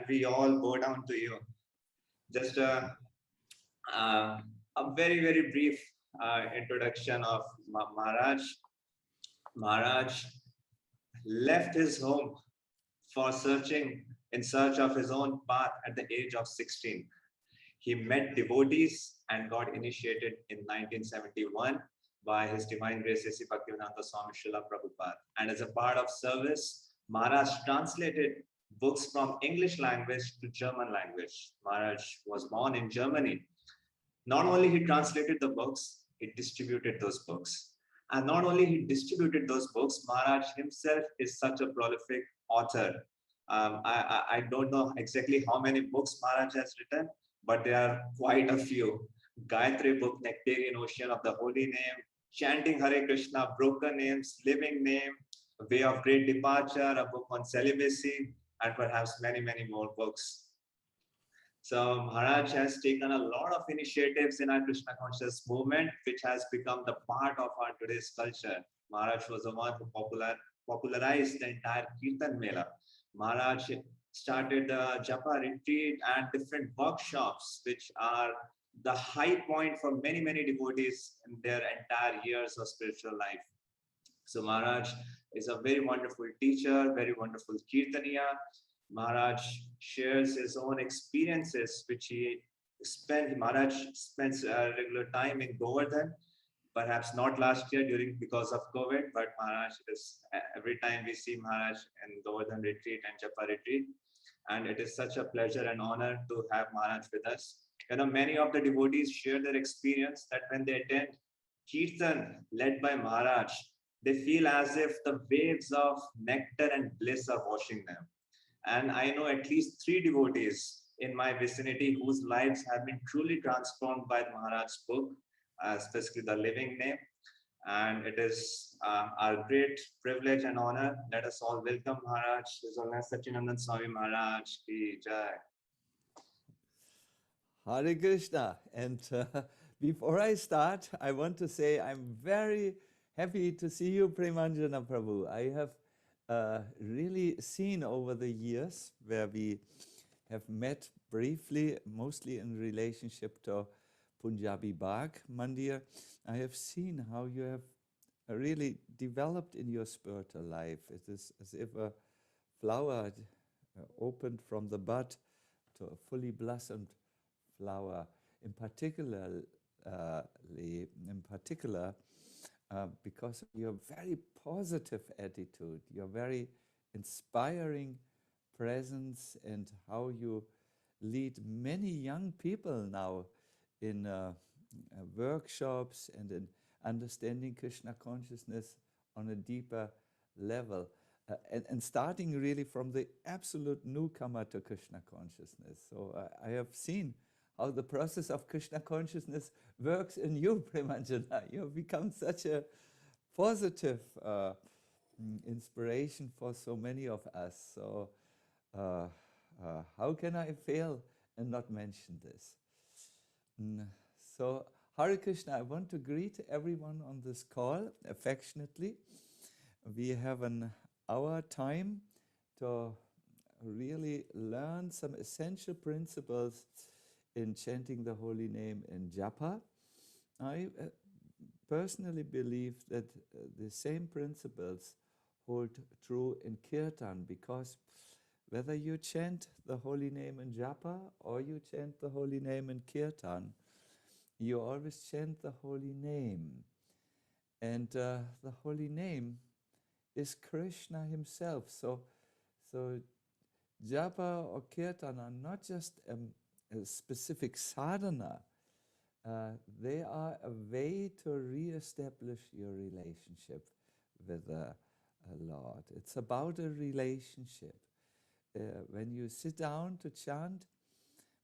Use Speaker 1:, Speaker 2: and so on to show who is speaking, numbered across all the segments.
Speaker 1: we all bow down to you. Just a very, very brief introduction of Maharaj. Maharaj left his home for in search of his own path at the age of 16. He met devotees and got initiated in 1971 by His Divine Grace A.C. Bhaktivedanta Swami Srila Prabhupada. And as a part of service, Maharaj translated books from English language to German language. Maharaj was born in Germany. Not only he translated the books, he distributed those books. And not only he distributed those books, Maharaj himself is such a prolific author. I don't know exactly how many books Maharaj has written, but there are quite a few. Gayatri book, Nectarian Ocean of the Holy Name, Chanting Hare Krishna, Broken Names, Living Name, Way of Great Departure, a book on celibacy, and perhaps many, many more books. So Maharaj has taken a lot of initiatives in our Krishna conscious movement, which has become the part of our today's culture. Maharaj was the one who popularized the entire Kirtan Mela. Maharaj started the Japa retreat and different workshops, which are the high point for many, many devotees in their entire years of spiritual life. So Maharaj is a very wonderful teacher, very wonderful Kirtaniya. Maharaj shares his own experiences, which Maharaj spends a regular time in Govardhan, perhaps not last year because of COVID, but Maharaj is, every time we see Maharaj in Govardhan retreat and Japa retreat, and it is such a pleasure and honor to have Maharaj with us. You know, many of the devotees share their experience that when they attend Kirtan led by Maharaj, they feel as if the waves of nectar and bliss are washing them. And I know at least 3 devotees in my vicinity whose lives have been truly transformed by Maharaj's book, especially the Living Name. And it is our great privilege and honor. Let us all welcome Maharaj, His Holiness Sacinandana Swami Maharaj ki Jai.
Speaker 2: Hare Krishna. And before I start, I want to say I'm very happy to see you, Premanjana Prabhu. I have really seen over the years where we have met briefly, mostly in relationship to Punjabi Bagh Mandir. I have seen how you have really developed in your spiritual life. It is as if a flower opened from the bud to a fully blossomed flower. In particular, because of your very positive attitude, your very inspiring presence, and how you lead many young people now in workshops and in understanding Krishna consciousness on a deeper level. And starting really from the absolute newcomer to Krishna consciousness. So I have seen how the process of Krishna consciousness works in you, Premanjana. You have become such a positive inspiration for so many of us. So how can I fail and not mention this? So Hare Krishna, I want to greet everyone on this call affectionately. We have an hour time to really learn some essential principles in chanting the holy name in Japa. I personally believe that the same principles hold true in Kirtan, because whether you chant the holy name in Japa or you chant the holy name in Kirtan, you always chant the holy name. And the holy name is Krishna himself. So Japa or Kirtan are not just a specific sadhana, they are a way to re-establish your relationship with the Lord. It's about a relationship. When you sit down to chant,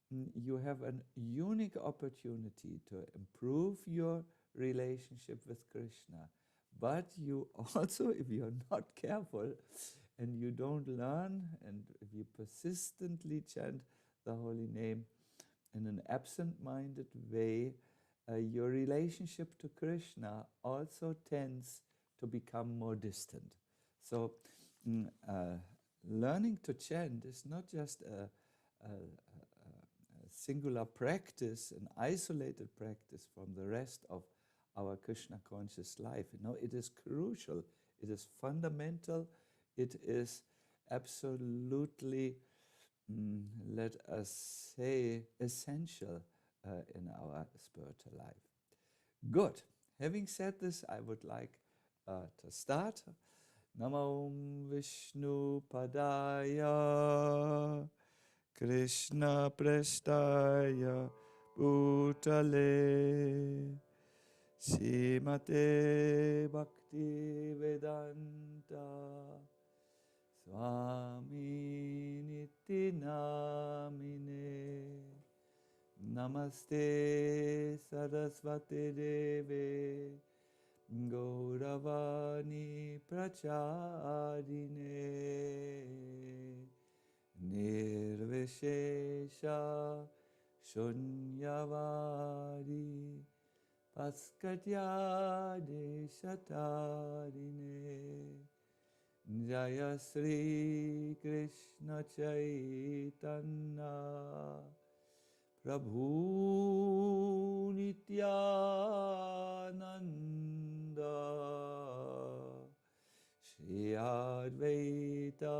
Speaker 2: you have a unique opportunity to improve your relationship with Krishna. But you also, if you're not careful and you don't learn, and if you persistently chant the holy name in an absent-minded way, your relationship to Krishna also tends to become more distant. So learning to chant is not just singular practice, an isolated practice from the rest of our Krishna conscious life. You know, it is crucial, it is fundamental, it is absolutely, let us say, essential in our spiritual life. Good. Having said this, I would like to start. Namo Vishnu Padaya Krishna Prestaya Bhutale Srimate Bhakti Vedanta Swami Niti Namine Namaste Saraswati Deve Gauravani Prachadine Nirvishesha Shunyavadi Paskatyade Shatarine Jaya Sri Krishna Chaitanya Prabhu Nityananda Shri Advaita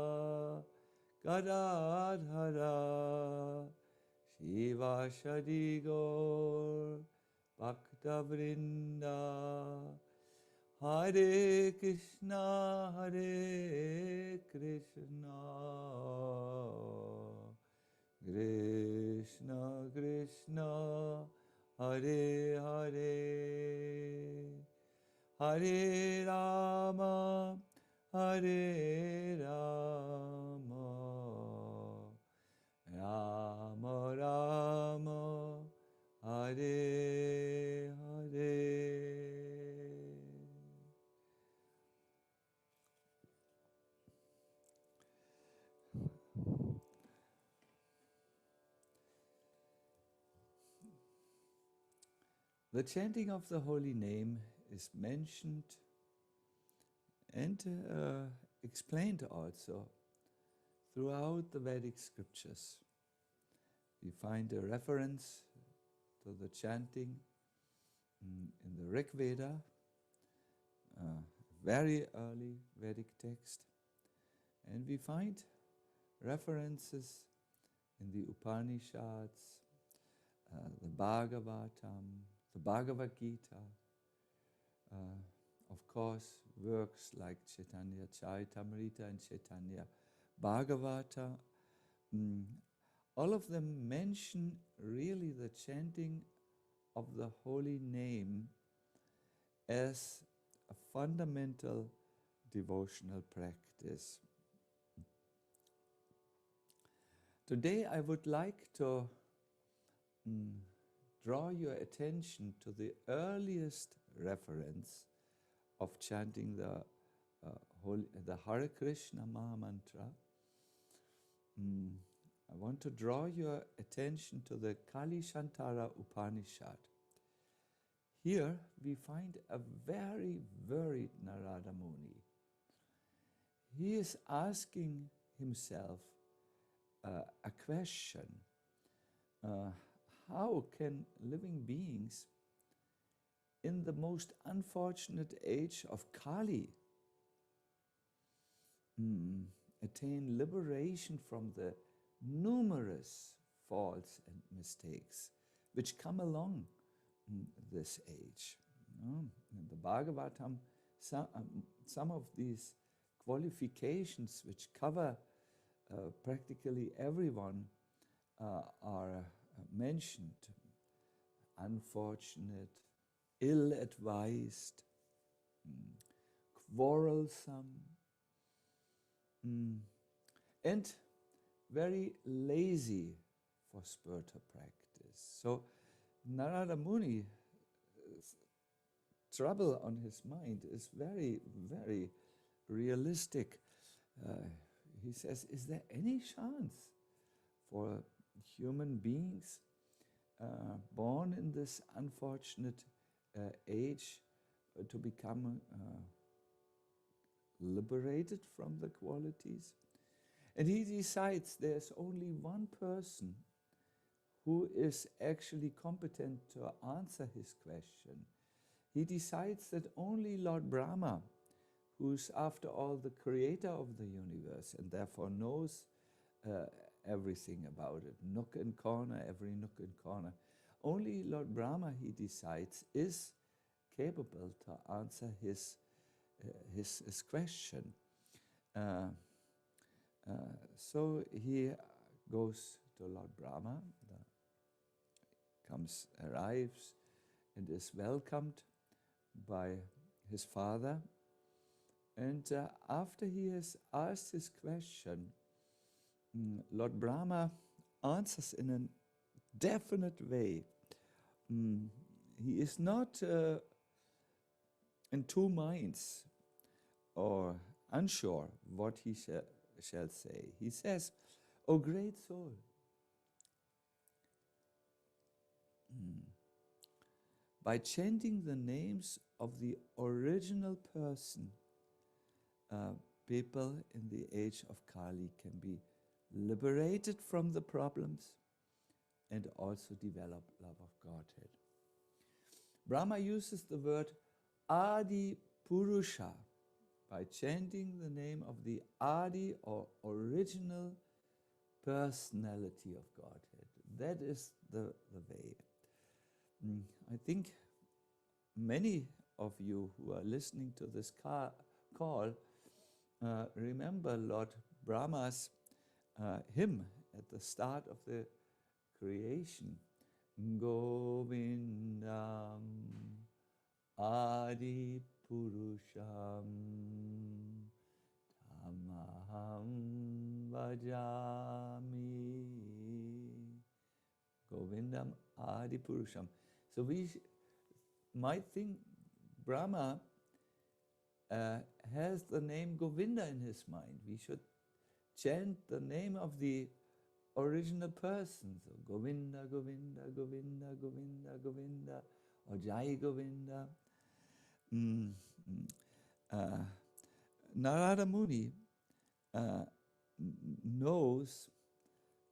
Speaker 2: Gadadhara Shivashadi Gaur Bhaktavrinda Hare Krishna Krishna Krishna Hare Hare Hare Rama Hare Rama Rama Rama Hare Hare. The chanting of the holy name is mentioned and explained also throughout the Vedic scriptures. We find a reference to the chanting in the Rig Veda, very early Vedic text, and we find references in the Upanishads, the Bhagavatam, the Bhagavad Gita, of course, works like Chaitanya Charitamrita and Chaitanya Bhagavata. All of them mention really the chanting of the holy name as a fundamental devotional practice. Today I would like to draw your attention to the earliest reference of chanting the Hare Krishna Mahamantra. I want to draw your attention to the Kali Shantara Upanishad. Here we find a very worried Narada Muni. He is asking himself a question. How can living beings in the most unfortunate age of Kali attain liberation from the numerous faults and mistakes which come along this age? In the Bhagavatam, some of these qualifications which cover practically everyone are mentioned: unfortunate, ill-advised, quarrelsome, and very lazy for spiritual practice. So Narada Muni's trouble on his mind is very, very realistic. He says, is there any chance for human beings born in this unfortunate age to become liberated from the qualities? And he decides there's only one person who is actually competent to answer his question. He decides that only Lord Brahma, who's after all the creator of the universe and therefore knows everything about it, nook and corner, every nook and corner, only Lord Brahma, he decides, is capable to answer his question. So he goes to Lord Brahma, arrives and is welcomed by his father. And after he has asked his question, Lord Brahma answers in a definite way. He is not in two minds or unsure what he shall say. He says, "O great soul, by chanting the names of the original person, people in the age of Kali can be liberated from the problems and also develop love of Godhead." Brahma uses the word Adi Purusha by chanting the name of the Adi or original personality of Godhead. That is the way. I think many of you who are listening to this call remember Lord Brahma's hymn at the start of the creation. Govindam Adi Purusham Tamaham Bhajami. Govindam Adi Purusham. So we might think Brahma has the name Govinda in his mind. We should chant the name of the original person. So Govinda, Govinda, Govinda, Govinda, Govinda, or Jai Govinda. Narada Muni knows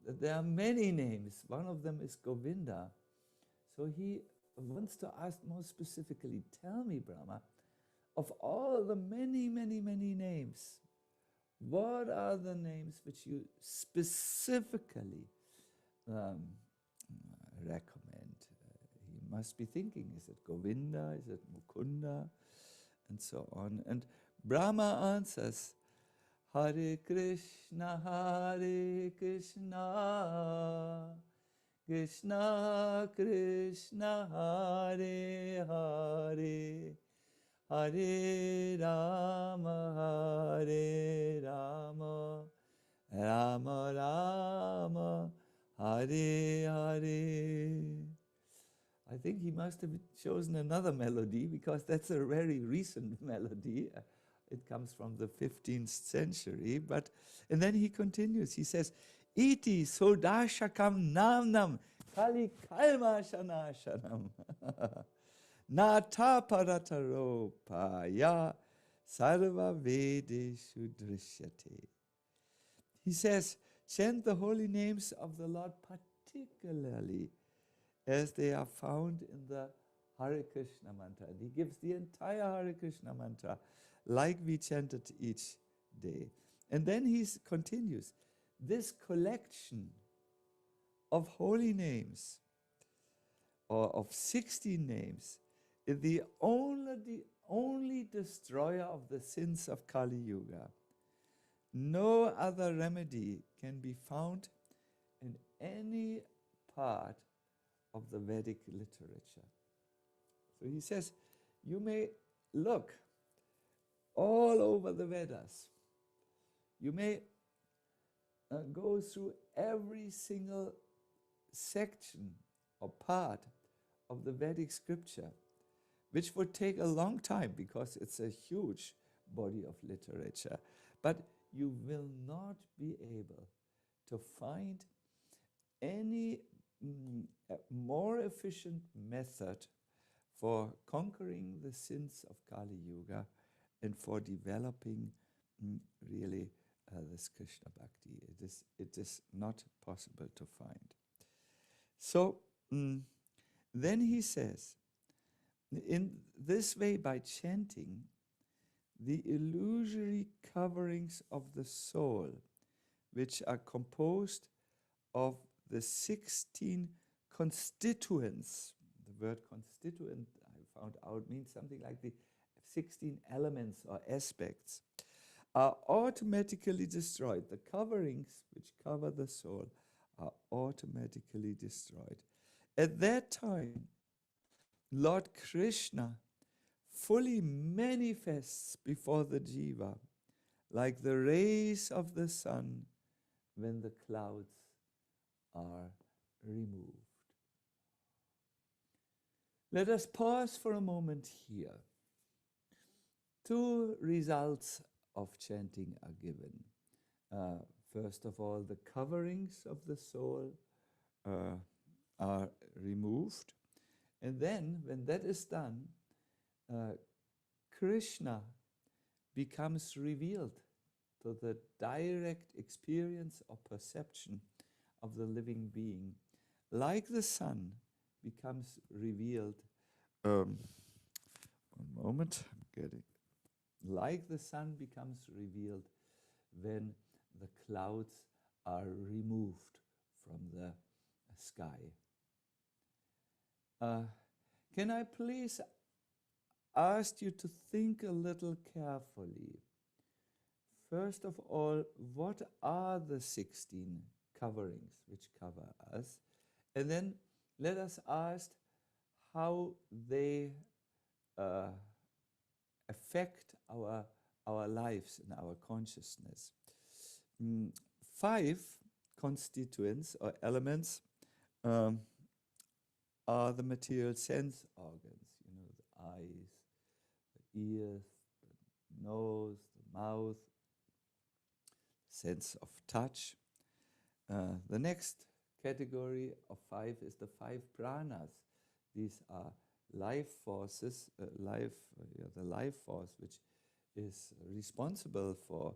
Speaker 2: that there are many names. One of them is Govinda. So he wants to ask more specifically, tell me, Brahma, of all the many, many, many names, what are the names which you specifically recommend? He must be thinking, is it Govinda, is it Mukunda, and so on. And Brahma answers, Hare Krishna, Krishna Krishna, Hare Hare, Hare Rama, Hare Rama, Rama Rama, Hare Hare. I think he must have chosen another melody because that's a very recent melody. It comes from the 15th century. And then he continues. He says, Iti sodashakam namnam kali kalma shanashanam. Nata parataropaya sarva vedeshu drishyate. He says, chant the holy names of the Lord particularly as they are found in the Hare Krishna mantra. And he gives the entire Hare Krishna mantra like we chanted each day. And then he continues, this collection of holy names, or of 16 names, is the only destroyer of the sins of Kali Yuga. No other remedy can be found in any part of the Vedic literature. So he says, you may look all over the Vedas. You may go through every single section or part of the Vedic scripture, which would take a long time because it's a huge body of literature. But you will not be able to find any more efficient method for conquering the sins of Kali Yuga and for developing really this Krishna Bhakti. It is not possible to find. So then he says, in this way, by chanting, the illusory coverings of the soul, which are composed of the 16 constituents. The word constituent, I found out, means something like the 16 elements or aspects, are automatically destroyed. The coverings which cover the soul are automatically destroyed. At that time, Lord Krishna fully manifests before the jiva like the rays of the sun when the clouds are removed. Let us pause for a moment here. Two results of chanting are given. First of all, the coverings of the soul are removed. And then, when that is done, Krishna becomes revealed to the direct experience or perception of the living being, like the sun becomes revealed. One moment, I'm getting. Like the sun becomes revealed when the clouds are removed from the sky. Can I please ask you to think a little carefully? First of all, what are the 16 coverings which cover us? And then let us ask how they affect our lives and our consciousness. 5 constituents or elements are the material sense organs, the eyes, the ears, the nose, the mouth, sense of touch. The next category of 5 is the 5 pranas. These are life forces, the life force which is responsible for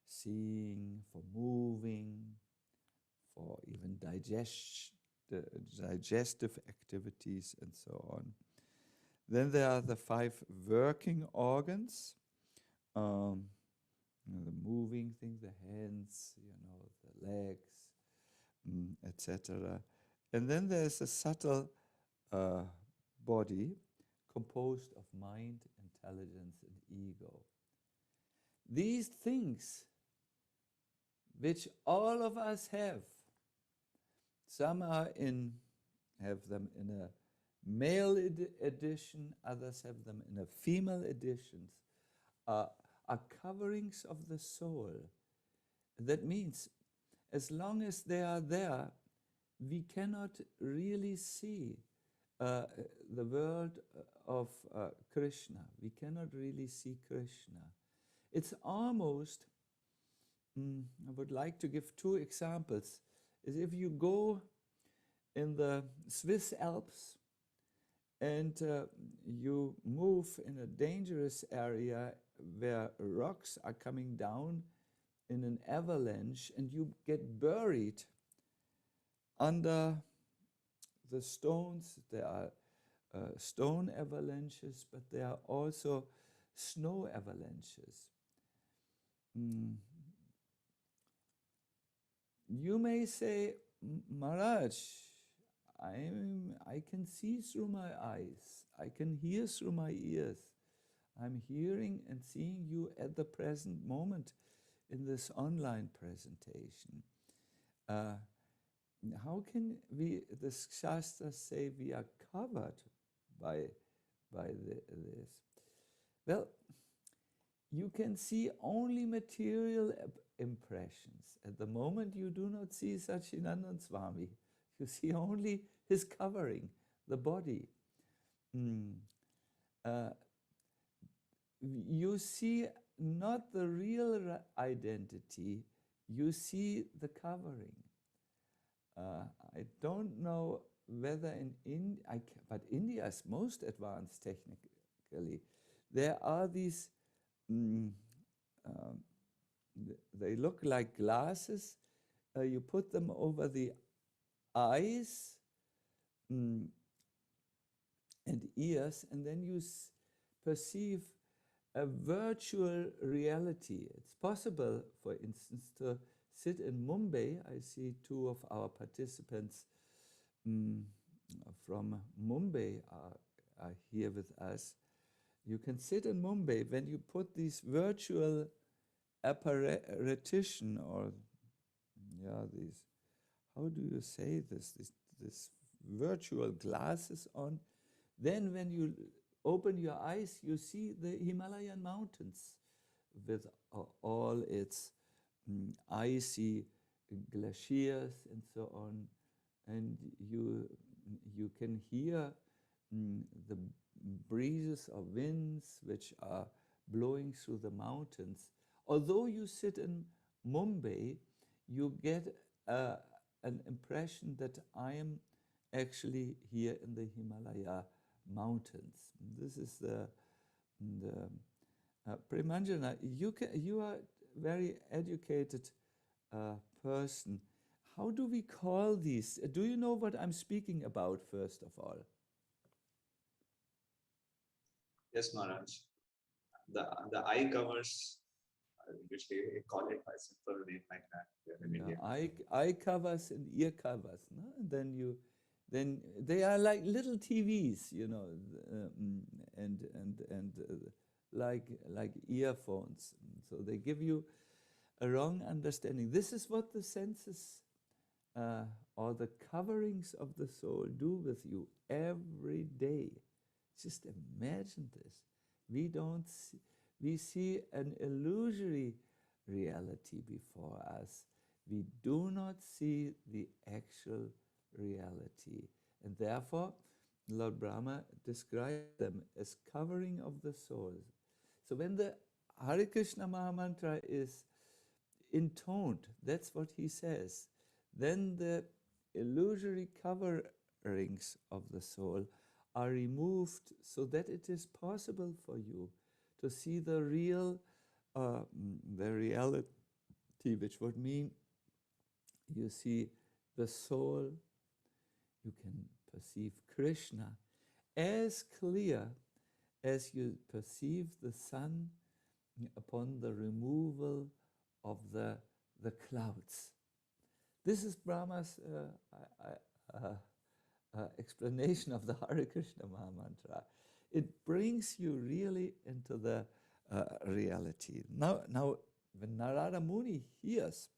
Speaker 2: seeing, for moving, for even digestive activities and so on. Then there are the 5 working organs, the moving things, the hands, the legs, etc. And then there's a subtle body composed of mind, intelligence, and ego. These things which all of us have, some have them in a male edition, others have them in a female edition, are coverings of the soul. That means as long as they are there, we cannot really see the world of Krishna. We cannot really see Krishna. It's almost, I would like to give 2 examples, is if you go in the Swiss Alps and you move in a dangerous area where rocks are coming down in an avalanche and you get buried under the stones. There are stone avalanches, but there are also snow avalanches. You may say, Maharaj, I can see through my eyes, I can hear through my ears. I'm hearing and seeing you at the present moment in this online presentation. How can we, the Shastras say, we are covered by this? Well, you can see only material impressions. At the moment, you do not see Sacinandana Swami. You see only his covering, the body. You see not the real identity, you see the covering. I don't know whether but India is most advanced technically. There are these they look like glasses. You put them over the eyes and ears, and then you perceive a virtual reality. It's possible, for instance, to sit in Mumbai. I see two of our participants from Mumbai are here with us. You can sit in Mumbai when you put these virtual apparition, or these, how do you say this virtual glasses on. Then when you open your eyes, you see the Himalayan mountains with all its icy glaciers and so on, and you can hear the breezes or winds which are blowing through the mountains. Although you sit in Mumbai, you get an impression that I am actually here in the Himalaya mountains. This is the Premanjana. You are very educated person. How do we call these? Do you know what I'm speaking about, first of all?
Speaker 1: Yes, Maharaj. The eye covers, usually we call it by simple name like that here in India.
Speaker 2: Eye covers and ear covers. No? And then they are like little TVs, you know, and like earphones. So they give you a wrong understanding. This is what the senses or the coverings of the soul do with you every day. Just imagine this. We see an illusory reality before us. We do not see the actual reality. And therefore, Lord Brahma described them as covering of the soul. So when the Hare Krishna Mahamantra is intoned, that's what he says, then the illusory coverings of the soul are removed so that it is possible for you to see the real, the reality, which would mean you see the soul, you can perceive Krishna as clear as you perceive the sun upon the removal of the clouds. This is Brahma's explanation of the Hare Krishna Mahamantra. It brings you really into the reality. Now, when Narada Muni hears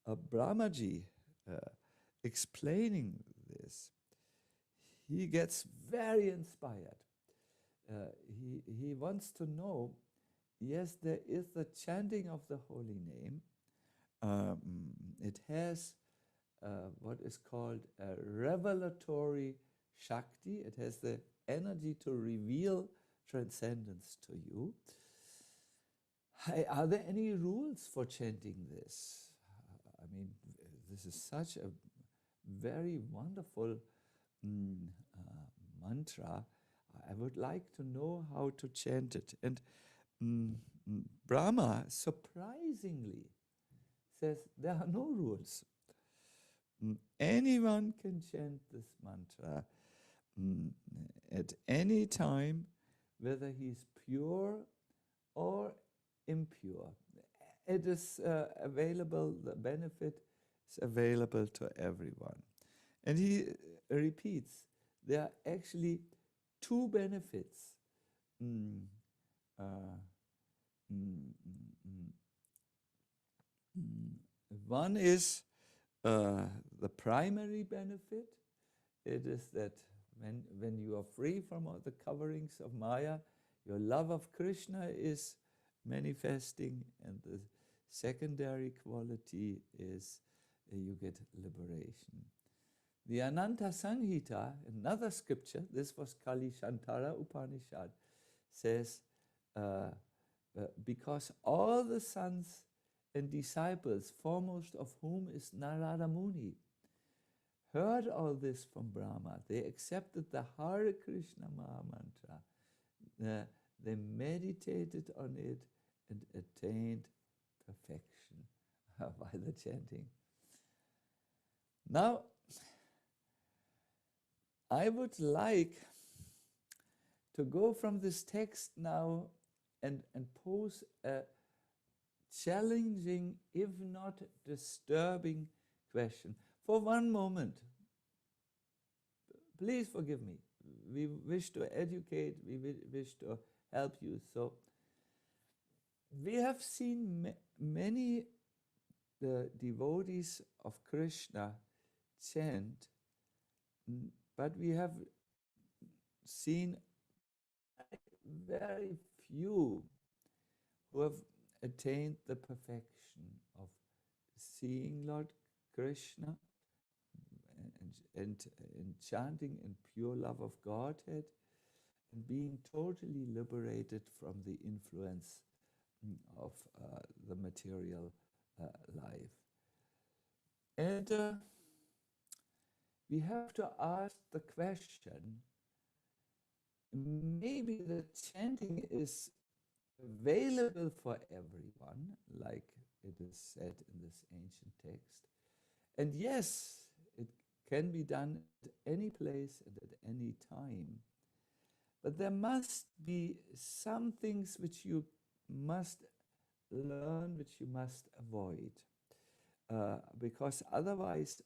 Speaker 2: Brahmaji explaining this, he gets very inspired. He wants to know, yes, there is the chanting of the holy name. It has what is called a revelatory Shakti. It has the energy to reveal transcendence to you. Are there any rules for chanting this? I mean, this is such a very wonderful mantra. I would like to know how to chant it. And Brahma surprisingly says there are no rules. Anyone can chant this mantra at any time, whether he's pure or impure. It is available, the benefit is available to everyone. And he repeats, there are actually two benefits. One is the primary benefit. It is that when you are free from all the coverings of Maya, your love of Krishna is manifesting, and the secondary quality is you get liberation. The Ananta Sanghita, another scripture, this was Kali Shantara Upanishad, says, because all the sons and disciples, foremost of whom is Narada Muni, heard all this from Brahma. They accepted the Hare Krishna Mahamantra. They meditated on it and attained perfection by the chanting. Now, I would like to go from this text now and pose a challenging, if not disturbing, question. For one moment, please forgive me. We wish to educate, we wish to help you. So, we have seen many devotees of Krishna chant, but we have seen very few who have attained the perfection of seeing Lord Krishna and chanting in pure love of Godhead and being totally liberated from the influence of the material life. And we have to ask the question, maybe the chanting is available for everyone, like it is said in this ancient text. And yes, it can be done at any place and at any time. But there must be some things which you must learn, which you must avoid. Because otherwise,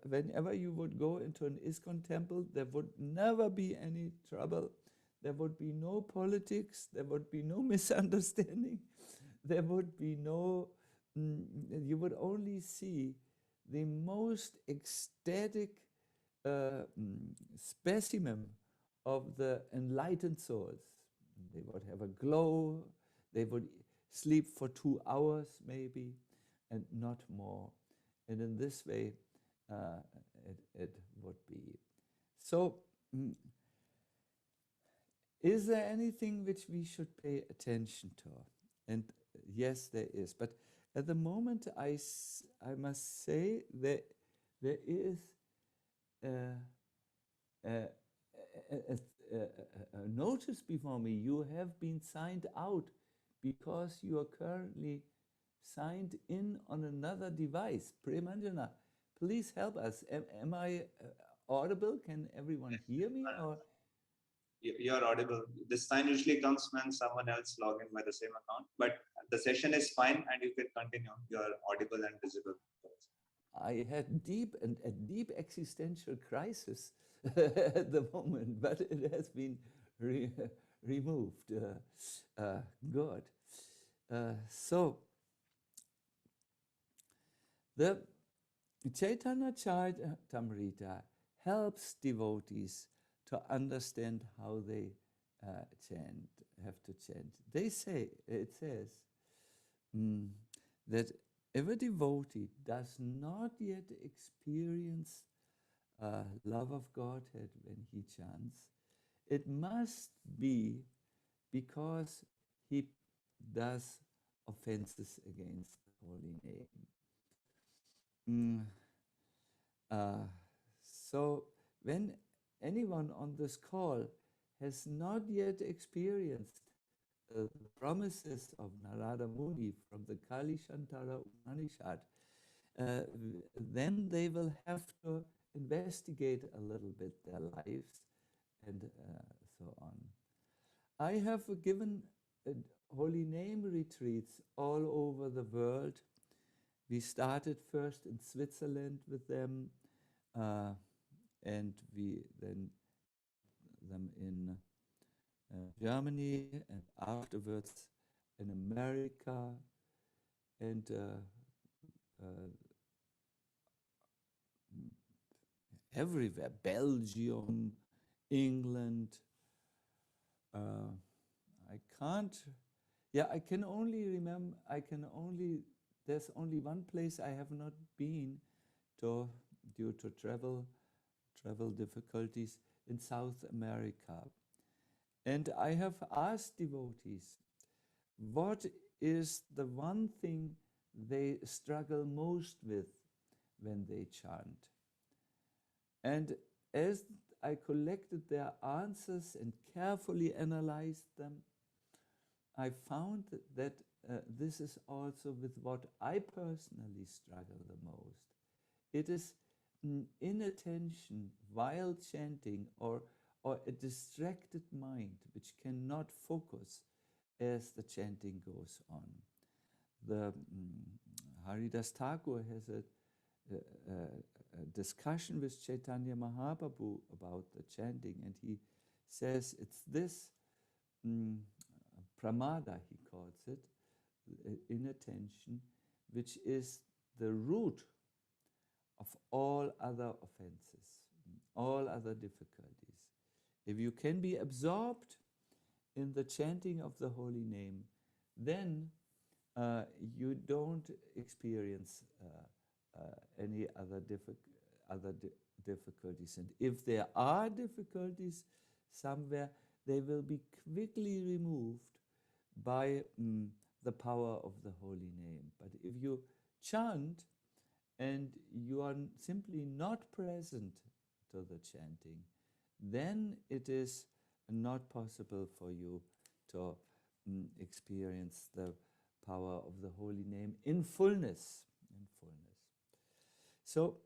Speaker 2: whenever you would go into an ISKCON temple, there would never be any trouble. There would be no politics. There would be no misunderstanding. There would be no, you would only see the most ecstatic specimen of the enlightened souls. They would have a glow. They would sleep for 2 hours maybe, and not more. And in this way, it would be. So, is there anything which we should pay attention to? And yes, there is. But at the moment, I must say that there is a notice before me. You have been signed out because you are currently signed in on another device. Premanjana, please help us. Am I audible? Can everyone hear me? Or
Speaker 1: you're audible. This sign usually comes when someone else log in by the same account, but the session is fine and you can continue. You're audible and visible.
Speaker 2: I had a deep existential crisis at the moment, but it has been removed. Good. So, the Chaitanya Charitamrita helps devotees to understand how they have to chant. It says that if a devotee does not yet experience love of Godhead when he chants, it must be because he does offenses against the holy name. So when anyone on this call has not yet experienced the promises of Narada Muni from the Kali Shantara Upanishad, then they will have to investigate a little bit their lives and so on. I have given holy name retreats all over the world. We started first in Switzerland with them, and we then them in Germany, and afterwards in America, and everywhere, Belgium, England. I can only remember, there's only one place I have not been to due to travel difficulties, in South America. And I have asked devotees, what is the one thing they struggle most with when they chant? And as I collected their answers and carefully analyzed them, I found that this is also with what I personally struggle the most. It is inattention while chanting, or a distracted mind which cannot focus as the chanting goes on. The Haridas Thakur has a discussion with Chaitanya Mahaprabhu about the chanting, and he says it's this pramada, he calls it, inattention, which is the root of all other offenses, all other difficulties. If you can be absorbed in the chanting of the holy name, then you don't experience any other difficulties. And if there are difficulties somewhere, they will be quickly removed by the power of the holy name. But if you chant and you are simply not present to the chanting, then it is not possible for you to experience the power of the holy name in fullness. So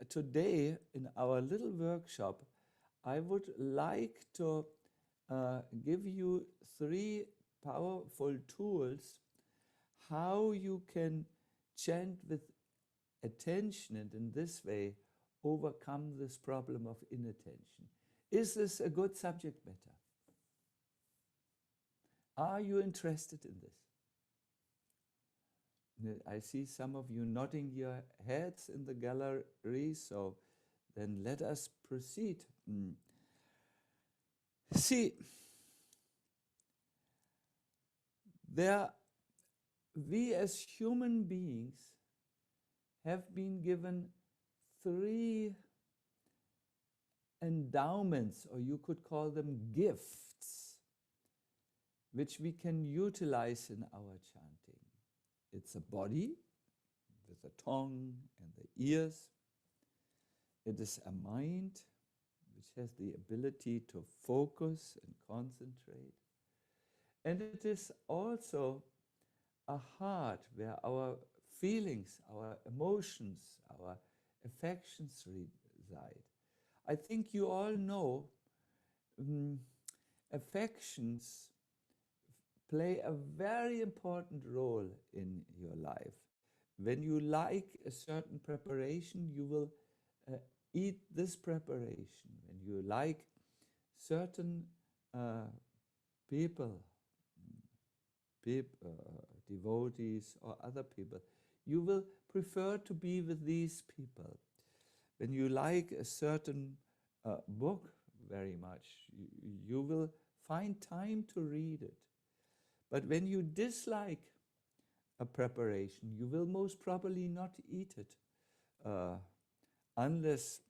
Speaker 2: today in our little workshop, I would like to give you 3 powerful tools how you can chant with attention and in this way overcome this problem of inattention. Is this a good subject matter? Are you interested in this? I see some of you nodding your heads in the gallery, so then let us proceed. See, we as human beings have been given 3 endowments, or you could call them gifts, which we can utilize in our chanting. It's a body with a tongue and the ears. It is a mind which has the ability to focus and concentrate. And it is also a heart where our feelings, our emotions, our affections reside. I think you all know affections play a very important role in your life. When you like a certain preparation, you will eat this preparation. When you like certain people, devotees or other people, you will prefer to be with these people. When you like a certain book very much, you will find time to read it. But when you dislike a preparation, you will most probably not eat it unless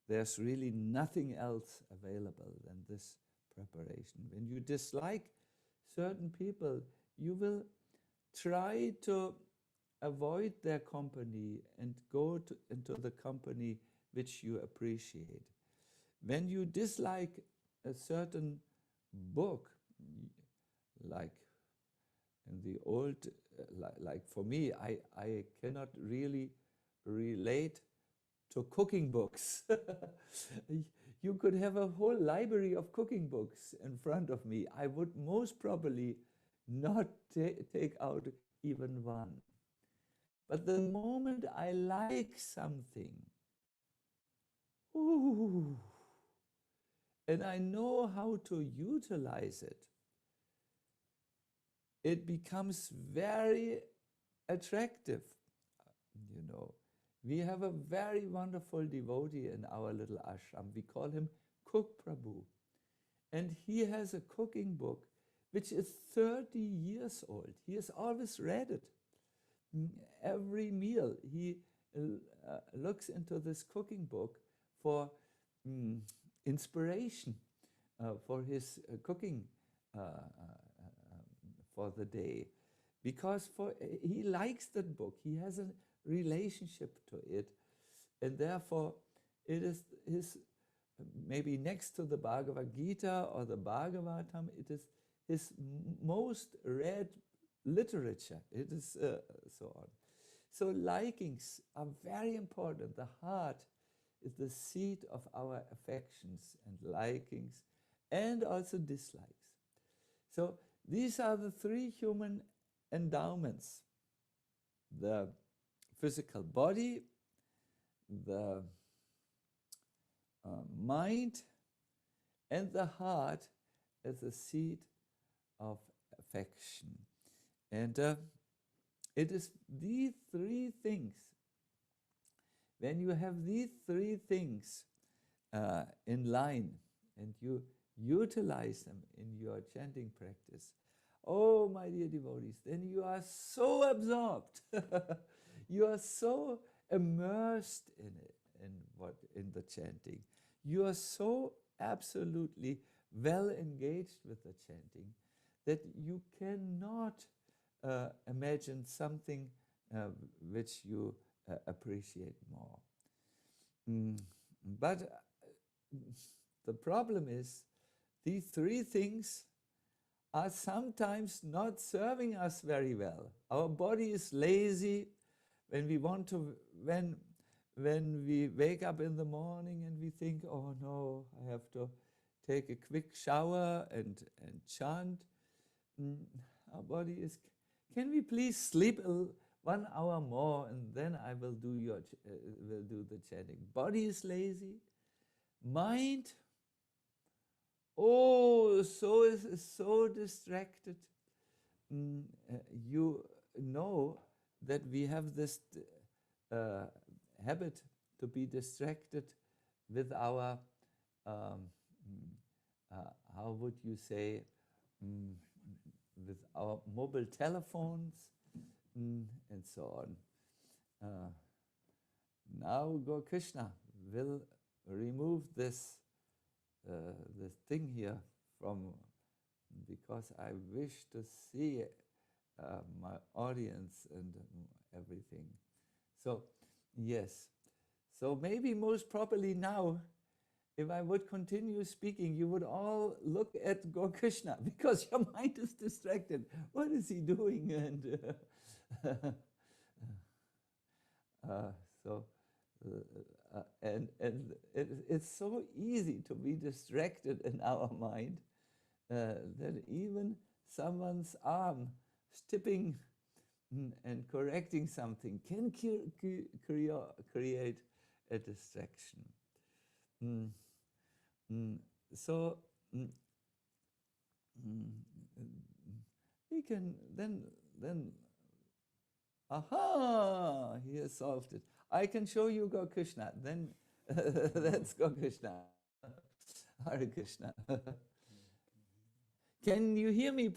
Speaker 2: there's really nothing else available than this preparation. When you dislike certain people, you will try to avoid their company and go into the company which you appreciate. When you dislike a certain book, like in the old, like for me, I cannot really relate to cooking books. You could have a whole library of cooking books in front of me. I would most probably not take out even one. But the moment I like something, ooh, and I know how to utilize it, it becomes very attractive. You know, we have a very wonderful devotee in our little ashram. We call him Cook Prabhu. And he has a cooking book which is 30 years old. He has always read it. Every meal he looks into this cooking book for inspiration for his cooking for the day, because he likes that book. He has a relationship to it, and therefore it is his, maybe next to the Bhagavad Gita or the Bhagavatam, it is his most read literature. It is so on. So likings are very important. The heart is the seat of our affections and likings and also dislikes. So these are the three human endowments: the physical body, the mind, and the heart as a seat of affection. And it is these three things. When you have these three things in line and you utilize them in your chanting practice, oh, my dear devotees, then you are so absorbed. You are so immersed in it, in the chanting. You are so absolutely well engaged with the chanting that you cannot imagine something which you appreciate more. But the problem is, these three things are sometimes not serving us very well. Our body is lazy. When we want to, when we wake up in the morning and we think, oh no, I have to take a quick shower and chant. Our body is, can we please sleep 1 hour more and then I will do the chanting. Body is lazy. Mind, oh, so distracted. You know that we have this habit to be distracted with our, how would you say, with our mobile telephones and so on. Now ģoʟ Krishna will remove this thing here from, because I wish to see my audience and everything. So yes, so maybe most properly now, if I would continue speaking, you would all look at ģoʟ Krishna because your mind is distracted. What is he doing? And it's so easy to be distracted in our mind that even someone's arm tipping and correcting something can create a distraction. So we can then aha, he has solved it. I can show you ģoʟ Krishna, then that's ģoʟ Krishna. Hare Krishna. Can you hear me,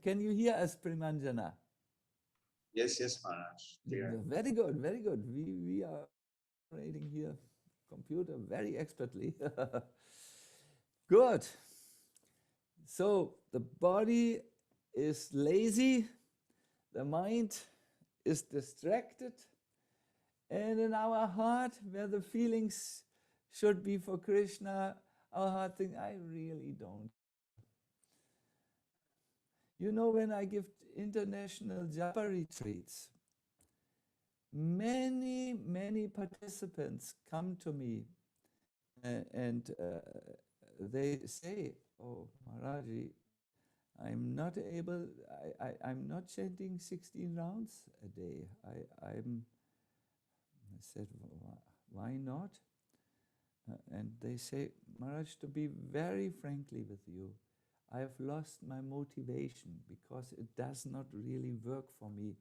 Speaker 2: can you hear us, Primanjana?
Speaker 1: Yes, Maharaj. Yeah.
Speaker 2: Very good, very good. We are operating here computer very expertly. Good. So the body is lazy, the mind is distracted, and in our heart, where the feelings should be for Krishna, our heart thinks, I really don't. You know, when I give international japa retreats, many participants come to me and they say, oh, Maharaji, I'm not able, I'm not chanting 16 rounds a day. I said, why not? And they say, Maharaj, to be very frankly with you, I have lost my motivation because it does not really work for me.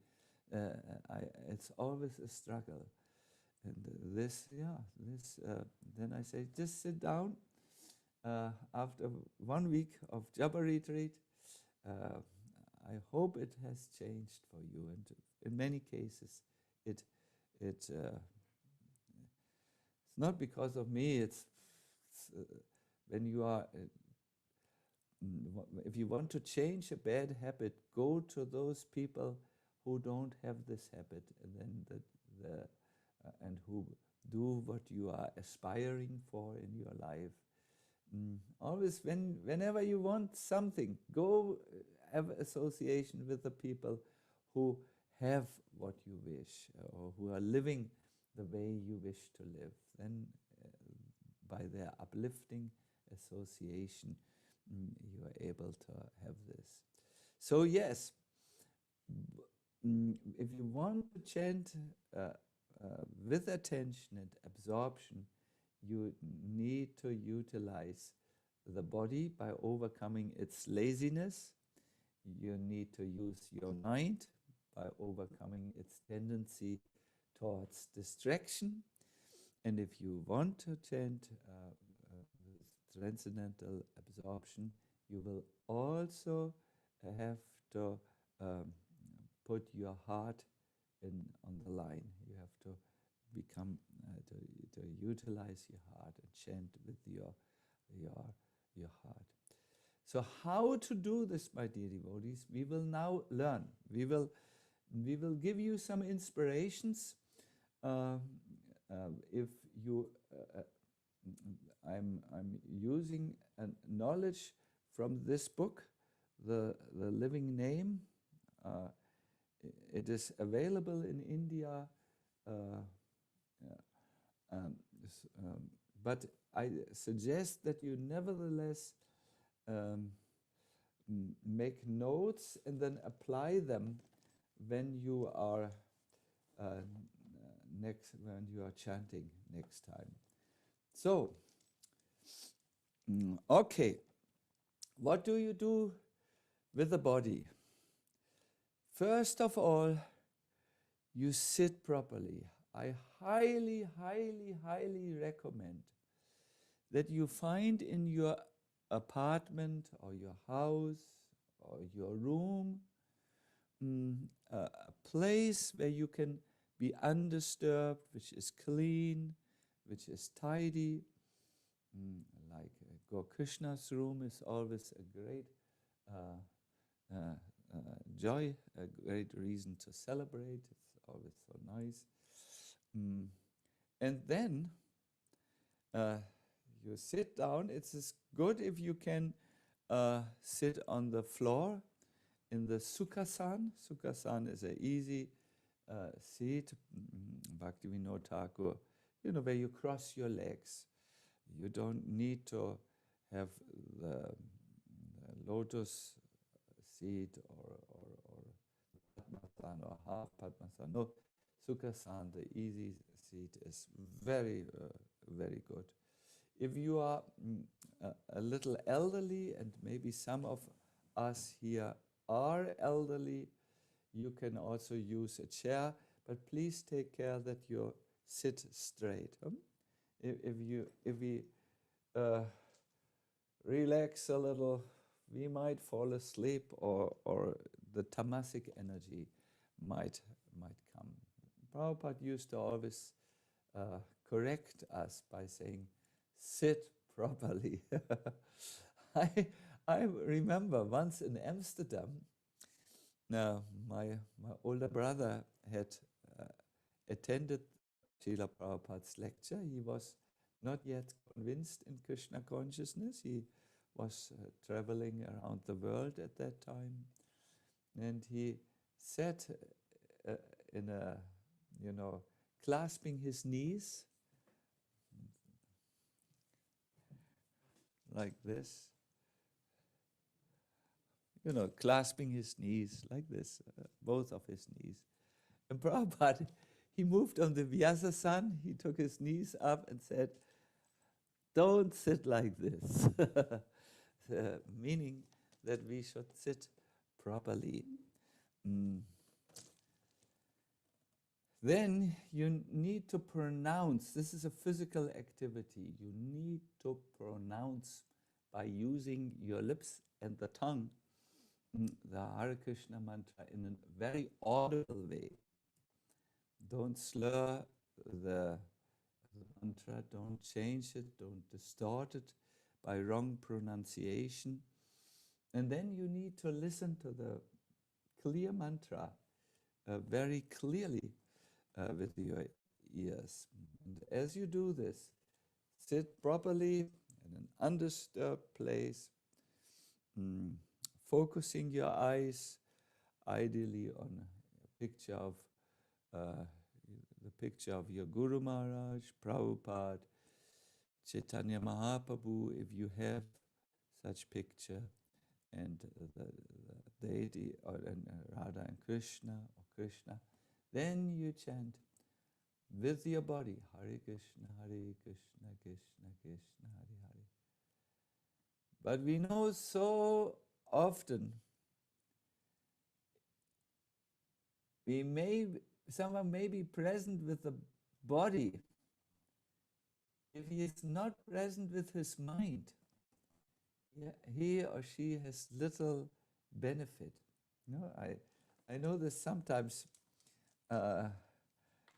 Speaker 2: It's always a struggle. And then I say, just sit down. After 1 week of japa retreat, I hope it has changed for you. And in many cases, it's not because of me. It's when you are, if you want to change a bad habit, go to those people who don't have this habit, and then and who do what you are aspiring for in your life. Always, whenever you want something, go have association with the people who have what you wish, or who are living the way you wish to live. Then by their uplifting association, you are able to have this. So yes, if you want to chant with attention and absorption, you need to utilize the body by overcoming its laziness. You need to use your mind by overcoming its tendency towards distraction. And if you want to chant with transcendental absorption, you will also have to put your heart on the line. You have to become to utilize your heart and chant with your heart. So how to do this, my dear devotees, we will now learn. We will give you some inspirations. If you, I'm using a knowledge from this book, the Living Name. It is available in India, but I suggest that you nevertheless make notes and then apply them when you are when you are chanting next time. So, okay, what do you do with the body? First of all, you sit properly. I highly, highly, highly recommend that you find in your apartment or your house or your room a place where you can be undisturbed, which is clean, which is tidy. Like Krishna's room is always a great joy, a great reason to celebrate. It's always so nice. And then you sit down. It's good if you can sit on the floor in the Sukhasan. Sukhasan is an easy seat. Bhaktivinoda Thakur, where you cross your legs. You don't need to have the lotus seat or Padmasana or half Padmasana. No, Sukhasan, the easy seat, is very, very good. If you are a little elderly, and maybe some of us here are elderly, you can also use a chair, but please take care that you sit straight. If we relax a little, we might fall asleep, or the tamasic energy might come. Prabhupada used to always correct us by saying, sit properly. I remember once in Amsterdam, my older brother had attended Srila Prabhupada's lecture. He was not yet convinced in Krishna consciousness. He was traveling around the world at that time. And he sat in a, clasping his knees like this. Clasping his knees like this, both of his knees. And Prabhupada, he moved on the Vyasasana, he took his knees up and said, don't sit like this. Meaning that we should sit properly. Then you need to pronounce. This is a physical activity. You need to pronounce by using your lips and the tongue the Hare Krishna mantra in a very audible way. Don't slur the mantra, don't change it, don't distort it by wrong pronunciation. And then you need to listen to the clear mantra very clearly with your ears. And as you do this, sit properly in an undisturbed place. focusing your eyes ideally on a picture of the picture of your Guru Maharaj, Prabhupada, Chaitanya Mahaprabhu, if you have such picture, and the deity, or Radha and Krishna, or Krishna, then you chant with your body, Hare Krishna, Krishna Krishna, Hare Hare. But we know so often someone may be present with the body if he is not present with his mind. He or she has little benefit. I know this sometimes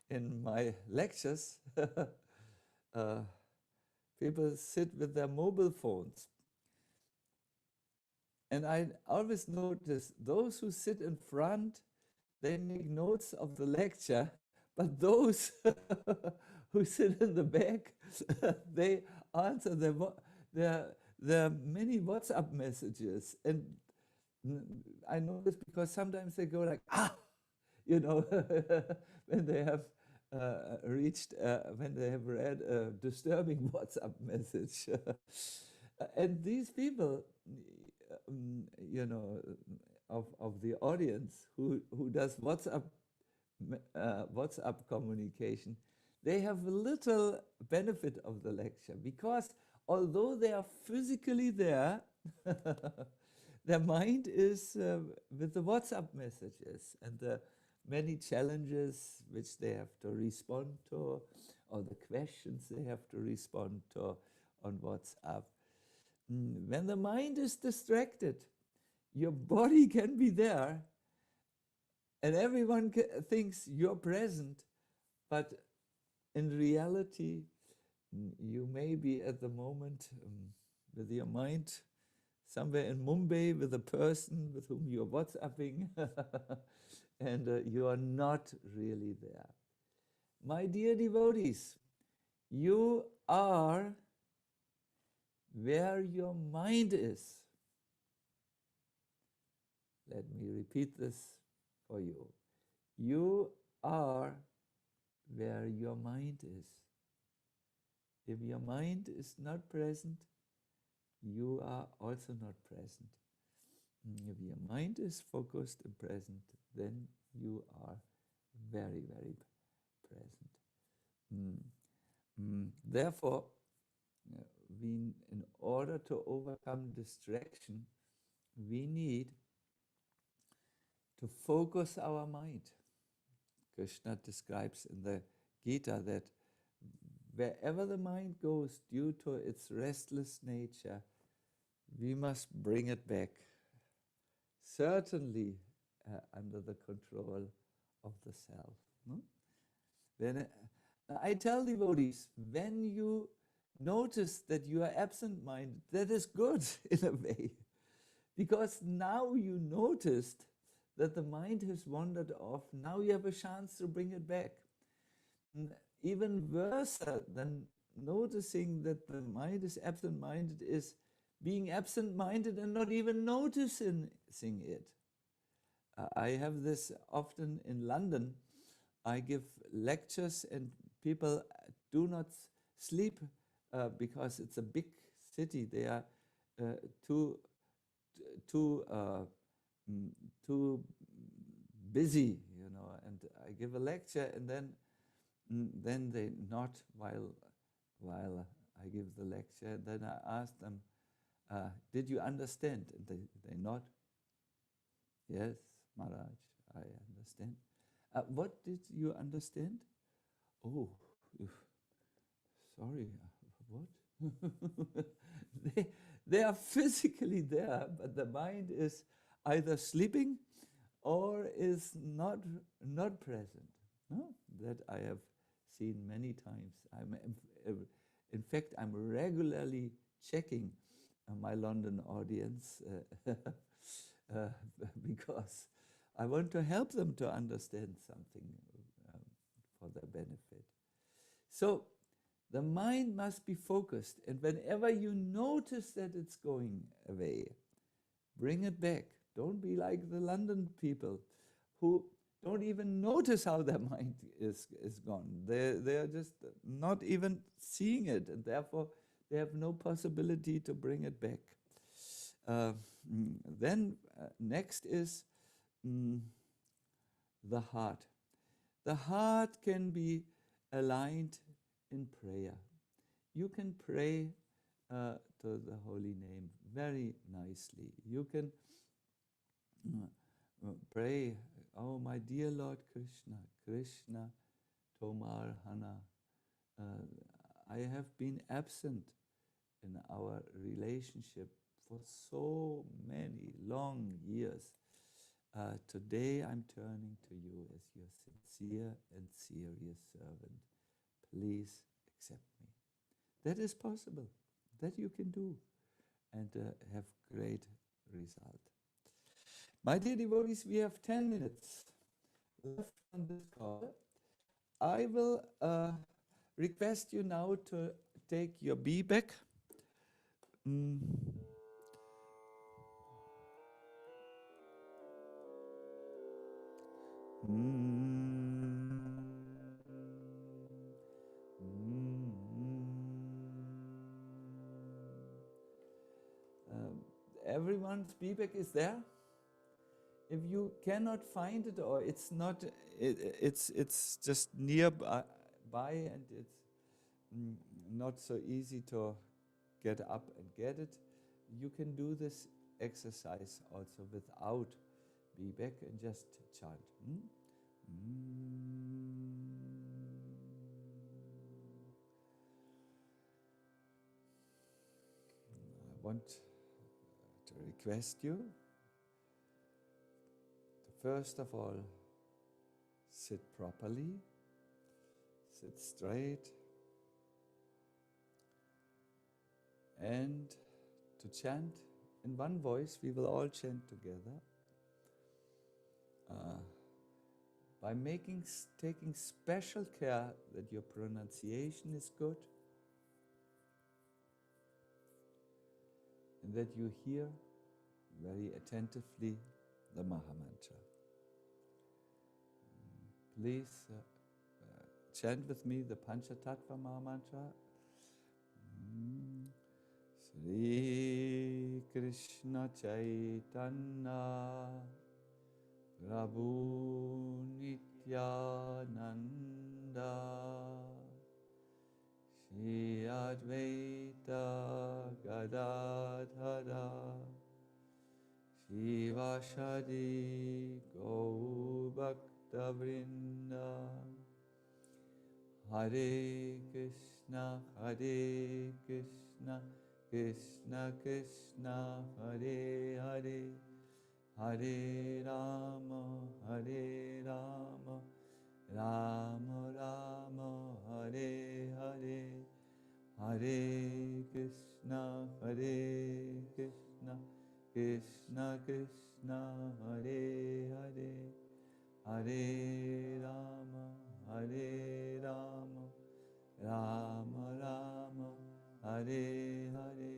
Speaker 2: in my lectures. People sit with their mobile phones. And I always notice those who sit in front, they make notes of the lecture, but those who sit in the back, they answer their many WhatsApp messages. And I know this because sometimes they go like, when they have when they have read a disturbing WhatsApp message. And these people, of the audience who does WhatsApp communication, they have little benefit of the lecture, because although they are physically there, their mind is with the WhatsApp messages and the many challenges which they have to respond to, or the questions they have to respond to on WhatsApp. When the mind is distracted, your body can be there, and everyone thinks you're present, but in reality, you may be at the moment with your mind somewhere in Mumbai with a person with whom you're WhatsApping, and you are not really there. My dear devotees, you are where your mind is. Let me repeat this for you. You are where your mind is. If your mind is not present, you are also not present. If your mind is focused and present, then you are very, very present. Therefore, in order to overcome distraction, we need to focus our mind. Krishna describes in the Gita that wherever the mind goes, due to its restless nature, we must bring it back, certainly under the control of the self. When I tell devotees, when you notice that you are absent-minded, that is good in a way, because now you noticed that the mind has wandered off. Now you have a chance to bring it back. Even worse than noticing that the mind is absent-minded is being absent-minded and not even noticing it. I have this often in London. I give lectures and people do not sleep because it's a big city. They are too busy, and I give a lecture, and then they nod while I give the lecture. Then I ask them, did you understand? And they nod. Yes, Maharaj, I understand. What did you understand? Oh, sorry, what? They are physically there, but the mind is either sleeping or is not present. No? That I have seen many times. In fact, I'm regularly checking my London audience because I want to help them to understand something for their benefit. So the mind must be focused, and whenever you notice that it's going away, Bring it back. Don't be like the London people who don't even notice how their mind is gone. They are just not even seeing it, and therefore they have no possibility to bring it back. Then next is the heart. The heart can be aligned in prayer. You can pray to the holy name very nicely. You can pray, oh my dear Lord Krishna, Krishna Tomar Hana. I have been absent in our relationship for so many long years. Today I'm turning to you as your sincere and serious servant. Please accept me. That is possible. That you can do and have great result. My dear devotees, we have 10 minutes left on this call. I will request you now to take your bee back. Everyone's feedback is there. If you cannot find it, or it's not, it's just nearby and it's not so easy to get up and get it, you can do this exercise also without be back and just chant. I want to request you to first of all sit properly, sit straight, and to chant in one voice. We will all chant together by taking special care that your pronunciation is good and that you hear very attentively the Maha Mantra. Please chant with me the Panchatattva Maha Mantra. Shri Krishna Chaitanya Prabhu Nityananda Shri Advaita Gadadhara Shivashadi Gaur Vrinda Hare Krishna Krishna Krishna Hare Hare Hare Rama Rama Rama Hare Hare Hare Krishna Krishna Krishna Hare Hare Hare Rama Rama Rama Hare Hare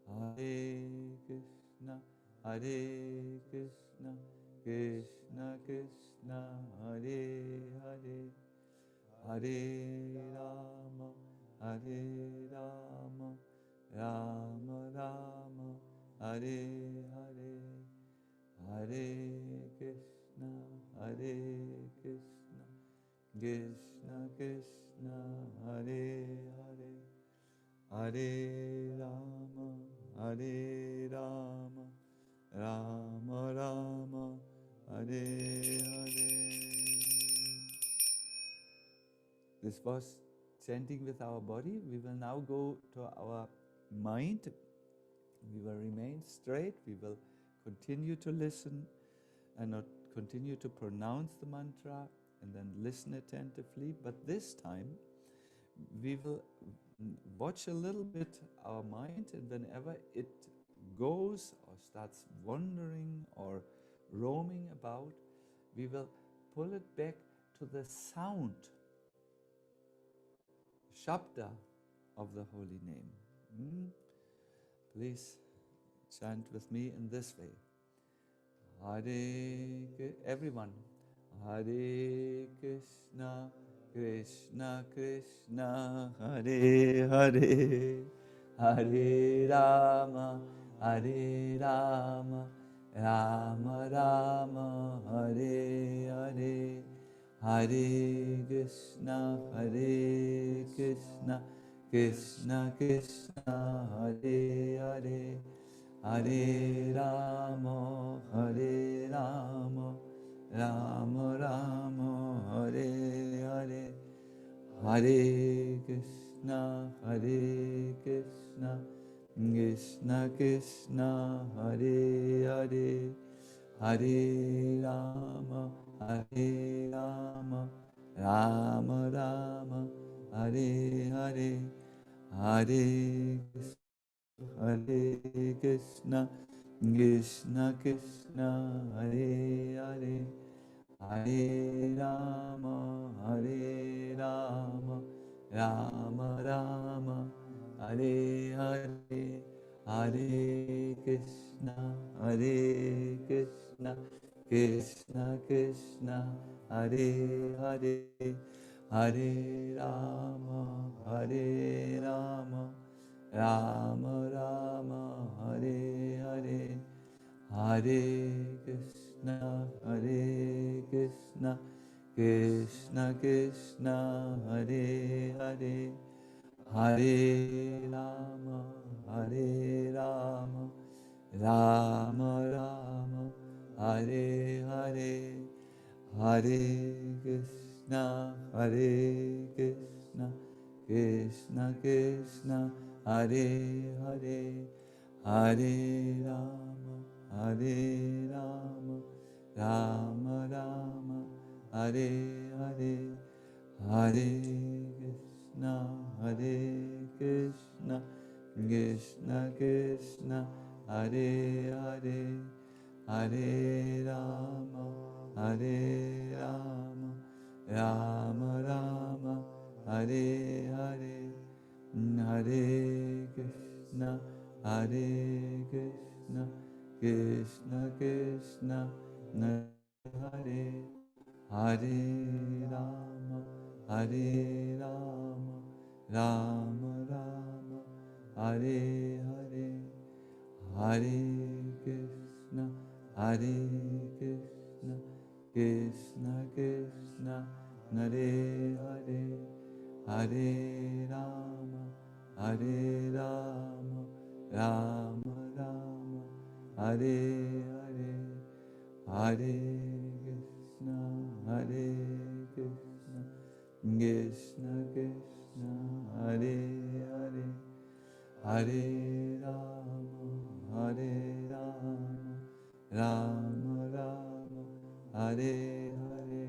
Speaker 2: Hare Krishna Krishna Krishna Hare Hare Hare Rama Rama Rama Hare Hare Hare Krishna Krishna Krishna Hare Hare Hare Rama Rama Rama Hare Hare. This was chanting with our body. We will now go to our mind. We will remain straight. We will continue to listen and not continue to pronounce the mantra and then listen attentively. But this time we will watch a little bit our mind, and whenever it goes or starts wandering or roaming about, we will pull it back to the sound, shabda of the holy name. Please chant with me in this way. Everyone. Hare Krishna, Krishna Krishna, Hare Hare, Hare Rama, Hare Rama, Rama Rama, Hare Hare, Hare Krishna, Krishna Krishna, Hare Hare, Hare Rama, Hare Rama, Rama Rama, Hare Hare, Hare Krishna, Krishna Krishna, Hare Hare, Hare Rama, Rama Rama, Hare Hare, Hare Krishna, Krishna, Hare Hare, Hare Rama, Rama Rama, Hare Hare, Hare Krishna, Krishna Krishna, Hare Hare, Hare Rama, Rama Rama, Hare Hare, Hare Krishna, Krishna Krishna, Hare Hare, Hare Rama, Rama Rama, Hare Hare, Hare Krishna, Krishna Krishna, Hare Hare, Hare Rama, Rama Rama, Hare Hare, Hare Krishna, Krishna Krishna, Hare Hare, Hare Rama, Rama Rama, Hare Hare, Hare Krishna, Krishna Krishna, Hare Hare Rama, Rama Rama, Hare Hare, Hare Krishna, Krishna Krishna, Hare Hare, Hare Rama, Rama Rama, Hare Hare, Hare Krishna, Krishna Krishna, Hare Hare, Hare Rama, Rama Rama, Hare Hare,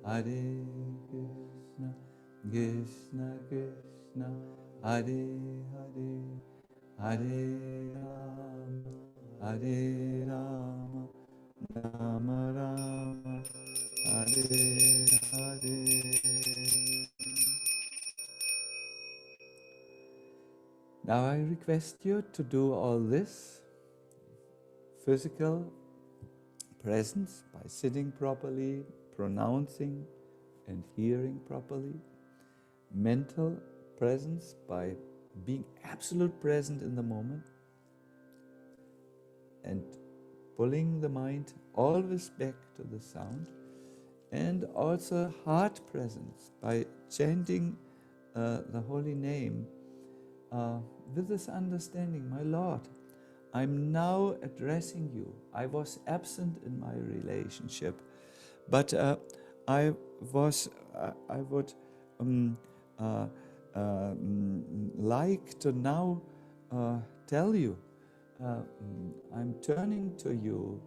Speaker 2: Hare Krishna, Krishna Krishna, Hare Hare, Hare Rama, Rama Rama, Hare Hare. Now I request you to do all this physical presence by sitting properly, pronouncing and hearing properly, mental presence by being absolute present in the moment and pulling the mind always back to the sound, and also heart presence by chanting the holy name with this understanding, my Lord, I'm now addressing you. I was absent in my relationship, but I would like to now tell you, I'm turning to you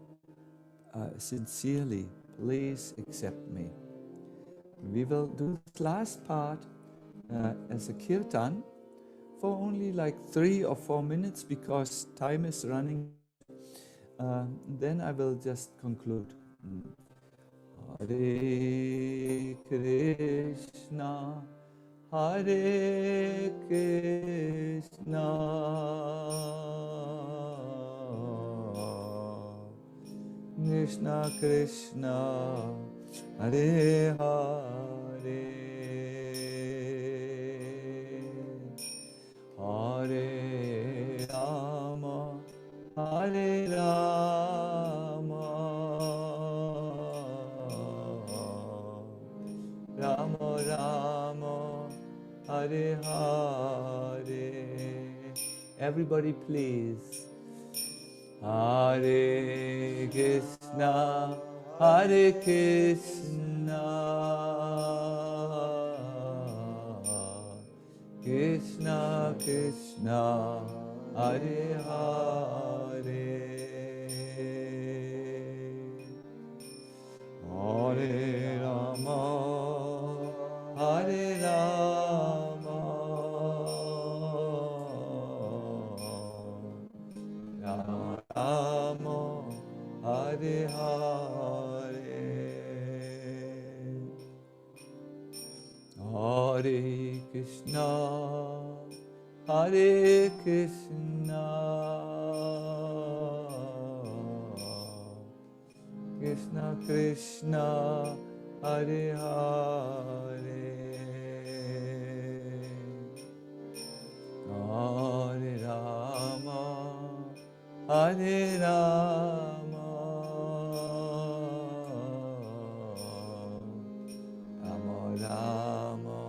Speaker 2: sincerely. Please accept me. We will do this last part as a Kirtan for only like 3 or 4 minutes because time is running. Then I will just conclude. Hare Krishna, Hare Krishna, Krishna Krishna, Hare Hare, Hare Rama, Hare Rama, Rama Rama, Hare Hare. Everybody please. Hare Krishna, Hare Krishna, Krishna Krishna, Hare Hare, Hare Rama, Hare Rama, Rama Rama, Hare Hare, Hare Krishna, Hare Krishna, Krishna Krishna, Hare Hare, Hare Rama, Hare Rama, Rama Rama,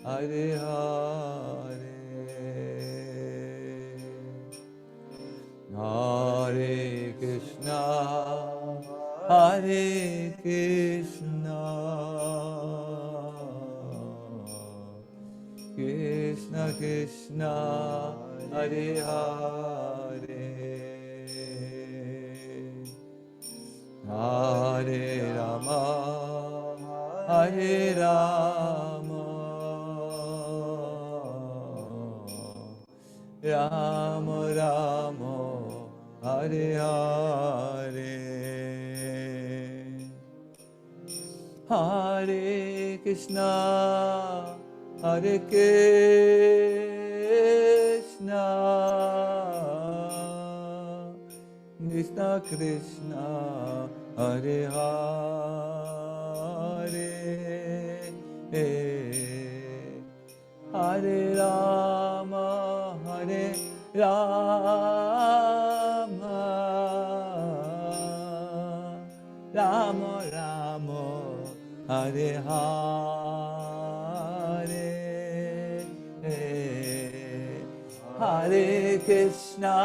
Speaker 2: Hare Hare, Hare Krishna, Hare Krishna, Krishna Krishna, Hare Hare, Hare Rama, Hare Rama, Rama Rama, Hare Hare, Hare Krishna, Hare Krishna, Krishna Krishna, Hare Hare, Hare Rama, Hare Rama, Rama Rama, Hare Hare, Hare Krishna,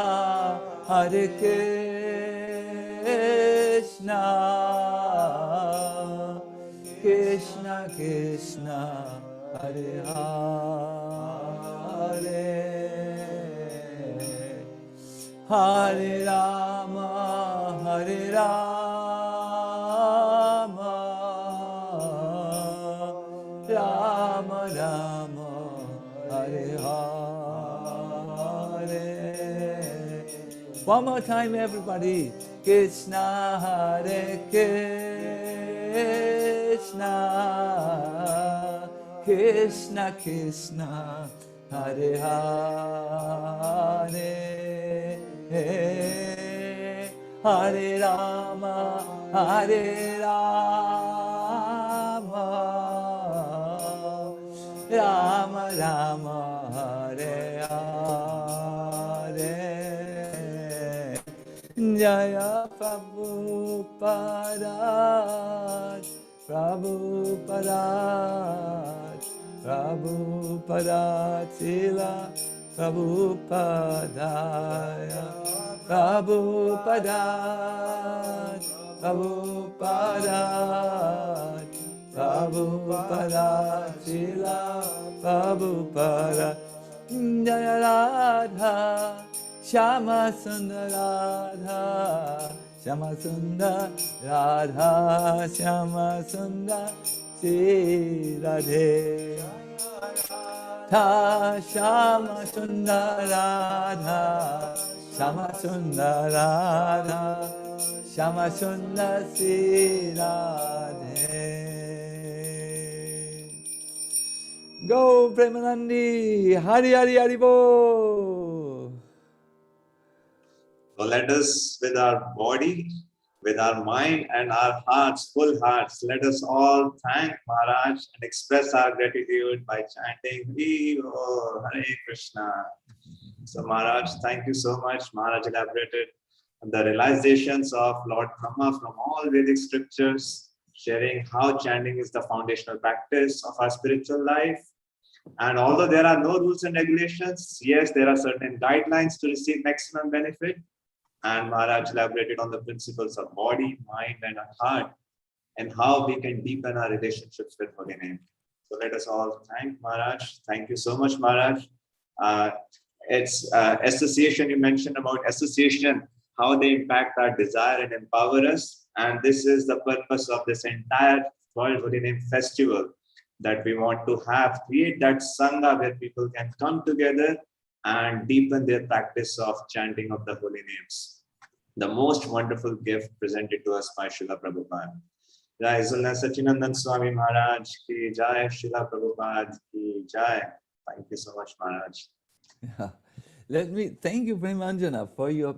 Speaker 2: Hare Krishna, Krishna Krishna, Hare Hare, Hare Rama, Hare Rama, Rama Rama, Hare Hare. One more time, everybody. Krishna, Hare Krishna, Krishna Krishna, Hare Hare, Hare Rama, Hare Rama, Rama Rama, Hare Hare. Jaya Prabhupada, Prabhupada, Prabhupada, Sila Prabhupada, Prabhupada, Prabhupada, Prabhupada, Sila Prabhupada. Jaya Radha, Shama Sundar Radha, Shama Sundar Radha, Shama Sundar Shri Radhe. Tha Shama Sundar Radha, Shama Sundar Radha, Shama Sundar Shri Radhe. Go Premanandi, Hari Hari Haribo.
Speaker 1: So let us, with our body, with our mind and our hearts, full hearts, let us all thank Maharaj and express our gratitude by chanting Hare Krishna. So Maharaj, thank you so much. Maharaj elaborated on the realizations of Lord Brahma from all Vedic scriptures, sharing how chanting is the foundational practice of our spiritual life. And although there are no rules and regulations, yes, there are certain guidelines to receive maximum benefit. And Maharaj elaborated on the principles of body, mind, and heart, and how we can deepen our relationships with Holy Name. So let us all thank Maharaj. Thank you so much, Maharaj. It's association, you mentioned about association, how they impact our desire and empower us. And this is the purpose of this entire World Holy Name Festival, that we want to have, create that Sangha where people can come together and deepen their practice of chanting of the holy names. The most wonderful gift presented to us by Srila Prabhupada. Jai Sacinandana Swami Maharaj ki Jai, Srila Prabhupada ki Jai. Thank you so much, Maharaj.
Speaker 2: Yeah. Let me thank you, Premanjana, for your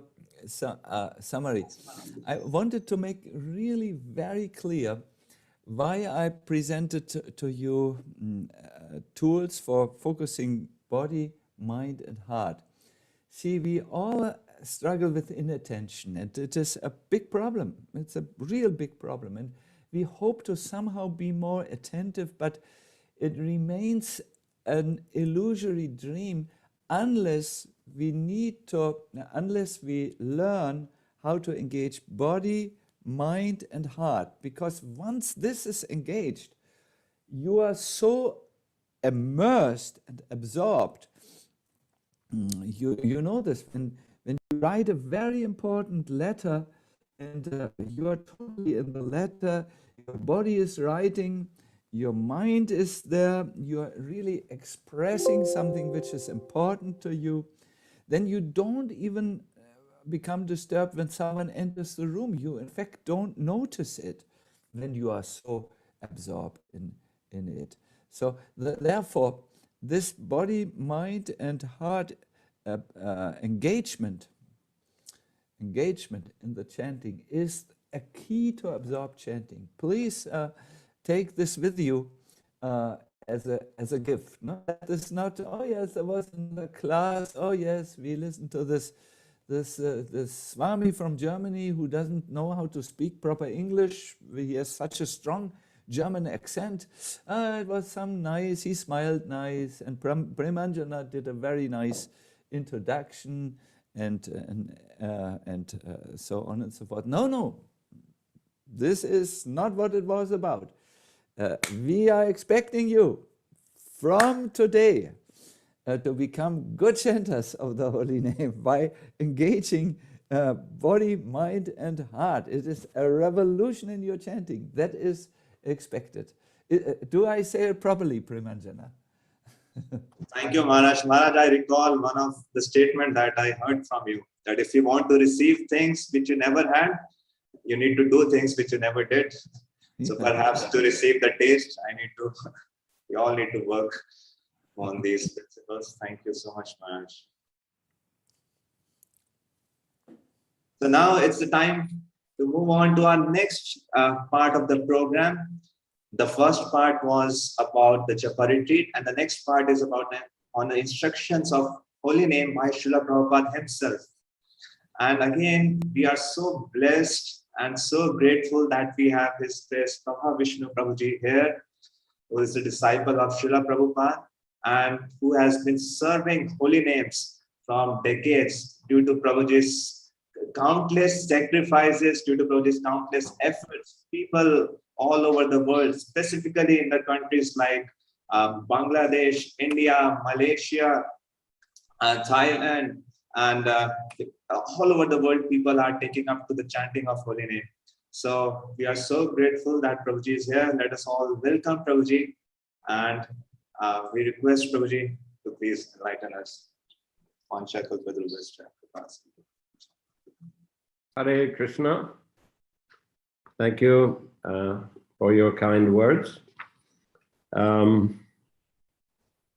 Speaker 2: summary. I wanted to make really very clear why I presented to you tools for focusing body, mind, and heart. See, we all struggle with inattention, and it is a big problem. It's a real big problem, and we hope to somehow be more attentive, but it remains an illusory dream unless we learn how to engage body, mind, and heart. Because once this is engaged, you are so immersed and absorbed. You know this when you write a very important letter, and you are totally in the letter, your body is writing, your mind is there, you are really expressing something which is important to you, then you don't even become disturbed when someone enters the room. You in fact don't notice it when you are so absorbed in it. So therefore, this body, mind, and heart engagement in the chanting is a key to absorb chanting. Please take this with you as a gift. No? That is not, oh yes, I was in the class, oh yes, we listened to this Swami from Germany who doesn't know how to speak proper English. He has such a strong German accent. It was some nice, he smiled nice, and Premanjana did a very nice introduction and so on and so forth. No, this is not what it was about. We are expecting you from today to become good chanters of the holy name by engaging body, mind, and heart. It is a revolution in your chanting. That is expected. Do I say it properly, Premanjana?
Speaker 1: Thank you, Maharaj. Maharaj, I recall one of the statement that I heard from you, that if you want to receive things which you never had, you need to do things which you never did. So perhaps to receive the taste, we all need to work on these principles. Thank you so much, Maharaj. So now it's the time to move on to our next part of the program. The first part was about the Japa retreat, and the next part is about on the instructions of holy name by Srila Prabhupada himself. And again, we are so blessed and so grateful that we have His Grace Prabhavishnu Prabhuji here, who is a disciple of Srila Prabhupada and who has been serving holy names from decades due to Prabhuji's countless sacrifices, due to Prabhuji's countless efforts. People all over the world, specifically in the countries like Bangladesh, India, Malaysia, Thailand, and all over the world, people are taking up to the chanting of holy name. So we are so grateful that Prabhuji is here. Let us all welcome Prabhuji, and we request Prabhuji to please enlighten us on ᴅᴇᴇᴘ.
Speaker 3: Hare Krishna. Thank you for your kind words.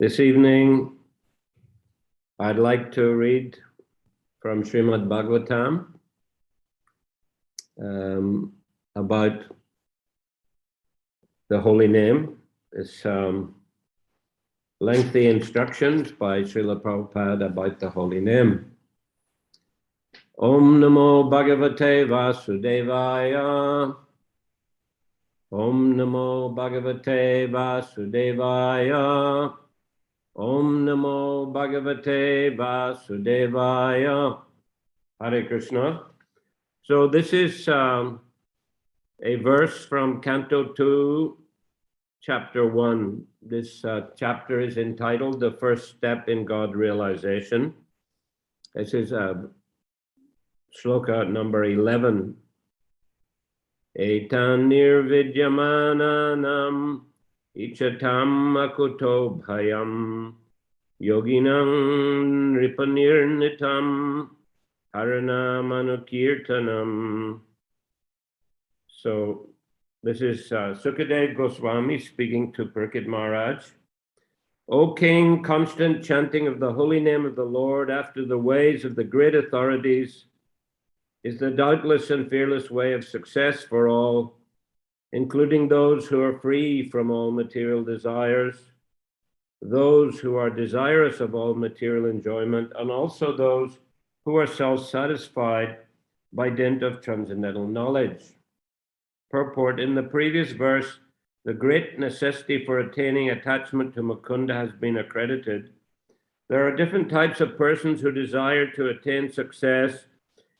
Speaker 3: This evening, I'd like to read from Srimad Bhagavatam about the holy name. It's lengthy instructions by Srila Prabhupada about the holy name. Om Namo Bhagavate Vasudevaya. Om Namo Bhagavate Vasudevaya. Om Namo Bhagavate Vasudevaya. Hare Krishna. So this is a verse from Canto 2, Chapter 1. This chapter is entitled The First Step in God Realization. This is Shloka number 11. Etan nirvidyamananam ichatam akuto bhayam yoginam ripanirnitam haranamanukirtanam. So this is Sukadeva Goswami speaking to Parikshit Maharaj. O King, constant chanting of the holy name of the Lord after the ways of the great authorities is the doubtless and fearless way of success for all, including those who are free from all material desires, those who are desirous of all material enjoyment, and also those who are self-satisfied by dint of transcendental knowledge. Purport: in the previous verse, the great necessity for attaining attachment to Mukunda has been accredited. There are different types of persons who desire to attain success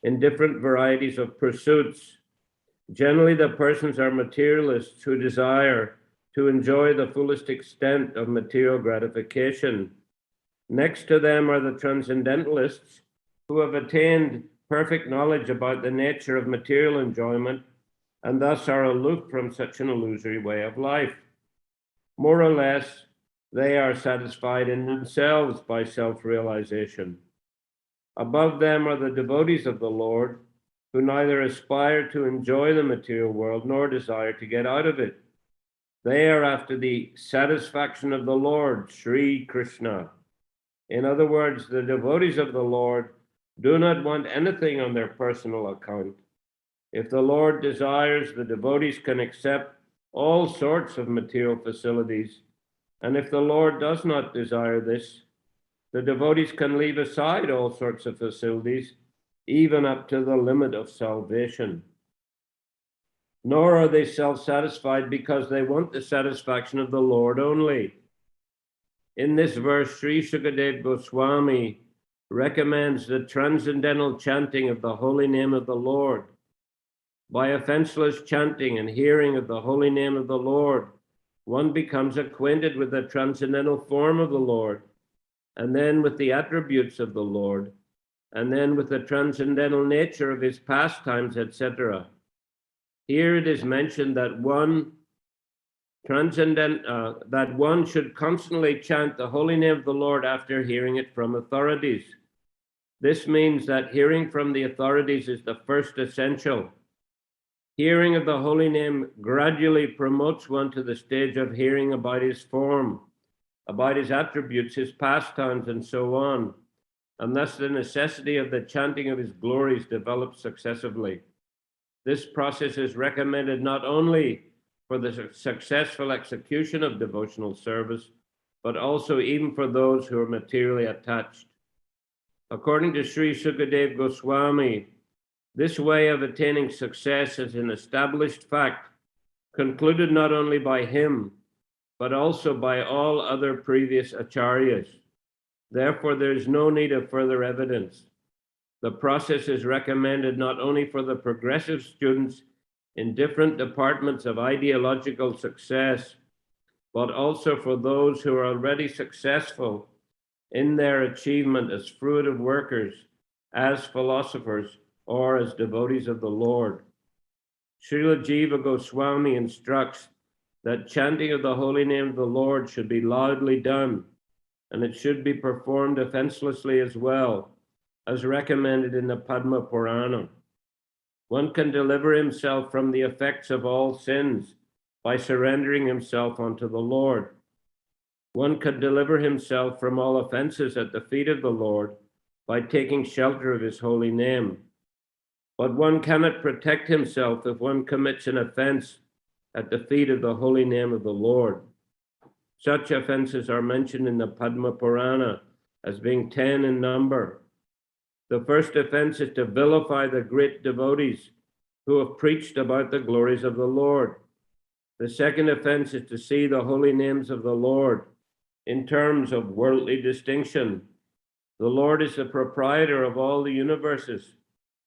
Speaker 3: in different varieties of pursuits. Generally, the persons are materialists who desire to enjoy the fullest extent of material gratification. Next to them are the transcendentalists who have attained perfect knowledge about the nature of material enjoyment and thus are aloof from such an illusory way of life. More or less, they are satisfied in themselves by self-realization. Above them are the devotees of the Lord, who neither aspire to enjoy the material world nor desire to get out of it. They are after the satisfaction of the Lord, Sri Krishna. In other words, the devotees of the Lord do not want anything on their personal account. If the Lord desires, the devotees can accept all sorts of material facilities. And if the Lord does not desire this, the devotees can leave aside all sorts of facilities, even up to the limit of salvation. Nor are they self-satisfied because they want the satisfaction of the Lord only. In this verse, Sri Sukadeva Goswami recommends the transcendental chanting of the holy name of the Lord. By offenseless chanting and hearing of the holy name of the Lord, one becomes acquainted with the transcendental form of the Lord, and then with the attributes of the Lord, and then with the transcendental nature of his pastimes, etc. Here it is mentioned that one should constantly chant the holy name of the Lord after hearing it from authorities. This means that hearing from the authorities is the first essential. Hearing of the holy name gradually promotes one to the stage of hearing about his form, about his attributes, his pastimes, and so on. And thus the necessity of the chanting of his glories develops successively. This process is recommended not only for the successful execution of devotional service, but also even for those who are materially attached. According to Sri Sukadeva Goswami, this way of attaining success is an established fact, concluded not only by him, but also by all other previous acharyas. Therefore, there is no need of further evidence. The process is recommended not only for the progressive students in different departments of ideological success, but also for those who are already successful in their achievement as fruitive workers, as philosophers, or as devotees of the Lord. Srila Jiva Goswami instructs that chanting of the holy name of the Lord should be loudly done, and it should be performed offenselessly as well, as recommended in the Padma Purana. One can deliver himself from the effects of all sins by surrendering himself unto the Lord. One could deliver himself from all offenses at the feet of the Lord by taking shelter of his holy name. But one cannot protect himself if one commits an offense at the feet of the holy name of the Lord. Such offenses are mentioned in the Padma Purana as being 10 in number. The first offense is to vilify the great devotees who have preached about the glories of the Lord. The second offense is to see the holy names of the Lord in terms of worldly distinction. The Lord is the proprietor of all the universes,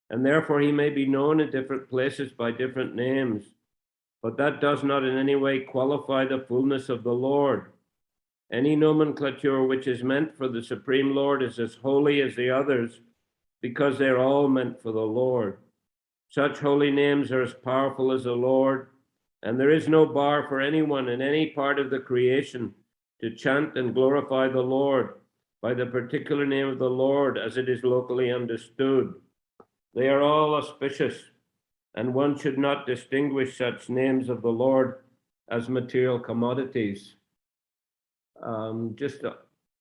Speaker 3: and therefore he may be known in different places by different names, but that does not in any way qualify the fullness of the Lord. Any nomenclature which is meant for the Supreme Lord is as holy as the others, because they're all meant for the Lord. Such holy names are as powerful as the Lord, and there is no bar for anyone in any part of the creation to chant and glorify the Lord by the particular name of the Lord as it is locally understood. They are all auspicious, and one should not distinguish such names of the Lord as material commodities. Just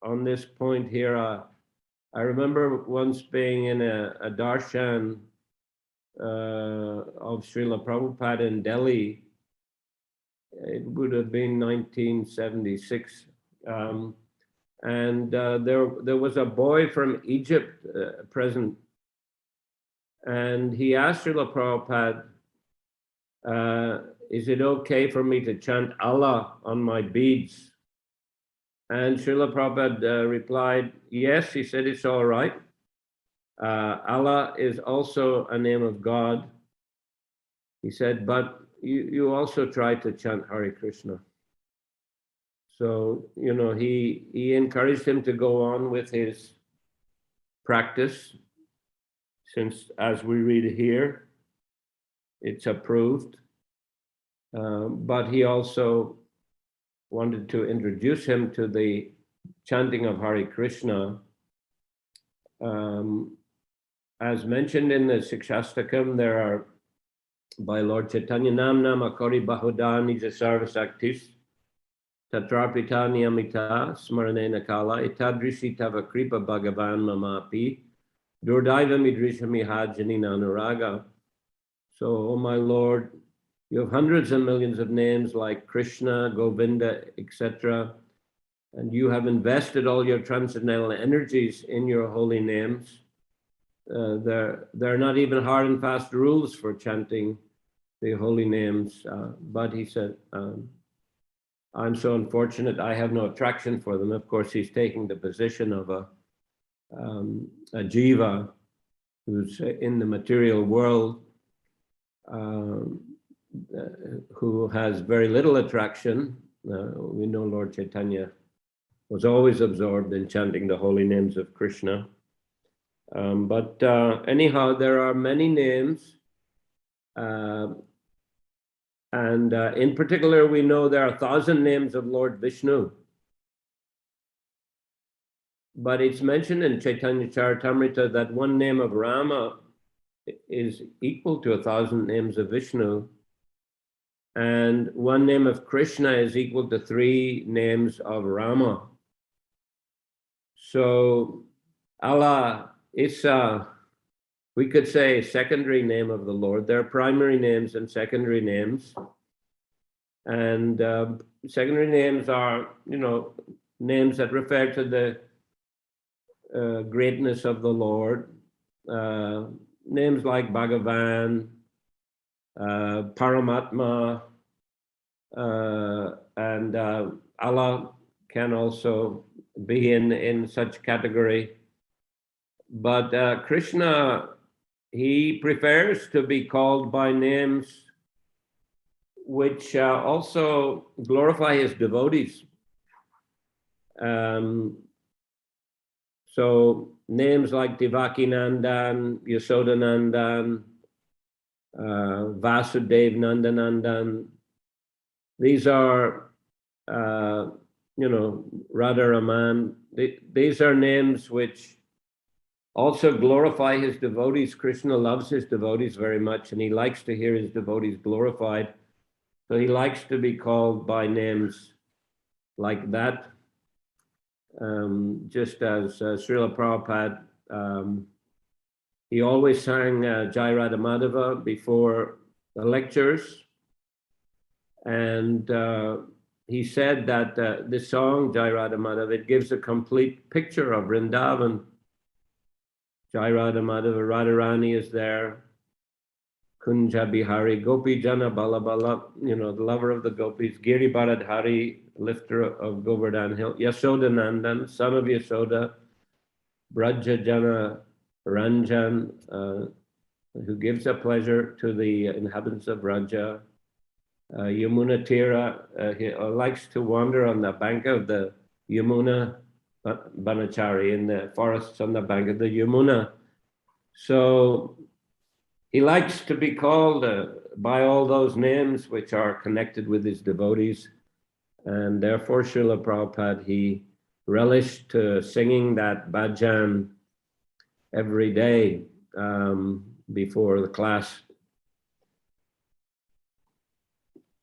Speaker 3: on this point here, I remember once being in a darshan of Srila Prabhupada in Delhi. It would have been 1976. And there was a boy from Egypt present. And he asked Srila Prabhupada, is it okay for me to chant Allah on my beads? And Srila Prabhupada replied, yes. He said, it's all right. Allah is also a name of God. He said, but you also try to chant Hare Krishna. So, you know, he encouraged him to go on with his practice, since, as we read here, it's approved. But he also wanted to introduce him to the chanting of Hare Krishna. As mentioned in the Sikshastakam, there are, by Lord Chaitanya, Nam Nama Kori Bahudani Jasarva Saktis, Tatrapita Niyamita, Smaranena Kala, Itadrishi Tava Kripa Bhagavan Mamapi, Durdaiva Midrishami Hajani Nanuraga. So, oh my Lord, you have hundreds of millions of names like Krishna, Govinda, etc. And you have invested all your transcendental energies in your holy names. There are not even hard and fast rules for chanting the holy names. But he said, I'm so unfortunate, I have no attraction for them. Of course, he's taking the position of a jiva who's in the material world, who has very little attraction. We know Lord Chaitanya was always absorbed in chanting the holy names of Krishna. But anyhow, there are many names. And in particular, we know there are 1,000 names of Lord Vishnu. But it's mentioned in Chaitanya Charitamrita that one name of Rama is equal to 1,000 names of Vishnu. And one name of Krishna is equal to 3 names of Rama. So Allah is, we could say, a secondary name of the Lord. There are primary names and secondary names. And secondary names are, you know, names that refer to the greatness of the Lord. Names like Bhagavan, Paramatma, and Allah can also be in such category. But Krishna, he prefers to be called by names which also glorify his devotees. So names like Devakinandan, Yasodanandan, Vasudev Nandanandan, these are, you know, Radharaman. These are names which also glorify his devotees. Krishna loves his devotees very much, and he likes to hear his devotees glorified. So he likes to be called by names like that. just as Srila Prabhupada, he always sang Jai Radha Madhava before the lectures. And he said that this song, Jai Radha Madhava, it gives a complete picture of Vrindavan. Jai Radha Madhava, Radharani is there. Kunja Bihari, Gopi Jana Bala Bala, the lover of the gopis. Giri Bharadhari, lifter of Govardhan Hill. Yashoda Nandan, son of Yashoda. Braja Jana Ranjan, who gives a pleasure to the inhabitants of Braja. Yamuna Tira, he likes to wander on the bank of the Yamuna, Banachari, in the forests on the bank of the Yamuna. So he likes to be called by all those names which are connected with his devotees. And therefore, Srila Prabhupada, he relished singing that bhajan every day before the class.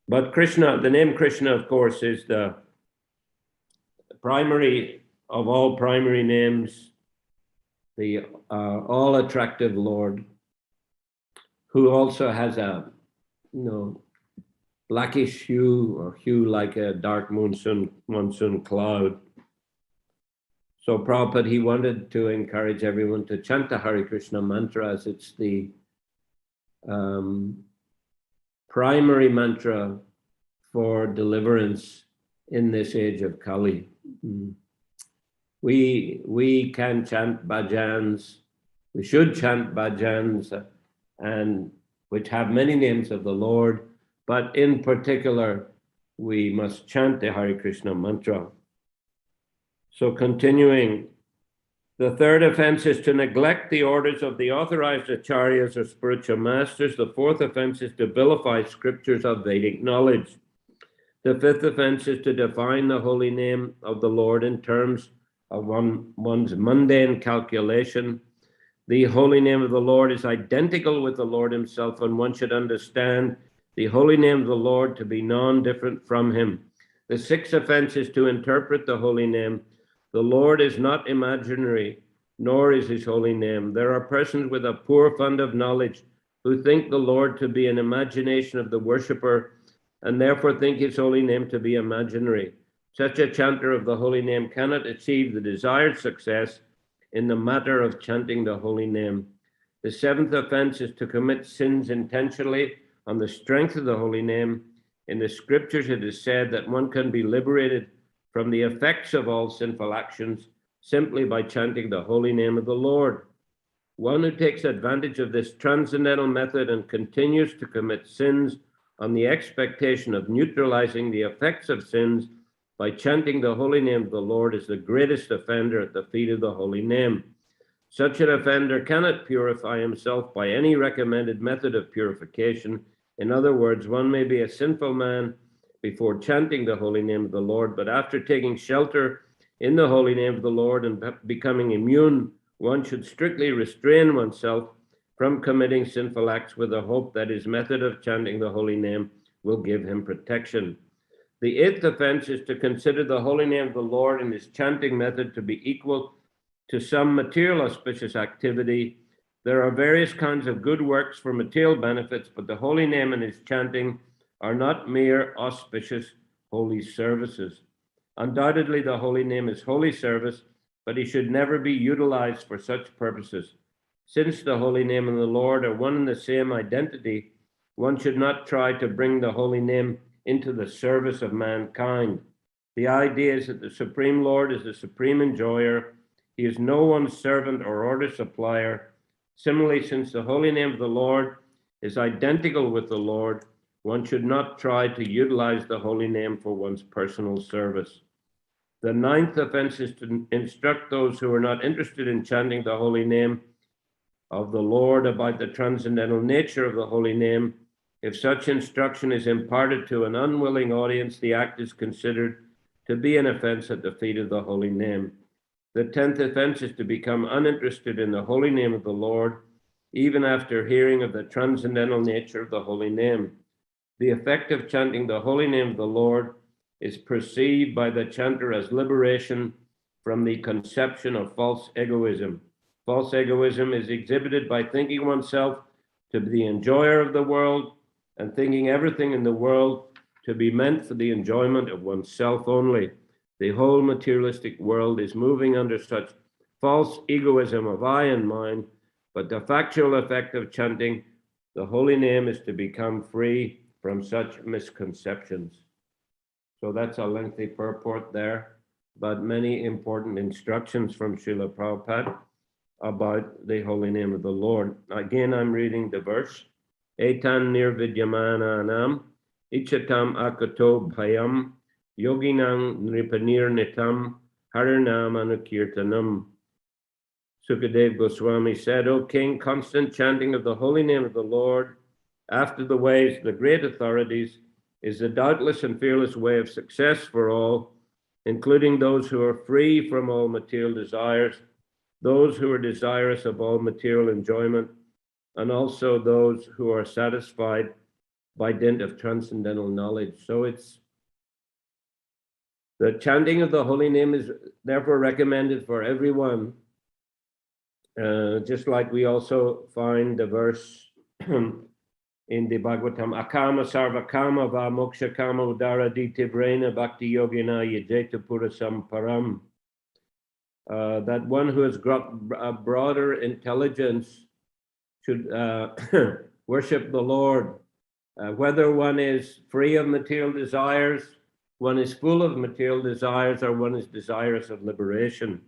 Speaker 3: But Krishna, the name Krishna, of course, is the primary of all primary names, the all-attractive Lord, who also has a, blackish hue, or hue like a dark monsoon cloud. So Prabhupada, he wanted to encourage everyone to chant the Hare Krishna mantra, as it's the primary mantra for deliverance in this age of Kali. We can chant bhajans, we should chant bhajans, and which have many names of the Lord, but in particular, we must chant the Hare Krishna mantra. So continuing, the third offense is to neglect the orders of the authorized acharyas or spiritual masters. The fourth offense is to vilify scriptures of Vedic knowledge. The fifth offense is to define the holy name of the Lord in terms of one's mundane calculation. The holy name of the Lord is identical with the Lord himself, and one should understand the holy name of the Lord to be non-different from him. The sixth offense is to interpret the holy name. The Lord is not imaginary, nor is his holy name. There are persons with a poor fund of knowledge who think the Lord to be an imagination of the worshipper, and therefore think his holy name to be imaginary. Such a chanter of the holy name cannot achieve the desired success in the matter of chanting the holy name. The seventh offense is to commit sins intentionally on the strength of the holy name. In the scriptures, it is said that one can be liberated from the effects of all sinful actions simply by chanting the holy name of the Lord. One who takes advantage of this transcendental method and continues to commit sins on the expectation of neutralizing the effects of sins by chanting the holy name of the Lord is the greatest offender at the feet of the holy name. Such an offender cannot purify himself by any recommended method of purification. In other words, one may be a sinful man before chanting the holy name of the Lord, but after taking shelter in the holy name of the Lord and becoming immune, one should strictly restrain oneself from committing sinful acts with the hope that his method of chanting the holy name will give him protection. The eighth offense is to consider the holy name of the Lord and his chanting method to be equal to some material auspicious activity. There are various kinds of good works for material benefits, but the holy name and his chanting are not mere auspicious holy services. Undoubtedly, the holy name is holy service, but he should never be utilized for such purposes. Since the holy name and the Lord are one and the same identity, one should not try to bring the holy name into the service of mankind. The idea is that the Supreme Lord is the supreme enjoyer. He is no one's servant or order supplier. Similarly, since the holy name of the Lord is identical with the Lord, one should not try to utilize the holy name for one's personal service. The ninth offense is to instruct those who are not interested in chanting the holy name of the Lord about the transcendental nature of the holy name. If such instruction is imparted to an unwilling audience, the act is considered to be an offense at the feet of the holy name. The 10th offense is to become uninterested in the holy name of the Lord, even after hearing of the transcendental nature of the holy name. The effect of chanting the holy name of the Lord is perceived by the chanter as liberation from the conception of false egoism. False egoism is exhibited by thinking oneself to be the enjoyer of the world and thinking everything in the world to be meant for the enjoyment of oneself only. The whole materialistic world is moving under such false egoism of I and mine, but the factual effect of chanting the holy name is to become free from such misconceptions. So that's a lengthy purport there, but many important instructions from Srila Prabhupada about the holy name of the Lord. Again, I'm reading the verse. Etan nirvidyamananam ichatam akato bhayam yoginang nripanir nitam harinam anukirtanam. Sukadeva Goswami said, O king, constant chanting of the holy name of the Lord after the ways of the great authorities is the doubtless and fearless way of success for all, including those who are free from all material desires, those who are desirous of all material enjoyment, and also those who are satisfied by dint of transcendental knowledge. So it's the chanting of the holy name is therefore recommended for everyone. Just like we also find the verse in the Bhagavatam, akama sarvakama va moksha kama udara ditivrena bhakti yogina yajeta purasam param. That one who has got a broader intelligence should worship the Lord. Whether one is free of material desires, one is full of material desires, or one is desirous of liberation.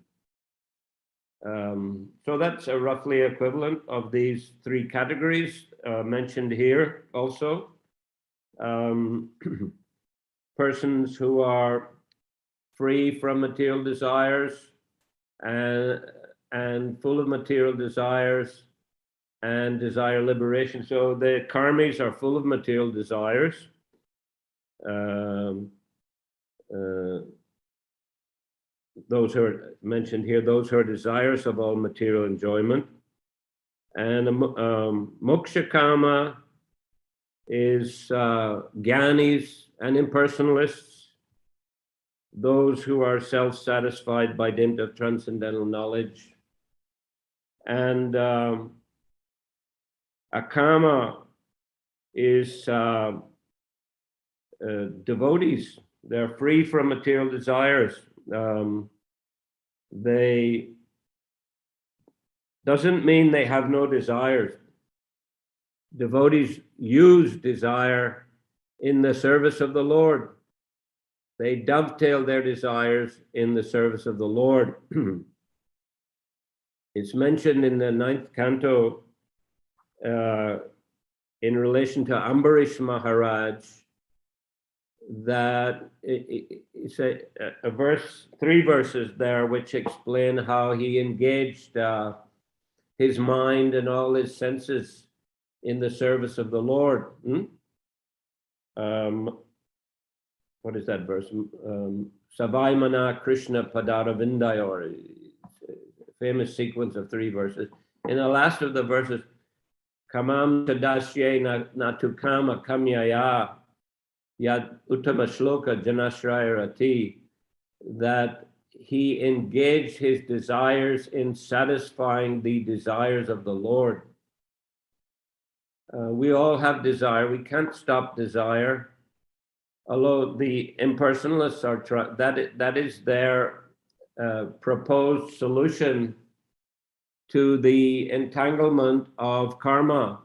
Speaker 3: So that's a roughly equivalent of these three categories mentioned here also. Persons who are free from material desires and full of material desires and desire liberation. So the karmis are full of material desires. Those who are mentioned here, those who are desirous of all material enjoyment. And moksha kama is jnanis and impersonalists, those who are self-satisfied by dint of transcendental knowledge. And akama is devotees. They're free from material desires. They doesn't mean they have no desires. Devotees use desire in the service of the Lord. They dovetail their desires in the service of the Lord. It's mentioned in the 9th canto in relation to Ambarish Maharaj that it's a verse, 3 verses there which explain how he engaged his mind and all his senses in the service of the Lord. What is that verse? Savaimana Krishna Padaravindayo, or a famous sequence of 3 verses. In the last of the verses, Kamam Tadasye Natukama Kamyaya Yad Uttama Shloka Janashraya Rati, that he engaged his desires in satisfying the desires of the Lord. We all have desire. We can't stop desire. Although the impersonalists are that is their proposed solution to the entanglement of karma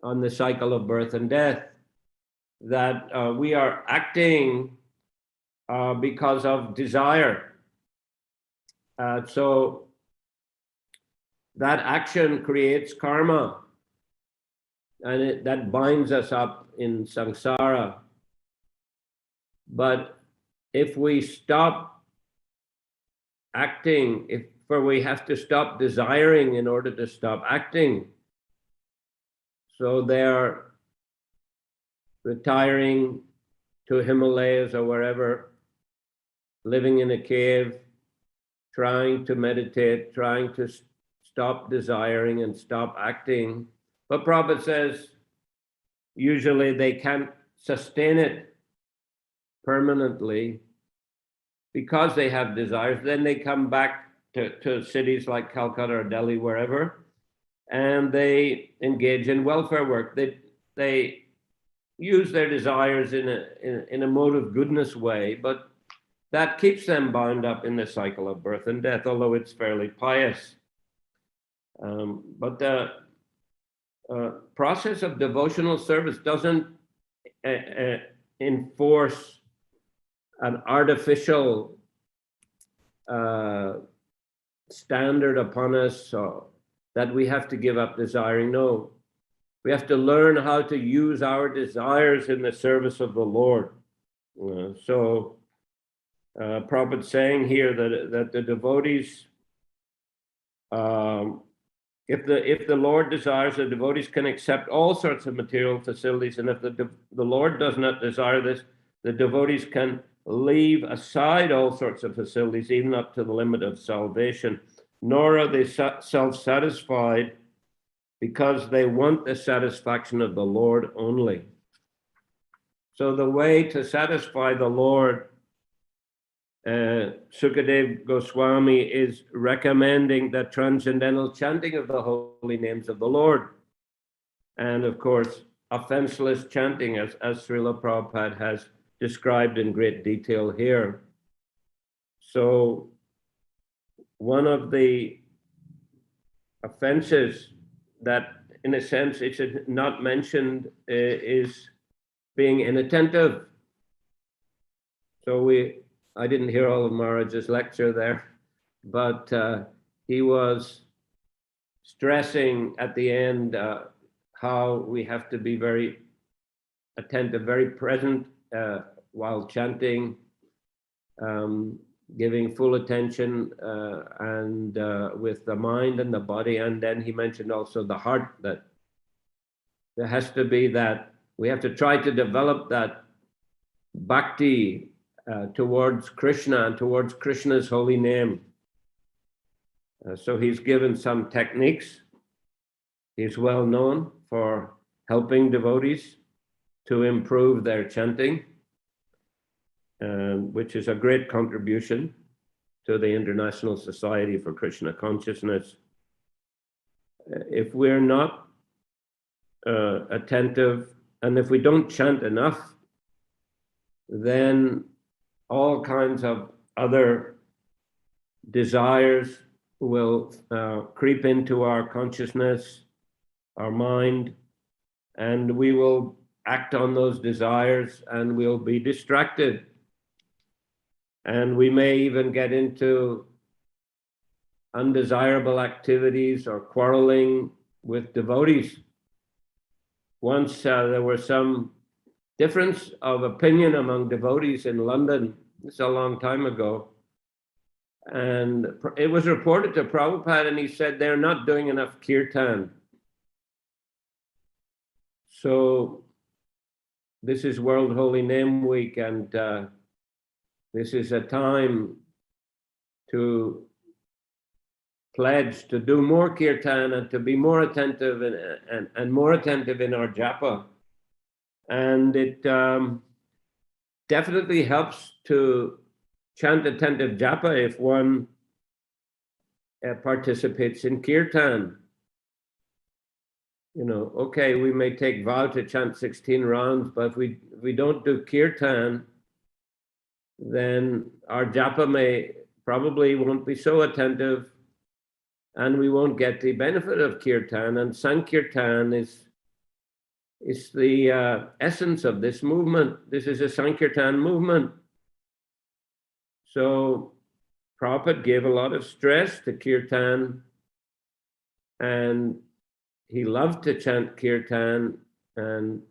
Speaker 3: on the cycle of birth and death. That we are acting because of desire. So that action creates karma, and that binds us up in samsara. But if we stop acting, we have to stop desiring in order to stop acting. So they're retiring to Himalayas or wherever, living in a cave, trying to meditate, trying to stop desiring and stop acting. But Prabhupada says, usually they can't sustain it permanently. because they have desires, then they come back to cities like Calcutta or Delhi, wherever, and they engage in welfare work. They use their desires in a mode of goodness way, but that keeps them bound up in the cycle of birth and death, although it's fairly pious. But the process of devotional service doesn't enforce an artificial standard upon us, so that we have to give up desiring. No, we have to learn how to use our desires in the service of the Lord. So Prabhupada's saying here that the devotees, if the Lord desires, the devotees can accept all sorts of material facilities, and if the Lord does not desire this, the devotees can leave aside all sorts of facilities, even up to the limit of salvation. Nor are they self-satisfied, because they want the satisfaction of the Lord only. So the way to satisfy the Lord, ɪṛᴛᴏ Goswami is recommending the transcendental chanting of the holy names of the Lord. And of course, offenseless chanting, as Srila Prabhupada has described in great detail here. So one of the offenses that, in a sense, it's not mentioned is being inattentive. So I didn't hear all of Maharaj's lecture there, but he was stressing at the end how we have to be very attentive, very present while chanting, giving full attention and with the mind and the body. And then he mentioned also the heart, that there has to be that, we have to try to develop that bhakti towards Krishna and towards Krishna's holy name. So he's given some techniques. He's well known for helping devotees to improve their chanting, which is a great contribution to the International Society for Krishna Consciousness. If we're not attentive, and if we don't chant enough, then all kinds of other desires will creep into our consciousness, our mind, and we will act on those desires and we'll be distracted. And we may even get into undesirable activities or quarreling with devotees. Once there was some difference of opinion among devotees in London. It's a long time ago. And it was reported to Prabhupada, and he said they're not doing enough kirtan. So this is World Holy Name Week, and this is a time to pledge to do more kirtan and to be more attentive and more attentive in our japa. And it definitely helps to chant attentive japa if one participates in kirtan. You know, okay, we may take vow to chant 16 rounds, but if we don't do kirtan, then our japa probably won't be so attentive, and we won't get the benefit of kirtan. And Sankirtan is the essence of this movement. This is a Sankirtan movement. So Prabhupada gave a lot of stress to kirtan, and he loved to chant kirtan, and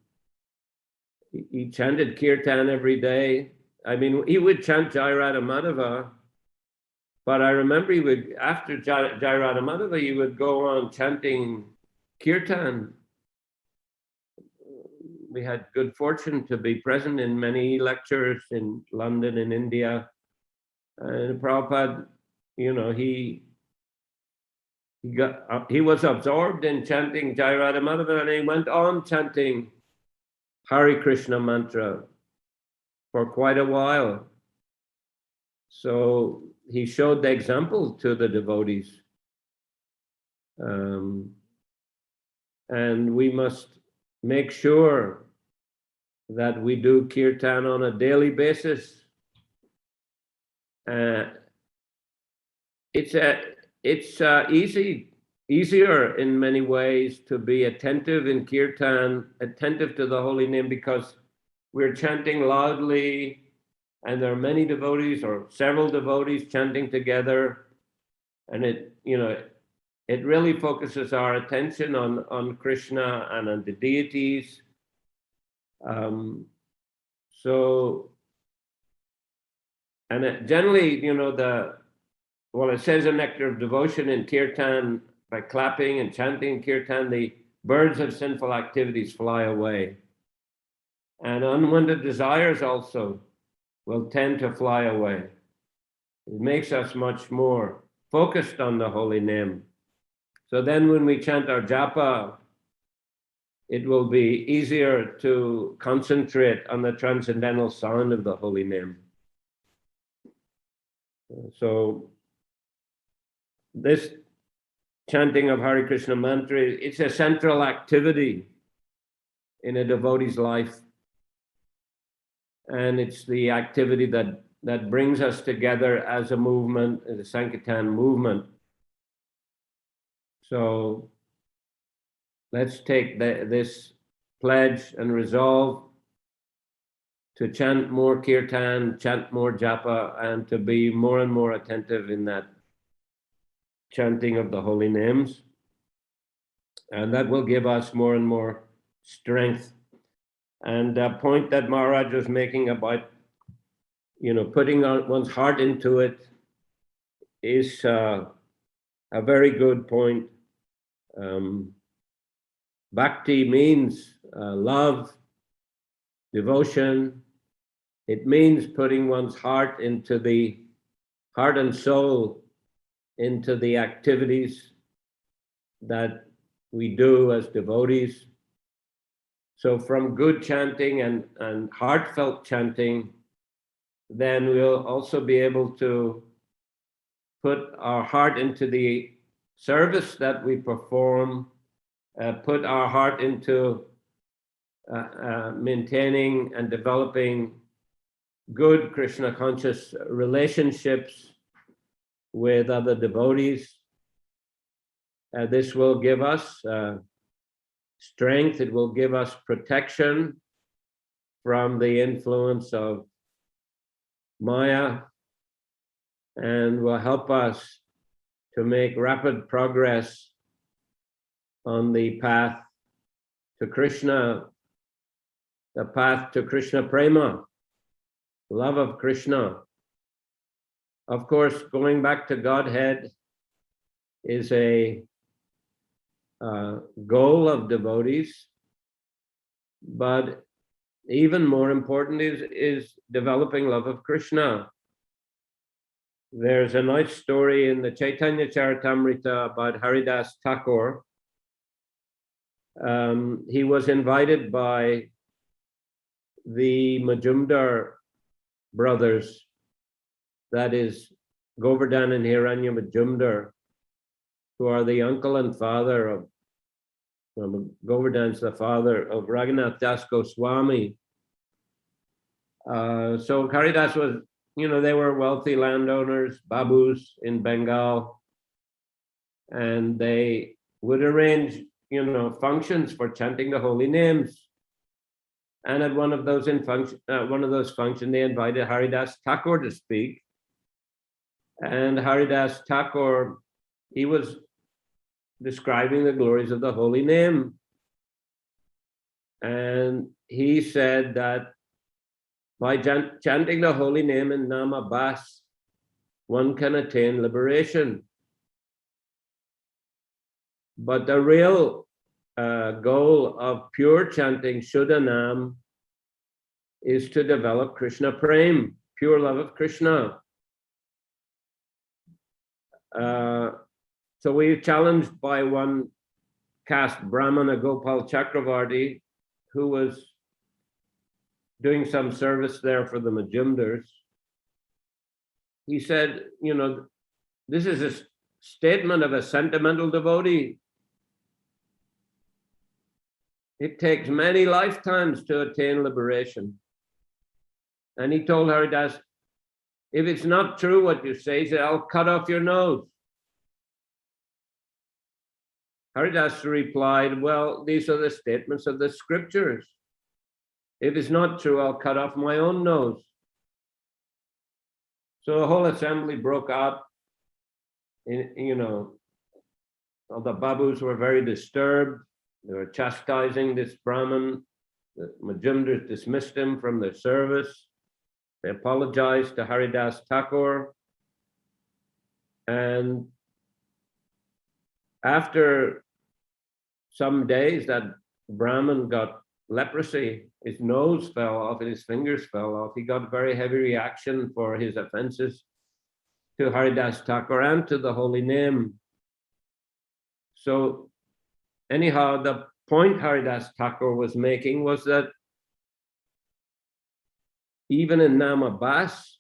Speaker 3: he chanted kirtan every day. I mean, he would chant Jai Radha Madhava, but I remember he would, after Jai Radha Madhava, he would go on chanting kirtan. We had good fortune to be present in many lectures in London and India. And Prabhupada, you know, he was absorbed in chanting Jai Radha Madhava, and he went on chanting Hare Krishna mantra for quite a while. So he showed the example to the devotees. And we must make sure that we do kirtan on a daily basis. It's easier in many ways to be attentive in kirtan, attentive to the holy name, because we're chanting loudly, and there are many devotees or several devotees chanting together, and it really focuses our attention on Krishna and on the deities. Generally, it says in Nectar of Devotion in Kirtan, by clapping and chanting Kirtan, the birds of sinful activities fly away. And unwanted desires also will tend to fly away. It makes us much more focused on the holy name. So then when we chant our japa, it will be easier to concentrate on the transcendental sound of the holy name. So this chanting of Hare Krishna mantra, it's a central activity in a devotee's life. And it's the activity that brings us together as a movement, the Sankirtan movement. So let's take this pledge and resolve to chant more kirtan, chant more japa, and to be more and more attentive in that chanting of the holy names. And that will give us more and more strength. And the point that Maharaj was making about, putting one's heart into it is a very good point. Bhakti means love, devotion. It means putting one's heart and soul into the activities that we do as devotees. So from good chanting and heartfelt chanting, then we'll also be able to put our heart into the service that we perform, put our heart into maintaining and developing good Krishna conscious relationships with other devotees. This will give us strength, it will give us protection from the influence of Maya, and will help us to make rapid progress on the path to Krishna, the path to Krishna Prema, love of Krishna. Of course, going back to Godhead is a goal of devotees, but even more important is developing love of Krishna. There's a nice story in the Chaitanya Charitamrita about Haridas Thakur. He was invited by the Majumdar brothers, that is Govardhan and Hiranya Majumdar, who are the uncle and father of Govardhan's the father of Raghunath Das Goswami. So Haridas was, they were wealthy landowners, babus in Bengal, and they would arrange, functions for chanting the holy names. And at one of those functions, they invited Haridas Thakur to speak. And Haridas Thakur, he was describing the glories of the holy name. And he said that by chanting the holy name in Nama Bas, one can attain liberation. But the real goal of pure chanting Shuddha Nam is to develop Krishna Prem, pure love of Krishna. So we were challenged by one caste Brahmana, Gopal Chakravarti, who was doing some service there for the Majumdars. he said, you know, this is a statement of a sentimental devotee. It takes many lifetimes to attain liberation. And he told Hare Dasa, if it's not true what you say, he said, I'll cut off your nose. Hare Dasa replied, well, these are the statements of the scriptures. If it's not true, I'll cut off my own nose. So the whole assembly broke up. You know, all the babus were very disturbed. They were chastising this Brahmin. The Majumdars dismissed him from their service. They apologized to Hare Dasa Thakur. And after some days, that Brahmin got leprosy. His nose fell off and his fingers fell off. He got very heavy reaction for his offenses to Hare Dasa Thakur and to the holy name. So anyhow, the point Hare Dasa Thakur was making was that even in Namabas,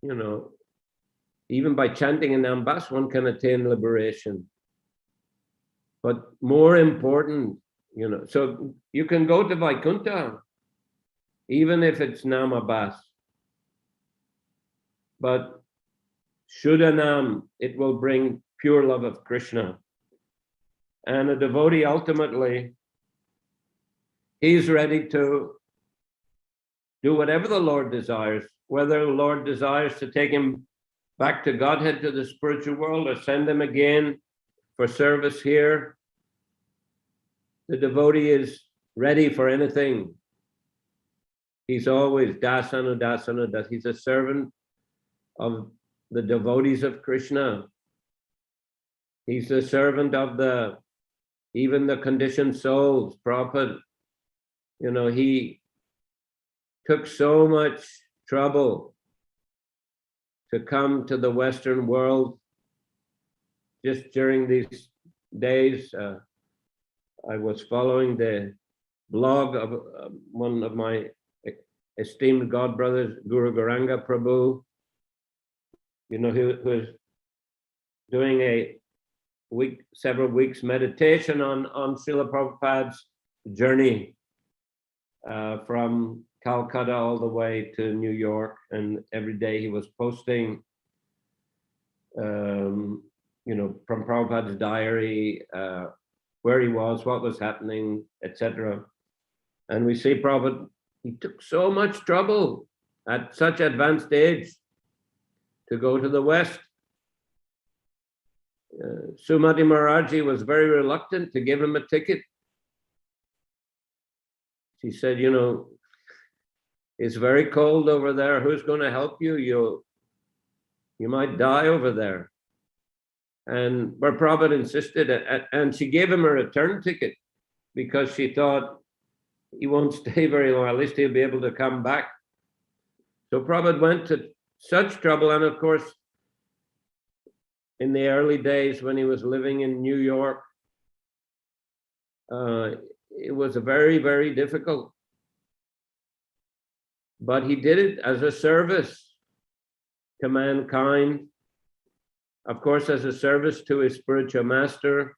Speaker 3: you know, even by chanting in Namabas, one can attain liberation. But more important, you know, so you can go to Vaikuntha, even if it's Namabas. But Shuddhanam, it will bring pure love of Krishna. And a devotee ultimately, he's ready to do whatever the Lord desires, whether the Lord desires to take him back to Godhead, to the spiritual world, or send him again for service here. The devotee is ready for anything. He's always dasana, dasana, that he's a servant of the devotees of Krishna. He's the servant of even the conditioned souls. Prabhupada, you know, he took so much trouble to come to the Western world. Just during these days, I was following the blog of one of my esteemed godbrothers, Guru Gauranga Prabhu, you know, who was doing a several weeks meditation on Srila Prabhupada's journey from Calcutta all the way to New York, and every day he was posting, you know, from Prabhupada's diary, where he was, what was happening, etc. And we see Prabhupada, he took so much trouble at such advanced age to go to the West. Sumati Maharaji was very reluctant to give him a ticket. She said, you know, it's very cold over there. Who's going to help you? You might die over there. And but Prabhupada insisted, and she gave him a return ticket because she thought he won't stay very long. At least he'll be able to come back. So Prabhupada went to such trouble, and of course, in the early days when he was living in New York, it was very, very difficult. But he did it as a service to mankind, of course, as a service to his spiritual master.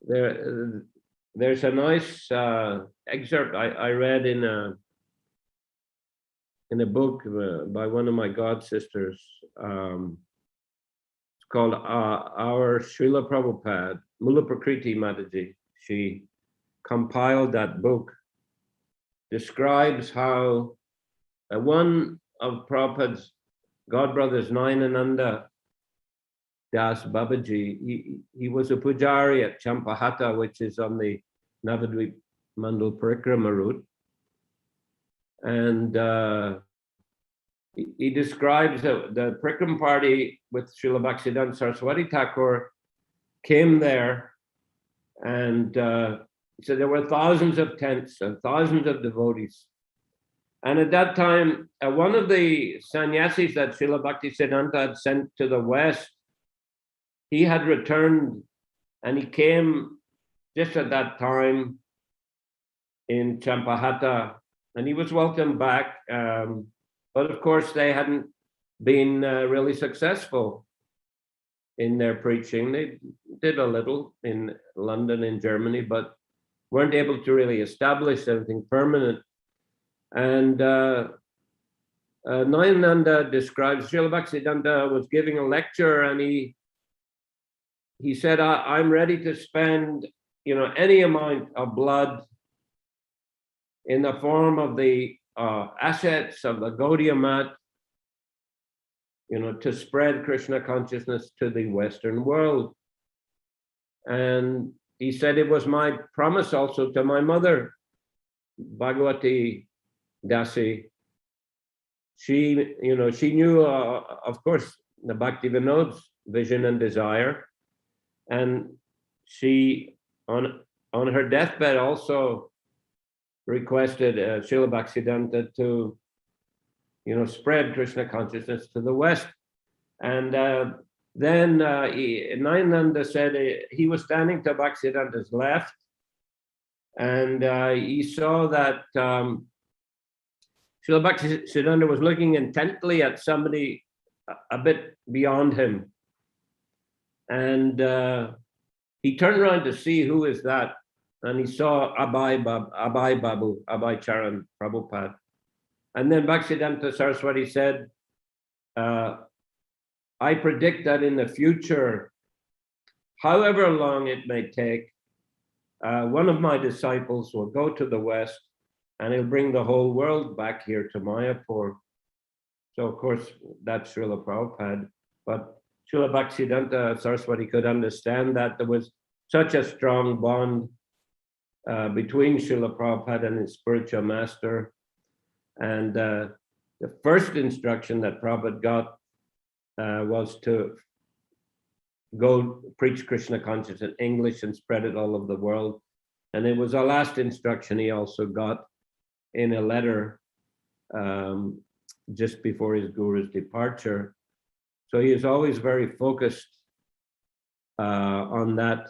Speaker 3: There's a nice excerpt I read in a book by one of my god sisters. It's called Our Srila Prabhupada, Mula Prakriti Mataji. She compiled that book, describes how one of Prabhupada's godbrothers, Nayanananda Das Babaji, he was a pujari at Champahata, which is on the Navadvip Mandal Parikrama route. And he describes the Parikram party with Srila Bhaktisiddhanta Saraswati Thakur came there, and so there were thousands of tents and thousands of devotees. And at that time, one of the sannyasis that Srila Bhaktisiddhanta had sent to the West, he had returned, and he came just at that time in Champahata and he was welcomed back. But of course, they hadn't been really successful in their preaching. They did a little in London, in Germany, but weren't able to really establish anything permanent. And Nayananda describes, Srila Bhaktisiddhanta was giving a lecture, and he said, I'm ready to spend, any amount of blood in the form of the assets of the Gaudiya Math, to spread Krishna consciousness to the Western world. And he said it was my promise also to my mother, Bhagavati Dasi. She knew, of course, the Bhakti Vinod's vision and desire. And she, on her deathbed, also requested Srila Bhaktisiddhanta to, spread Krishna consciousness to the West. And then Nayananda said he was standing to Bhaktisiddhanta's left, and he saw that Srila Bhaktisiddhanta was looking intently at somebody a bit beyond him. And he turned around to see who is that, and he saw Abhay Charan Prabhupada. And then Bhaktisiddhanta Saraswati said, I predict that in the future, however long it may take, one of my disciples will go to the West, and he'll bring the whole world back here to Mayapur. So of course, that's Srila Prabhupada. But Srila Bhaktisiddhanta Saraswati could understand that there was such a strong bond between Srila Prabhupada and his spiritual master. And the first instruction that Prabhupada got was to go preach Krishna consciousness in English and spread it all over the world. And it was a last instruction he also got in a letter just before his guru's departure. So he is always very focused on that.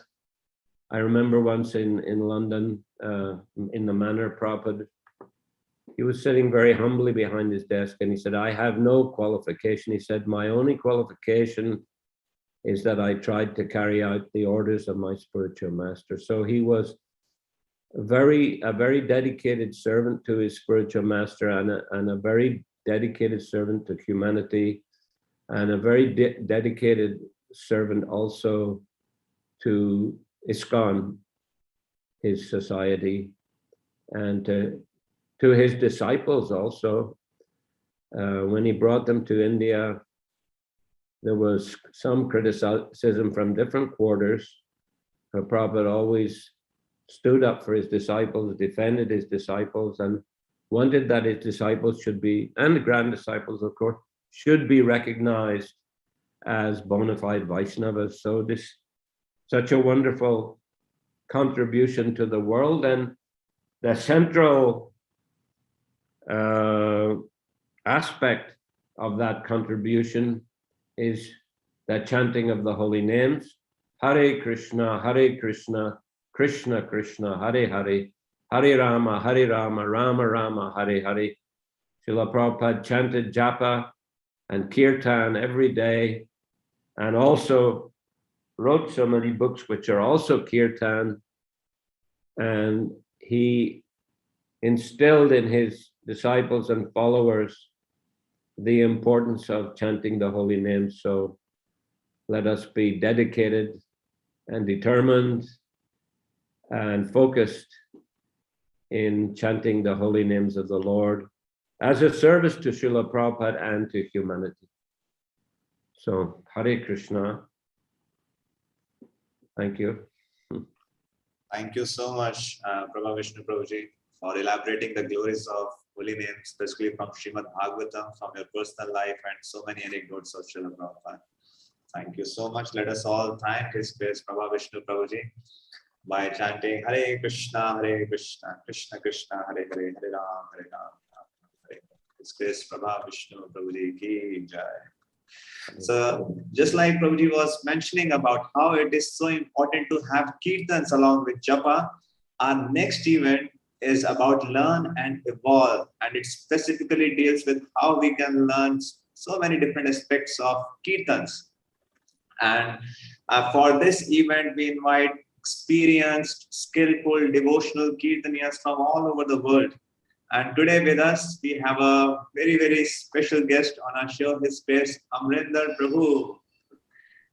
Speaker 3: I remember once in London, in the Manor, Prabhupada, he was sitting very humbly behind his desk, and he said, I have no qualification. He said, my only qualification is that I tried to carry out the orders of my spiritual master. So he was a very dedicated servant to his spiritual master, and a very dedicated servant to humanity, and a very dedicated servant also to ISKCON, his society, and to his disciples also. When he brought them to India, there was some criticism from different quarters. Prabhupada always stood up for his disciples, defended his disciples, and wanted that his disciples should be, and the grand disciples, of course, should be recognized as bona fide Vaishnavas. So this, such a wonderful contribution to the world. And the central aspect of that contribution is the chanting of the holy names. Hare Krishna, Krishna Krishna, Hare Hare, Hare Rama, Rama Rama, Hare Hare. Srila Prabhupada chanted japa and kirtan every day, and also wrote so many books which are also kirtan. And he instilled in his disciples and followers the importance of chanting the holy names. So let us be dedicated and determined and focused in chanting the holy names of the Lord as a service to Srila Prabhupada and to humanity. So Hare Krishna. Thank you.
Speaker 1: Thank you so much, Prabhavishnu Prabhuji, for elaborating the glories of holy names, especially from Srimad Bhagavatam, from your personal life, and so many anecdotes of Srila Prabhupada. Thank you so much. Let us all thank His Grace Prabhavishnu Prabhuji by chanting Hare Krishna, Krishna Krishna, Hare Hare, Hare Ram, Hare Ram, Hare. His Grace Prabhavishnu Prabhuji ki jai. So just like Prabhuji was mentioning about how it is so important to have kirtans along with japa, our next event is about learn and evolve, and it specifically deals with how we can learn so many different aspects of Kirtans. And for this event, we invite experienced, skillful, devotional Kirtaniyas from all over the world. And today with us, we have a very, very special guest on our show, his space, Amarendra Prabhu.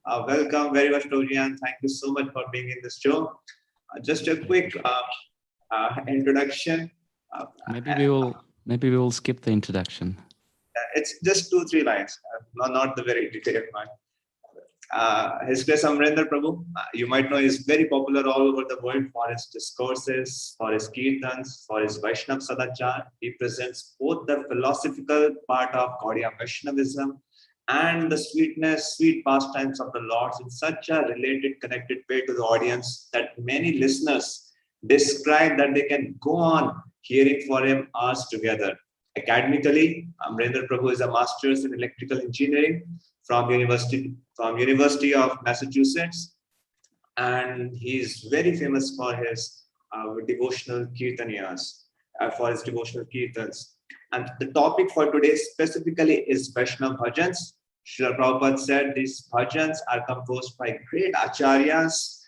Speaker 1: Welcome very much, Tojian. Thank you so much for being in this show. Just a quick introduction.
Speaker 4: Maybe we will skip the introduction.
Speaker 1: It's just 2-3 lines, not the very detailed one. His grace Amarendra Prabhu, you might know, is very popular all over the world for his discourses, for his Kirtans, for his Vaishnav Sadachar. He presents both the philosophical part of Gaudiya Vaishnavism and the sweet pastimes of the Lords in such a related, connected way to the audience that many listeners describe that they can go on hearing for him hours together. Academically, Amarendra Prabhu is a master's in electrical engineering from University of Massachusetts, and he is very famous for his devotional kirtaniyas, for his devotional kirtans. And the topic for today specifically is Vaishnava bhajans. Srila Prabhupada said these bhajans are composed by great acharyas,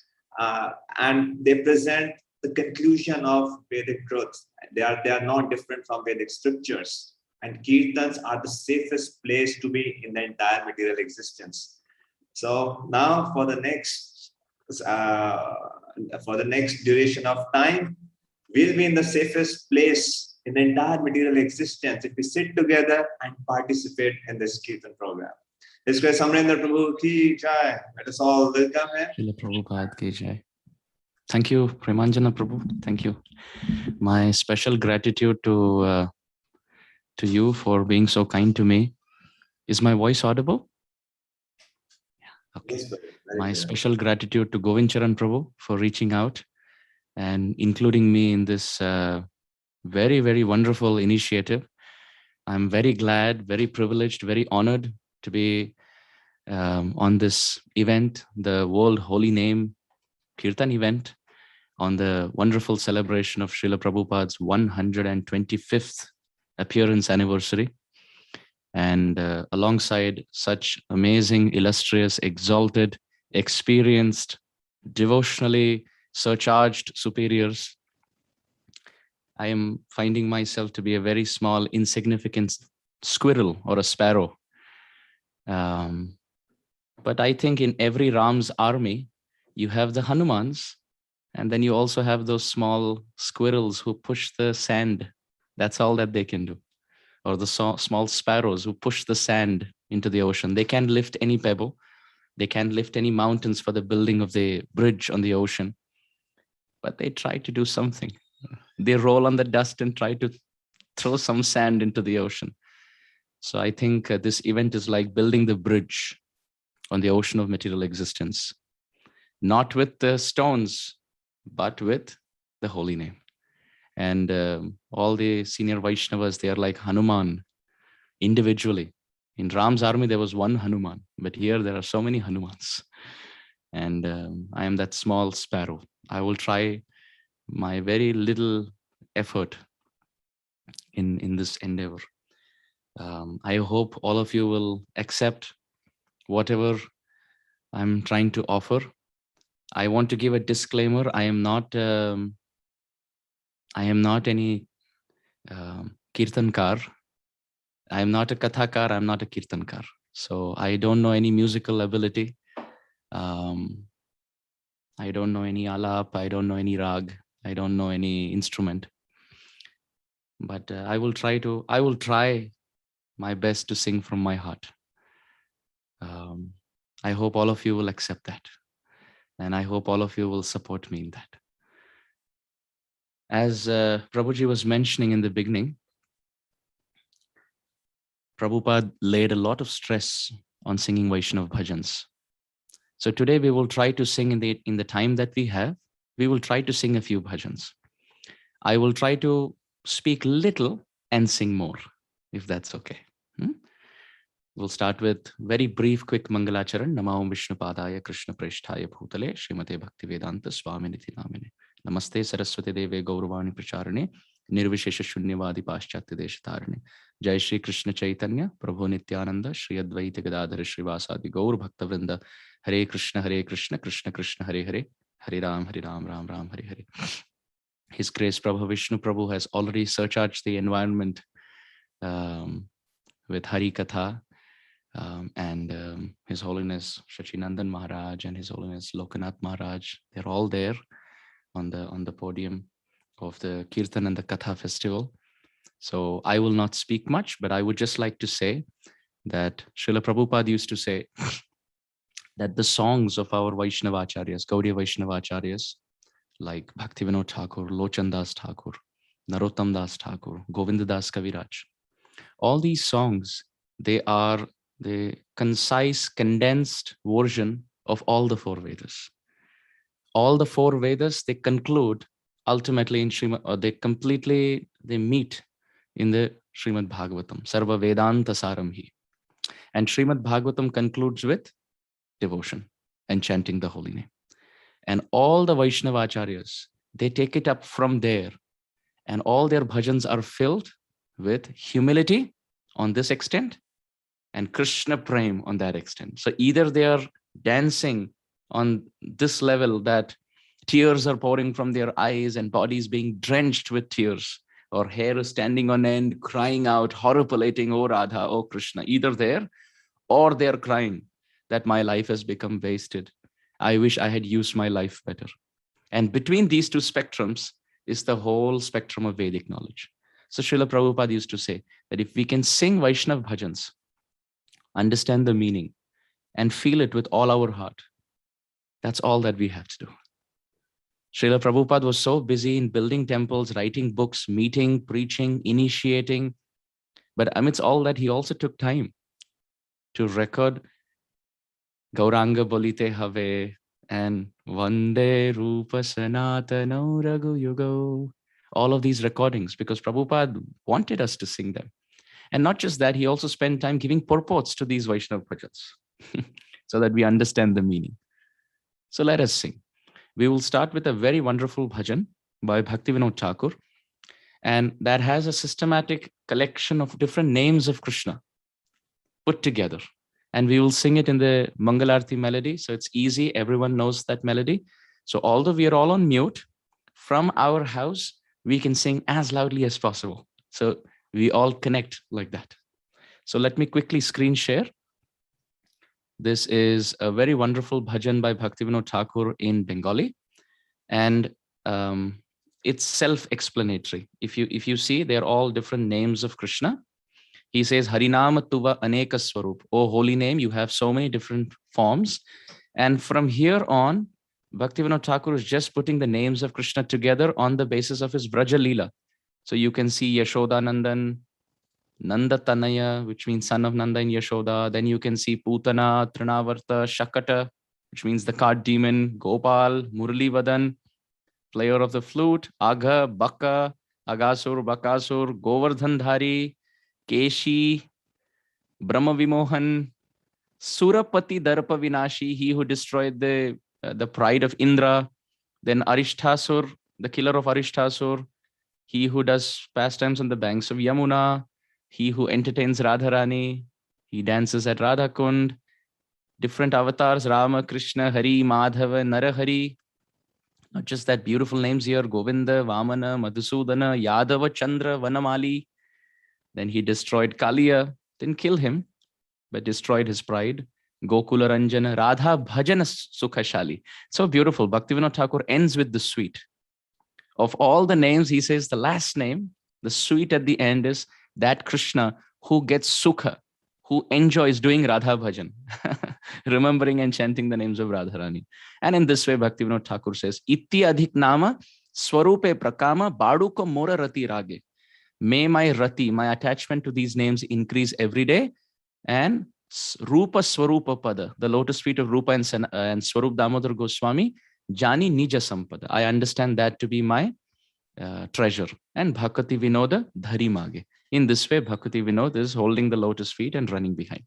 Speaker 1: and they present the conclusion of Vedic truth. They are not different from Vedic scriptures. And Kirtans are the safest place to be in the entire material existence. So now for the next duration of time, we'll be in the safest place in the entire material existence if we sit together and participate in this Kirtan program. His grace Amarendra Prabhu ki jai. Let us all welcome him.
Speaker 4: Srila Prabhupada ki jai. Thank you, Premanjana Prabhu. Thank you. My special gratitude to you for being so kind to me. Is my voice audible? Yeah, okay.
Speaker 1: Yes,
Speaker 4: My special gratitude to Govindcharan Prabhu for reaching out and including me in this very, very wonderful initiative. I'm very glad, very privileged, very honored to be on this event, the World Holy Name Kirtan event, on the wonderful celebration of Srila Prabhupada's 125th appearance anniversary. And alongside such amazing, illustrious, exalted, experienced, devotionally surcharged superiors, I am finding myself to be a very small, insignificant squirrel or a sparrow. But I think in every Ram's army, you have the Hanumans, and then you also have those small squirrels who push the sand. That's all that they can do. Or the small sparrows who push the sand into the ocean. They can't lift any pebble. They can't lift any mountains for the building of the bridge on the ocean. But they try to do something. They roll on the dust and try to throw some sand into the ocean. So I think this event is like building the bridge on the ocean of material existence. Not with the stones, but with the holy name. And all the senior Vaishnavas, they are like Hanuman individually. In Ram's army, there was one Hanuman, but here there are so many Hanumans. And I am that small sparrow. I will try my very little effort in this endeavor. I hope all of you will accept whatever I'm trying to offer. I want to give a disclaimer. I am not any kirtankar. I am not a kathakar. I'm not a kirtankar. So I don't know any musical ability. I don't know any alap. I don't know any rag. I don't know any instrument. But I will try my best to sing from my heart. I hope all of you will accept that. And I hope all of you will support me in that. As Prabhuji was mentioning in the beginning, Prabhupada laid a lot of stress on singing Vaishnava bhajans. So today we will try to sing in the time that we have. We will try to sing a few bhajans. I will try to speak little and sing more, if that's okay. We'll start with very brief, quick Mangalacharan. Namo Vishnu Padaya Krishna Preshthaya Bhutale Srimate Bhakti Vedanta Swami Niti Namine. Namaste Saraswati Deve Gauravani Pracharane Nirvishesha Shunyavadi Paschatya Deshatarane. Jai Shri Krishna Chaitanya Prabhu Nityananda Shri Advaita Gadadhara Srivasadi Gaur Bhaktavrinda. Hare Krishna Krishna Krishna Hare Hare, Hare Ram Ram Ram Hare Hare. His Grace Prabhavishnu Prabhu has already surcharged the environment with Hari Katha, and His Holiness Sacinandana Maharaj and His Holiness Lokanath Maharaj. They're all there on the podium of the Kirtan and the Katha festival. So I will not speak much, but I would just like to say that Srila Prabhupada used to say that the songs of our Vaishnavacharyas, Gaudiya Vaishnavacharyas, like Bhaktivinoda Thakur, Lochan Das Thakur, Narottam Das Thakur, Govinda Das Kaviraj, all these songs, they are the concise, condensed version of all the four Vedas. All the four Vedas, they conclude ultimately in Srimad, or they meet in the Srimad Bhagavatam, Sarva Vedanta Saramhi. And Srimad Bhagavatam concludes with devotion and chanting the holy name. And all the Vaishnavacharyas, they take it up from there, and all their bhajans are filled with humility on this extent and Krishna Prem on that extent. So either they are dancing on this level that tears are pouring from their eyes and bodies being drenched with tears, or hair is standing on end, crying out, horripilating, oh Radha, oh Krishna, either there, or they're crying that my life has become wasted. I wish I had used my life better. And between these two spectrums is the whole spectrum of Vedic knowledge. So Srila Prabhupada used to say that if we can sing Vaishnav bhajans, understand the meaning, and feel it with all our heart, that's all that we have to do. Srila Prabhupada was so busy in building temples, writing books, meeting, preaching, initiating. But amidst all that, he also took time to record Gauranga Bolite Have and Vande Rupa Sanatana Raghu Yugo. All of these recordings, because Prabhupada wanted us to sing them. And not just that, he also spent time giving purports to these Vaishnava bhajans so that we understand the meaning. So let us sing. We will start with a very wonderful bhajan by Bhaktivinoda Thakur, and that has a systematic collection of different names of Krishna put together. And we will sing it in the Mangalarti melody. So it's easy. Everyone knows that melody. So although we are all on mute, from our house, we can sing as loudly as possible. So we all connect like that. So let me quickly screen share. This is a very wonderful bhajan by Bhaktivinoda Thakur in Bengali. And it's self-explanatory. If you see, they're all different names of Krishna. He says, Harinama Tuva Aneka Swarup. Oh, holy name, you have so many different forms. And from here on, Bhaktivinoda Thakur is just putting the names of Krishna together on the basis of his Vraja Leela. So you can see Yashodanandan, Nanda Tanaya, which means son of Nanda and Yashoda. Then you can see Putana, Trinavarta, Shakata, which means the cart demon, Gopal, Murali Vadan, player of the flute, Agha, Baka, Agasur, Bakasur, Govardhandhari, Keshi, Brahma Vimohan, Surapati Darpa Vinashi, he who destroyed the pride of Indra, then Arishtasur, the killer of Arishtasur, he who does pastimes on the banks of Yamuna, he who entertains Radharani, he dances at Radha Kund, different avatars, Rama, Krishna, Hari, Madhava, Narahari, not just that, beautiful names here, Govinda, Vamana, Madhusudana, Yadava, Chandra, Vanamali. Then he destroyed Kaliya, didn't kill him, but destroyed his pride. Gokula Ranjana, Radha Bhajana Sukhashali. So beautiful. Bhaktivinoda Thakur ends with the sweet. Of all the names, he says the last name, the sweet at the end is that Krishna who gets sukha, who enjoys doing Radha Bhajan, remembering and chanting the names of Radharani. And in this way, Bhaktivinoda Thakur says, Itti adhik nama swarupe prakama baduko mora rati rage. May my rati, my attachment to these names increase every day. And Rupa Swarupa Pada, the lotus feet of Rupa and Swarup Damodar Goswami, Jani Nija Sampada. I understand that to be my treasure. And Bhakti Vinoda Dhari Mage. In this way, Bhakti Vinod is holding the lotus feet and running behind.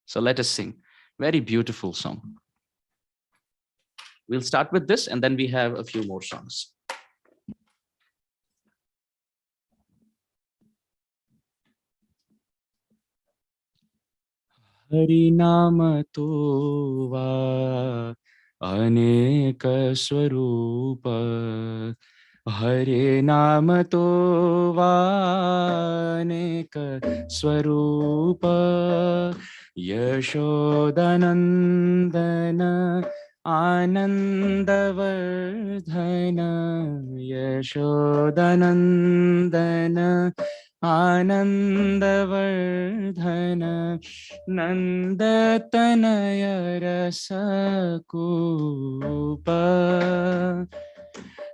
Speaker 4: So let us sing. Very beautiful song. We'll start with this and then we have a few more songs. Hari Nama Tova Aneka Swarupa Hare Nama Tova Aneka Swarupa Yashodanandana Anandavardhana Yashodanandana Anandavardhana Nandatanaya Rasakupa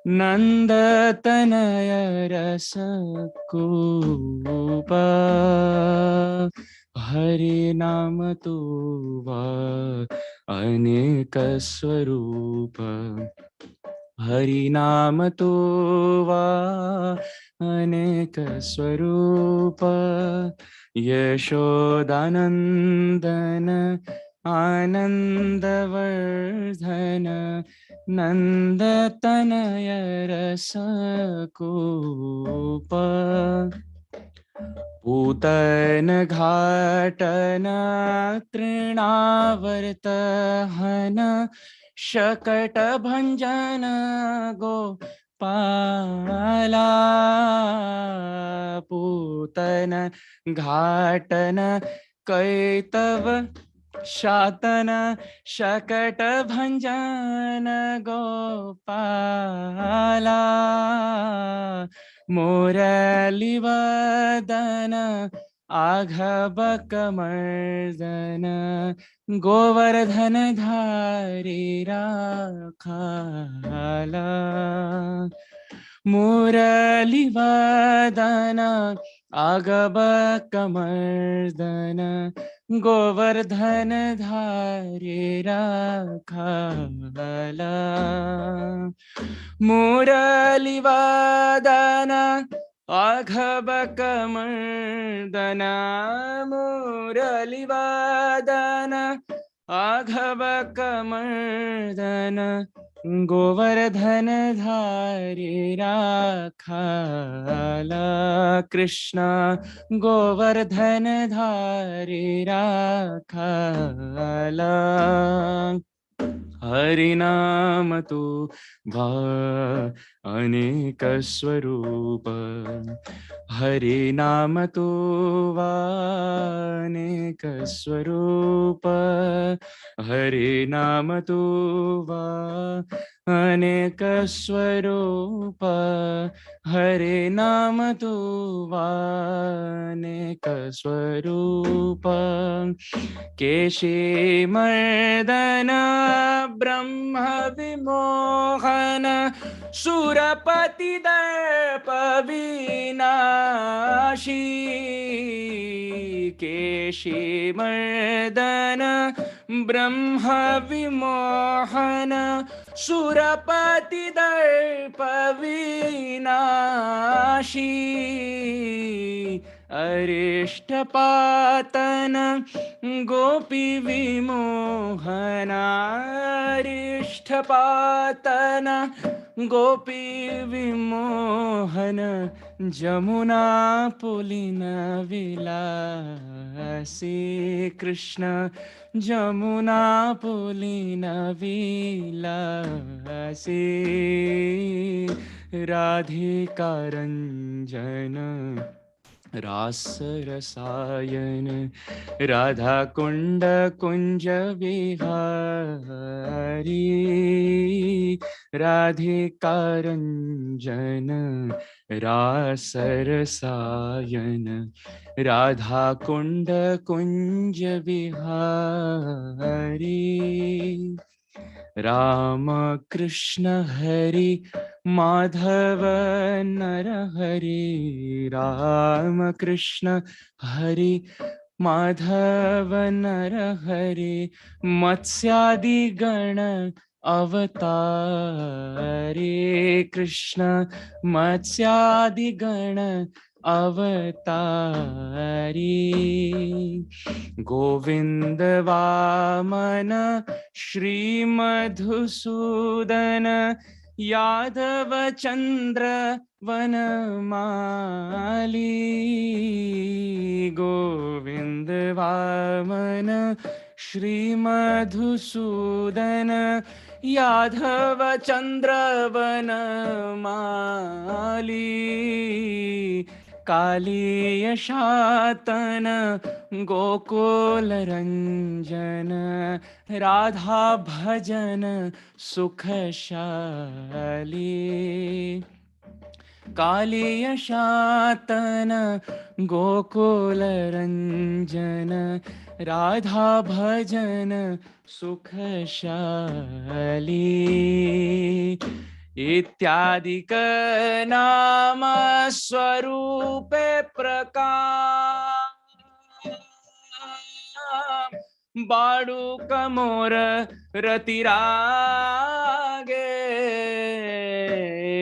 Speaker 4: Nandatanaya Rasakupa Hare Nama Tova Aneka Swarupa Hari Nama Tova Aneka Swarupa Yashodanandana Anandavardhana Nandatanaya Rasakupa Putana Ghatana Trinavartahana Shakata Bhanjana Gopala Putana Ghatana Kaitava Shatana Shakata Bhanjana Gopala Muralivadana Aghabakamarjana Govardhana Dhari Rakhala Muralivadana Aghabakamarjana Govardhana Dhari Rakhala Muralivadana Aghabakamarjana Muralivadana Aghabakamarjana Govardhana Dhari Rakhala Krishna Govardhana Dhari Rakhala Harinama Tova Aneka Swarupa Harinama Tova Aneka Swarupa Harinama Tova Aneka Swarupa Harinama Tova Aneka Swarupa Keshi Mardana Brahma Vimohana Surapati Darpa Vinashi Keshi Mardana Brahma Vimohana Surapati Darpa Vinashi Arishtapatana Gopi Vimohana Arishtapatana Gopi Vimohana Jamuna Pulina Vilasi Krishna Jamuna Pulina Vilasi Radhika Ranjana Rasa Rasayan Radha Kunda Kunja Vihari Radhika Ranjana Rasa Rasayan Radha Kunda Kunja Vihari Rama Krishna Hari Madhava Narahari Rama Krishna Hari Madhava Narahari Matsyadi Gana Avatari Krishna Matsyadi Gana Avatari Govind Vaman Shri Madhusudan Yadav चंद्र वनमाली। गोविंद वामन श्री मधुसूदन यादव चंद्र वनमाली। कालीय शातन गोकुल रंजन राधा भजन सुखशाली। कालीय शातन गोकुल रंजन राधा भजन सुखशाली। इत्यादिक नाम स्वरूपे प्रकाश बाड़ूक मोर रतिरागे।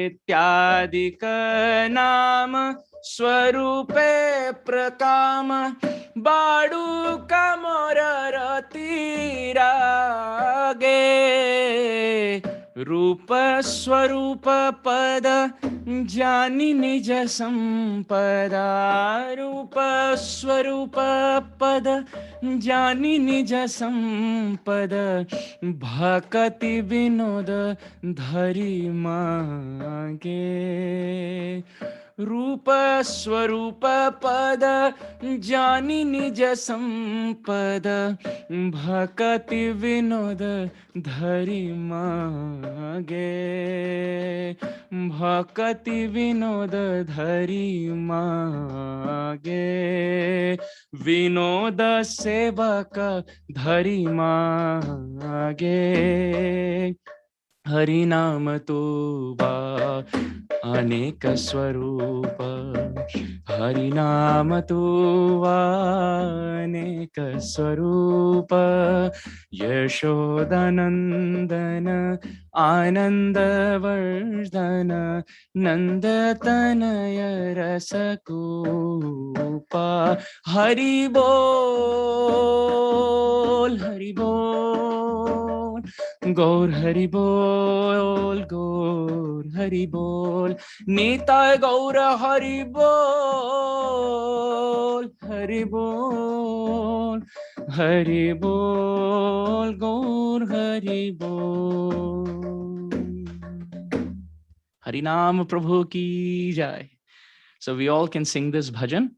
Speaker 4: इत्यादिक नाम स्वरूपे प्रकाम बाड़ूक मोर रतिरागे। रूप स्वरूप पद जानी निज संपदा। रूप स्वरूप पद जानी निज संपद भक्ति विनोद धरि मांगे। रूप स्वरूप पद जानी निज संपद भक्ति विनोद धरि मांगे। भक्ति विनोद धरि मांगे। विनोद सेवक धरि मांगे। हरि नाम तो अनेक स्वरूप। हरि नाम तो अनेक स्वरूप। यशोदानंदन आनंद वर्धन नंद तनय रसकूपा। हरि बोल हरि बोल गौर हरि बोल गौर हरि बोल। निताय गौर हरि बोल हरि बोल हरि बोल गौर हरि बोल। हरि नाम प्रभु की जय। So we all can sing this bhajan.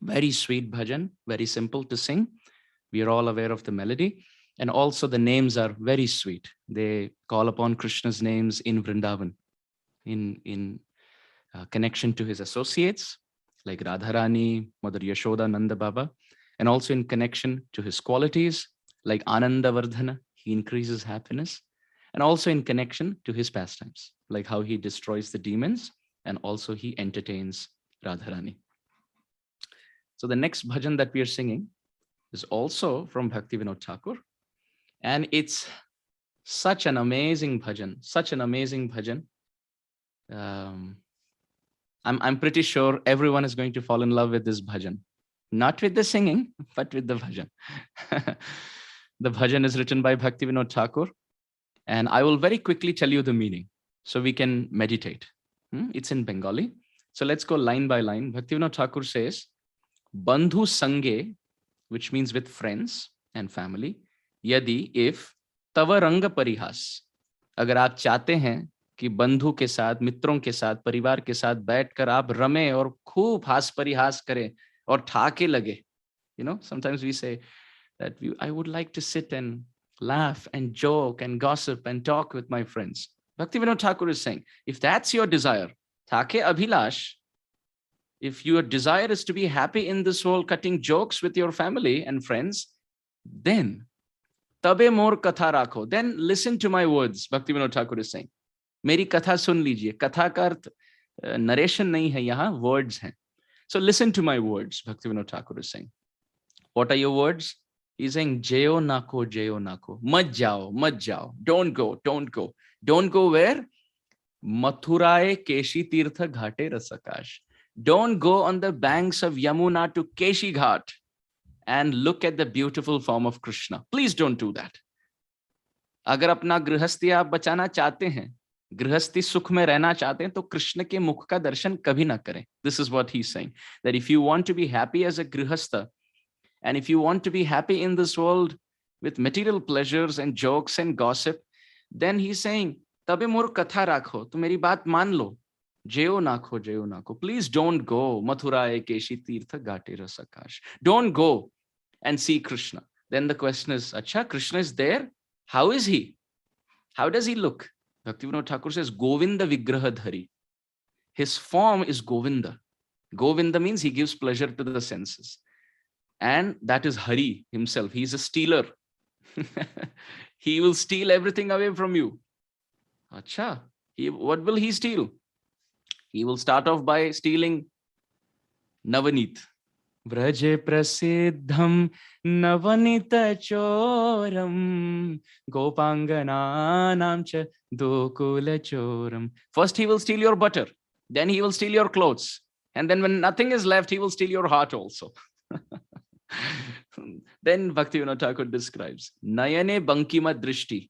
Speaker 4: Very sweet bhajan, very simple to sing. We are all aware of the melody. And also the names are very sweet. They call upon Krishna's names in Vrindavan, in connection to his associates like Radharani, Mother Yashoda, Nanda Baba, and also in connection to his qualities like Ananda Vardhana, he increases happiness, and also in connection to his pastimes, like how he destroys the demons and also he entertains Radharani. So the next bhajan that we are singing is also from Bhaktivinoda Thakur. And it's such an amazing bhajan, such an amazing bhajan. I'm pretty sure everyone is going to fall in love with this bhajan. Not with the singing, but with the bhajan. The bhajan is written by Bhaktivinoda Thakur. And I will very quickly tell you the meaning so we can meditate. It's in Bengali. So let's go line by line. Bhaktivinoda Thakur says, Bandhu Sange, which means with friends and family. यदि if तव रंग परिहास, अगर आप चाहते हैं कि बंधु के साथ, मित्रों के साथ, परिवार के साथ बैठकर आप रमें और खूब हास परिहास करें और ठाके लगे. You know, sometimes we say that I would like to sit and laugh and joke and gossip and talk with my friends. Bhaktivinoda Thakur is saying, if that's your desire, ठाके Abhilash, if your desire is to be happy in this world, cutting jokes with your family and friends, then तबे मोर कथा राखो, then listen to my words. Bhaktivinoda Thakur is saying, मेरी कथा सुन लीजिए. कथा का अर्थ narration नहीं है, यहाँ words हैं. So listen to my words. Bhaktivinoda Thakur is saying, what are your words? He's saying, Jayo nako, mat jao, don't go. Don't go where? Mathurae Keshi Tirtha Ghate Rasakash. Don't go on the banks of Yamuna to Keshi Ghat and look at the beautiful form of Krishna. Please don't do that. अगर अपना गृहस्थी आप बचाना चाहते हैं, गृहस्थी सुख में रहना चाहते हैं, तो कृष्ण के मुख का दर्शन कभी ना करें. This is what he's saying, that if you want to be happy as a grihastha, and if you want to be happy in this world with material pleasures and jokes and gossip, then he's saying, तबे मोर कथा राखो, तो मेरी बात मान लो, JO नाखो. Please don't go Mathura एकेशी तीर्थ घाटे रसकाश. Don't go and see Krishna. Then the question is, Acha, Krishna is there? How is he? How does he look? Bhaktivinoda Thakur says, Govinda Vigrahadhari. His form is Govinda. Govinda means he gives pleasure to the senses. And that is Hari himself. He's a stealer. He will steal everything away from you. Acha, what will he steal? He will start off by stealing Navanit. Vraje prasiddham Navanita choram Gopangananam cha dokula choram. First he will steal your butter. Then he will steal your clothes. And then when nothing is left, he will steal your heart also. Then Bhaktivinoda Thakur describes, Nayane Bankima Drishti.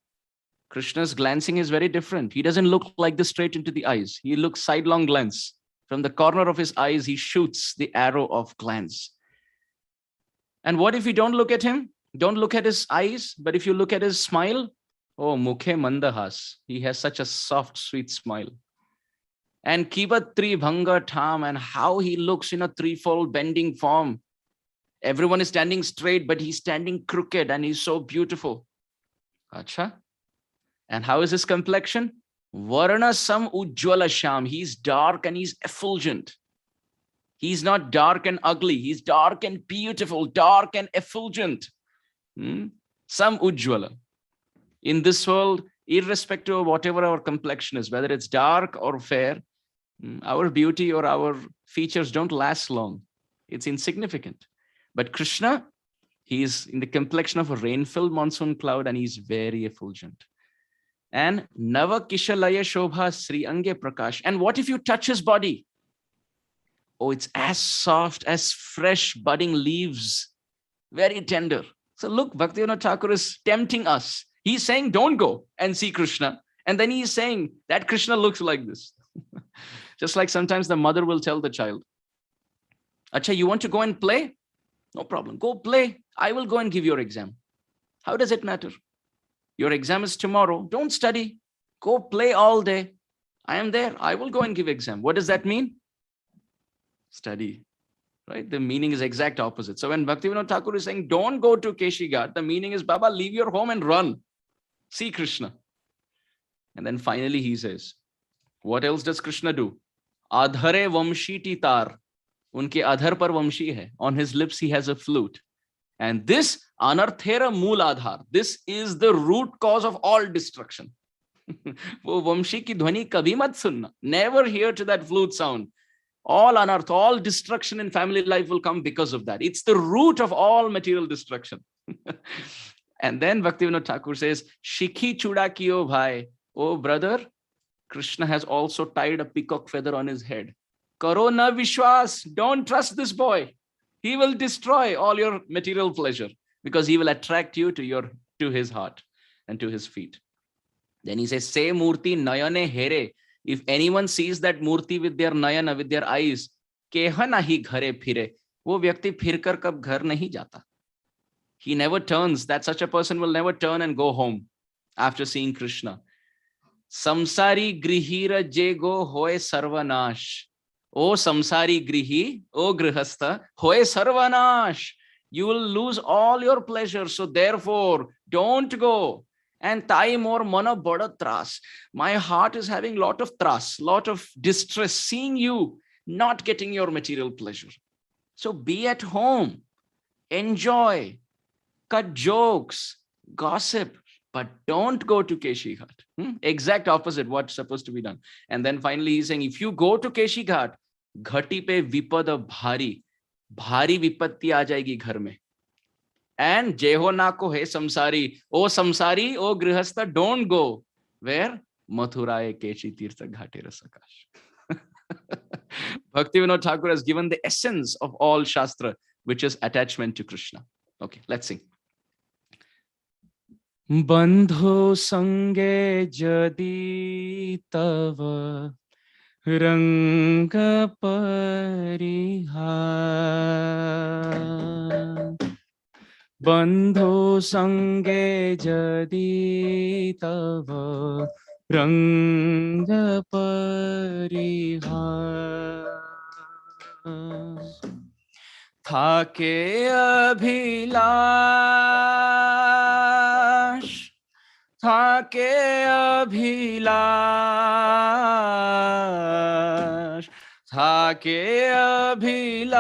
Speaker 4: Krishna's glancing is very different. He doesn't look like this straight into the eyes. He looks sidelong glance. From the corner of his eyes, he shoots the arrow of glance. And what if you don't look at him? Don't look at his eyes, but if you look at his smile, oh, mukhe mandahas. He has such a soft, sweet smile. And Kivatri Bhanga Tham, and how he looks in a threefold bending form. Everyone is standing straight, but he's standing crooked, and he's so beautiful. Acha. And how is his complexion? Varna sam ujjvala sham. He's dark and he's effulgent. He's not dark and ugly. He's dark and beautiful, dark and effulgent. Sam ujjvala. In this world, irrespective of whatever our complexion is, whether it's dark or fair, our beauty or our features don't last long. It's insignificant. But Krishna, he is in the complexion of a rain-filled monsoon cloud, and he's very effulgent. And Nava Kishalaya Shobha Sri Ange Prakash. And what if you touch his body? Oh, it's as soft as fresh budding leaves. Very tender. So look, Bhaktivinoda Thakur is tempting us. He's saying, don't go and see Krishna. And then he's saying that Krishna looks like this. Just like sometimes the mother will tell the child, Acha, you want to go and play? No problem. Go play. I will go and give your exam. How does it matter? Your exam is tomorrow. Don't study. Go play all day. I am there. I will go and give exam. What does that mean? Study. Right? The meaning is exact opposite. So when Bhaktivinoda Thakur is saying, don't go to Keshi Ghat, the meaning is, Baba, leave your home and run. See Krishna. And then finally he says, what else does Krishna do? Adhare vamshiti tar. Unke adhar par vamshi hai. On his lips he has a flute. And this anarthera mool adhar. This is the root cause of all destruction. Wo vamshi ki dhwani kabhi mat sunna. Never hear to that flute sound. All anarth, all destruction in family life will come because of that. It's the root of all material destruction. And then Bhaktivinoda Thakur says, Shikhi chuda kiyo bhai. Oh brother, Krishna has also tied a peacock feather on his head. Karo na vishwas. Don't trust this boy. He will destroy all your material pleasure because he will attract you to his heart and to his feet. Then he says, Se murti nayane here. If anyone sees that murti with their nayana, with their eyes, keha nahi ghare phire. Wo vyakti phirkar kab ghar nahi jata. He never turns. That such a person will never turn and go home after seeing Krishna. Samsari grihira jego hoy sarvanash. O samsari grihi, O grihastha, hoy sarvanash. You will lose all your pleasure. So therefore, don't go. And tai mor mana bada tras. My heart is having lot of tras, lot of distress, seeing you not getting your material pleasure. So be at home, enjoy, cut jokes, gossip, but don't go to Keshi Ghat. Exact opposite what's supposed to be done. And then finally he's saying, if you go to Keshi Ghat, ghati pe vipada bhari vipatti aa jayegi ghar mein. And Jeho nako he samsari, O grihastha, don't go. Where? Mathura Keshi Tirtha Ghate Rasakash. Bhaktivinoda Thakur has given the essence of all Shastra. which is attachment to Krishna. Okay, let's sing. Bandho sange jadi tava ranga parihar. Bandho sange jadi tava ranga parihar. Thake abhilash, thake abhilash, thake abhilash,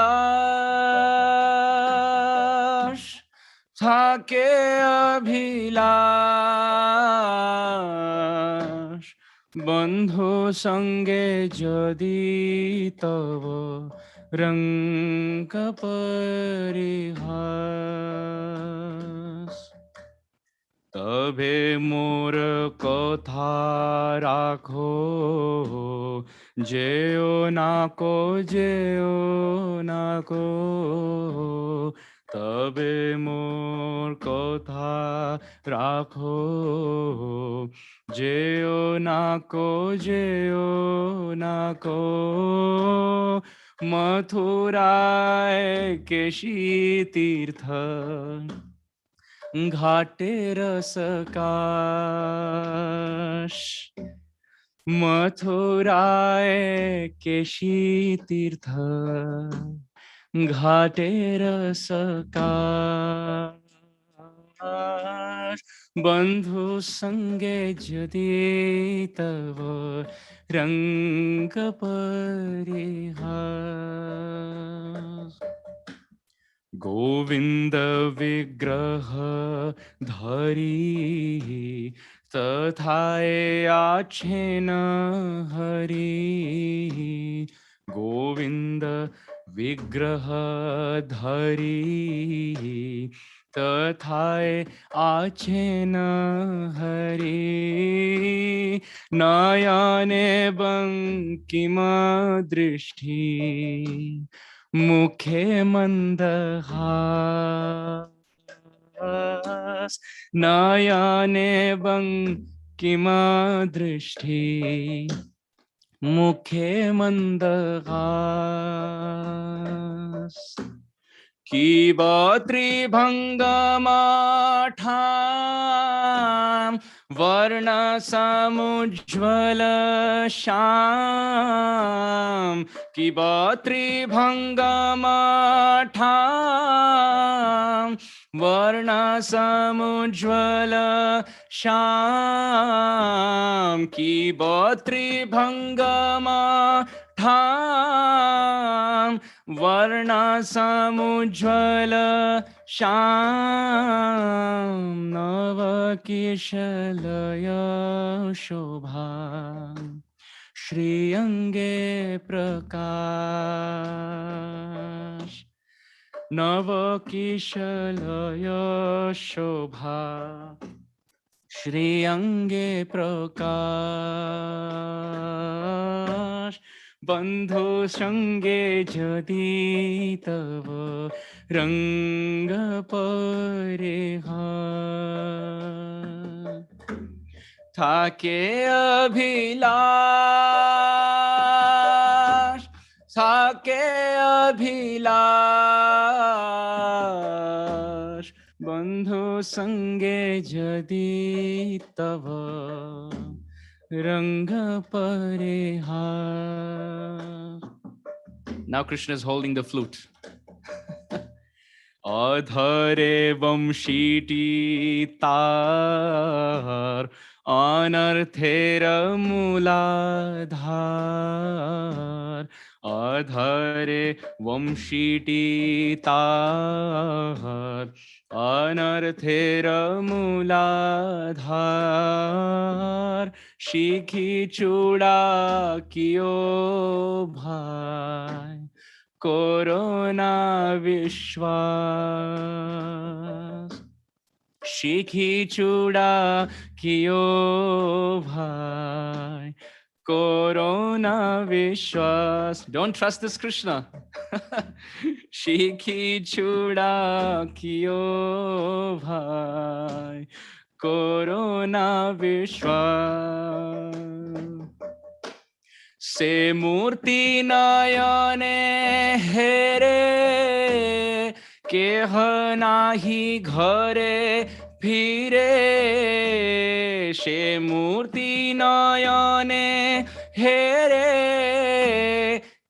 Speaker 4: thake abhilash. Bandho sange jadi tava ranga parihas. तबे मोर कथा राखो JO नाको JO नाको तबे मोर कथा राखो JO नाको JO नाको मथुराय केशी तीर्थ घाटे रसकाश मथुराय केशी तीर्थ घाटे रसकाश बंधु संगे जदि तव रंग परिहास गोविंद विग्रह धरी तथाए आछेन हरि गोविंद विग्रह धरी तथाए आछेन हरि नयने बंकिम दृष्टि मुखे मंदहास नयने बंकिम दृष्टि मुखे मंदहास की त्रिभंगमाठां वर्ण समुज्ज्वल श्याम की त्रिभंगमाठां वर्ण समुज्ज्वल श्याम की त्रिभंगमाठां वर्ण समुज्ज्वल श्याम नवकिशलय शोभा श्रीअंगे प्रकाश नवकिशलय शोभा श्रीअंगे प्रकाश बंधु संगे जदि तव रंग परिहार थाके अभिलाष थाके अभिलाष बंधु संगे जदि तव Ranga Parihar. Now Krishna is holding the flute. Adhare vamshiti tar anarthera muladhar. Adhare vamshiti tar anarthera muladhar. Shikhi chuda kiyo bhai Corona Vishwas. Shikhi chuda kiyo bhai Corona Vishwas. Don't trust this Krishna. Shikhi chuda kiyo bhai, Corona Vishwa. Se murti nayane here, keh nahi ghare phire. Se murti nayane here,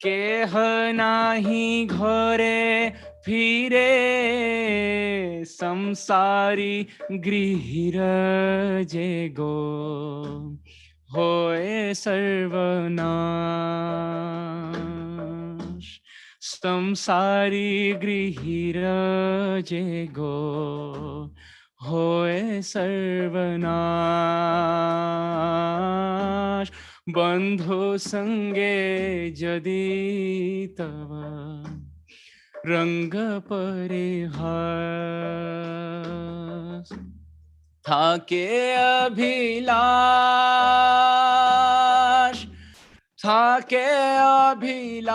Speaker 4: keh nahi ghare phire. Samsari grihira jego, hoye sarvanash. Samsari grihira jego, hoye sarvanash. Bandhu sange jadi tava, रंग परिहास. थाके अभिलाष, थाके अभिलाष,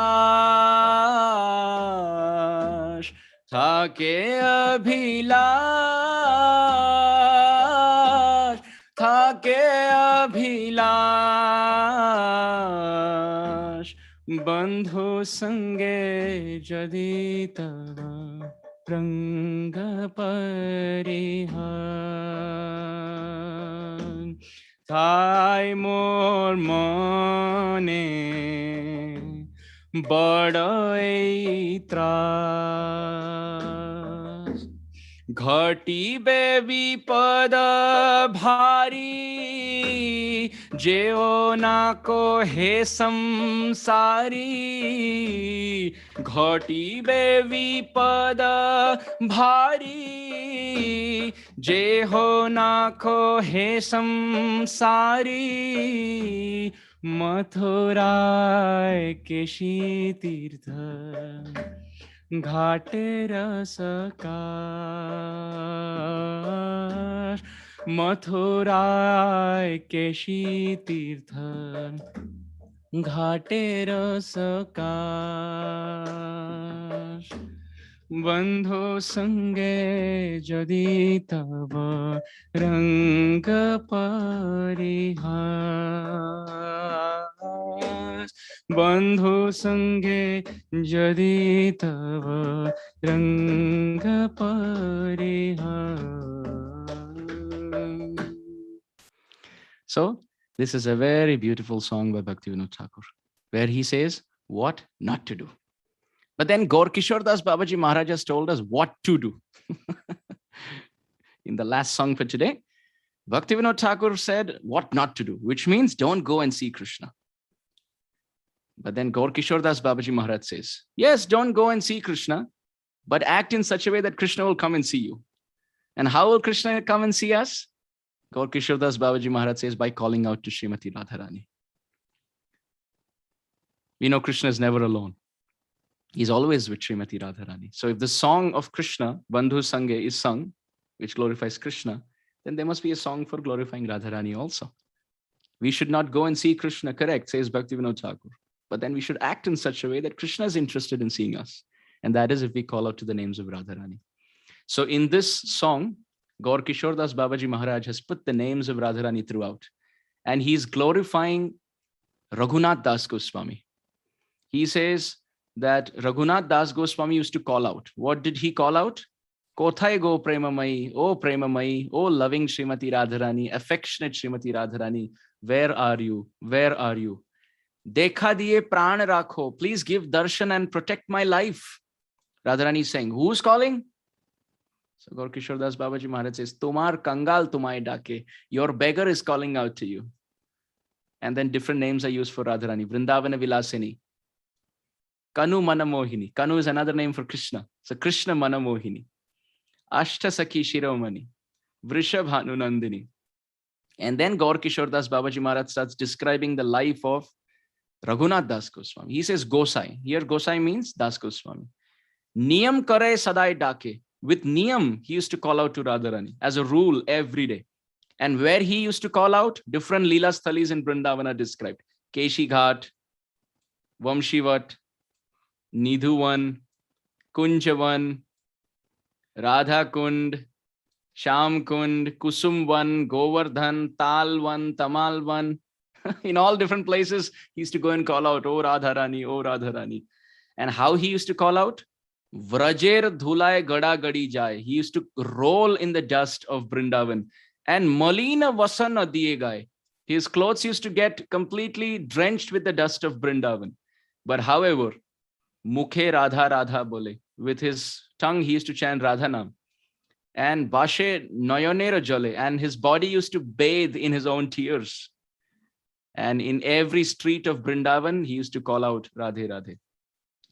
Speaker 4: थाके अभिलाष, थाके अभिलाष. बंधु संगे जदि तव रंग परिहार. थाय मोर मने बड़ई त्रास. घटिबे विपद भारी, जेओ ना को हे संसारी. घटिबे विपद भारी, जे हो ना को हे संसारी. मथुराय केशी तीर्थ, घाट रसकाश. मथुराय केशी तीर्थ, घाटे रसकाश. बंधु संगे जदि तब रंग परिहास. बंधु संगे जदि तब रंग परिहास. So, this is a very beautiful song by Bhaktivinoda Thakur, where he says what not to do. But then ⴍ Das Babaji Maharaj has told us what to do. In the last song for today, Bhaktivinoda Thakur said what not to do, which means don't go and see Krishna. But then ⴍ Das Babaji Maharaj says, yes, don't go and see Krishna, but act in such a way that Krishna will come and see you. And how will Krishna come and see us? ⴍ Das Babaji Maharaj says, by calling out to Srimati Radharani. We know Krishna is never alone. He's always with Srimati Radharani. So if the song of Krishna, Bandhu Sange, is sung, which glorifies Krishna, then there must be a song for glorifying Radharani also. We should not go and see Krishna, correct, says Bhaktivinoda Thakur. But then we should act in such a way that Krishna is interested in seeing us. And that is if we call out to the names of Radharani. So in this song, ⴍ Das Babaji Maharaj has put the names of Radharani throughout. And he's glorifying Raghunath Das Goswami. He says that Raghunath Das Goswami used to call out. What did he call out? Kothay go Premamayi, oh loving Srimati Radharani, affectionate Srimati Radharani, where are you? Where are you? Dekha diye pran rakho, please give darshan and protect my life. Radharani is saying, who's calling? So ⴍ Das Babaji Maharaj says, Tumar kangal tumai dake, your beggar is calling out to you. And then different names are used for Radharani. Vrindavana Vilasini, Kanu Manamohini. Kanu is another name for Krishna. So Krishna Manamohini. Ashta Sakhi Shiromani, Vrishabhanu Nandini. And then ⴍ Das Babaji Maharaj starts describing the life of Raghunath Das Goswami. He says Gosai. Here Gosai means Das Goswami. Niyam kare sadai dake. With niyam, he used to call out to Radharani as a rule every day. And where he used to call out, different Leela Sthalis in Vrindavana described. Keshi Ghat, Vamshivat, Nidhuvan, Kunjavan, Radha Kund, Sham Kund, Kusumvan, Govardhan, Talvan, Tamalvan. In all different places, he used to go and call out, "Oh Radharani, oh Radharani." And how he used to call out? Vrajer dhulai gada gadi jai. He used to roll in the dust of Vrindavan. And Malina vasana diye gai. His clothes used to get completely drenched with the dust of Vrindavan. But however, Mukhe Radha Radha bole. With his tongue, he used to chant Radhanam. And Bashe Noyonera Jale. And his body used to bathe in his own tears. And in every street of Vrindavan, he used to call out Radhe Radhe.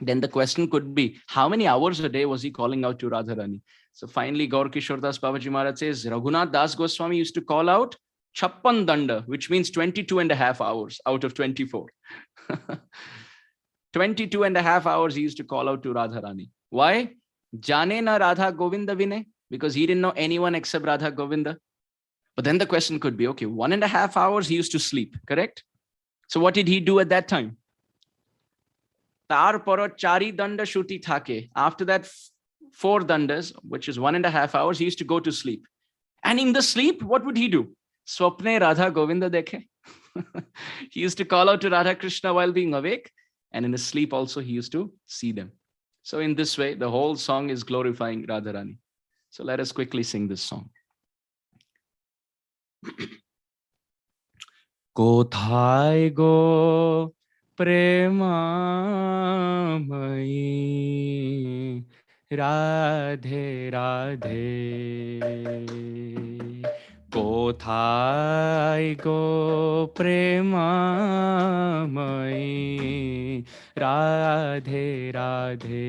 Speaker 4: Then the question could be, how many hours a day was he calling out to Radharani? So finally, Gaur Kishore Das Babaji Maharaj says, Raghunath Das Goswami used to call out Chappan Danda, which means 22.5 hours out of 24. 22.5 hours he used to call out to Radharani. Why? Jane na Radha Govinda Vine, because he didn't know anyone except Radha Govinda. But then the question could be, okay, 1.5 hours he used to sleep, correct? So what did he do at that time? Chari danda shuti thake. After that, 4 dandas, which is 1.5 hours, he used to go to sleep. And in the sleep, what would he do? Swapne Radha Govinda dekhe. He used to call out to Radha Krishna while being awake. And in his sleep also, he used to see them. So in this way, the whole song is glorifying Radharani. So let us quickly sing this song. Kothai go Premamayi Radhe Radhe Kothai go Premamayi Radhe Radhe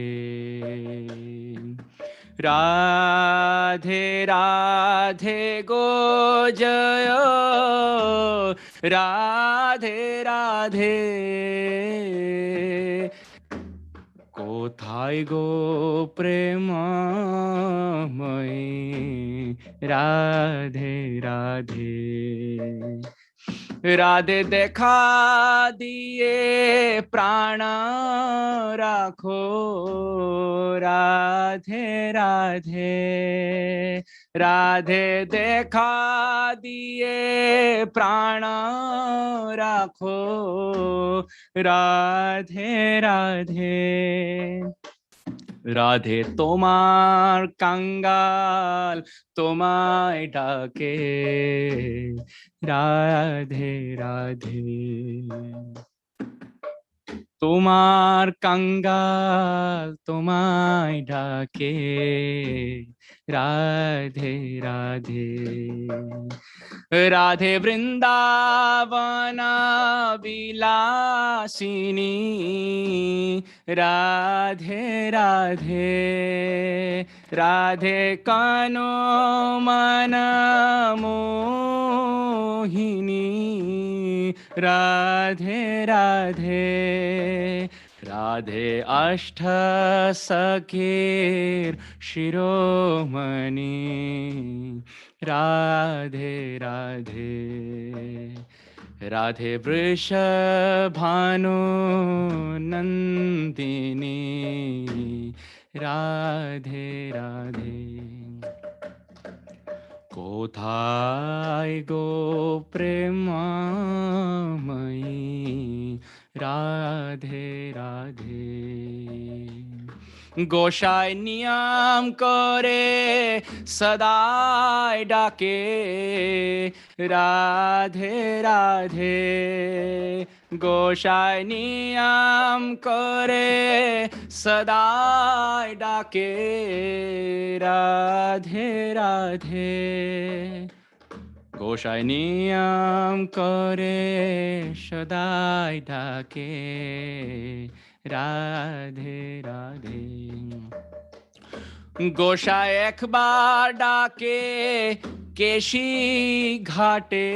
Speaker 4: Radhe Radhe go Jaya Radhe Radhe Kothai go Premamayi Radhe Radhe Radhe dekha diye prana rakho Radhe Radhe Radhe dekha diye prana rakho Radhe Radhe Radhe tomar kangal tomai dake Radhe Radhe tomar kangal tomai dake Radhe Radhe Radhe Vrindavana Vilasini Radhe Radhe Radhe Kano Mana Mohini Radhe Radhe Radhe Ashtha Sakir Shiromani Radhe Radhe Radhe Vrishabhanu Nandini Radhe Radhe Kothai go Premamayi Radhe Radhe Goshai niyam kore sadai dake Radhe Radhe Goshai niyam kore sadai dake Radhe Radhe Goshai niyam kore sadai dake Radhe Radhe Goshai ekbar dake Keshi Ghate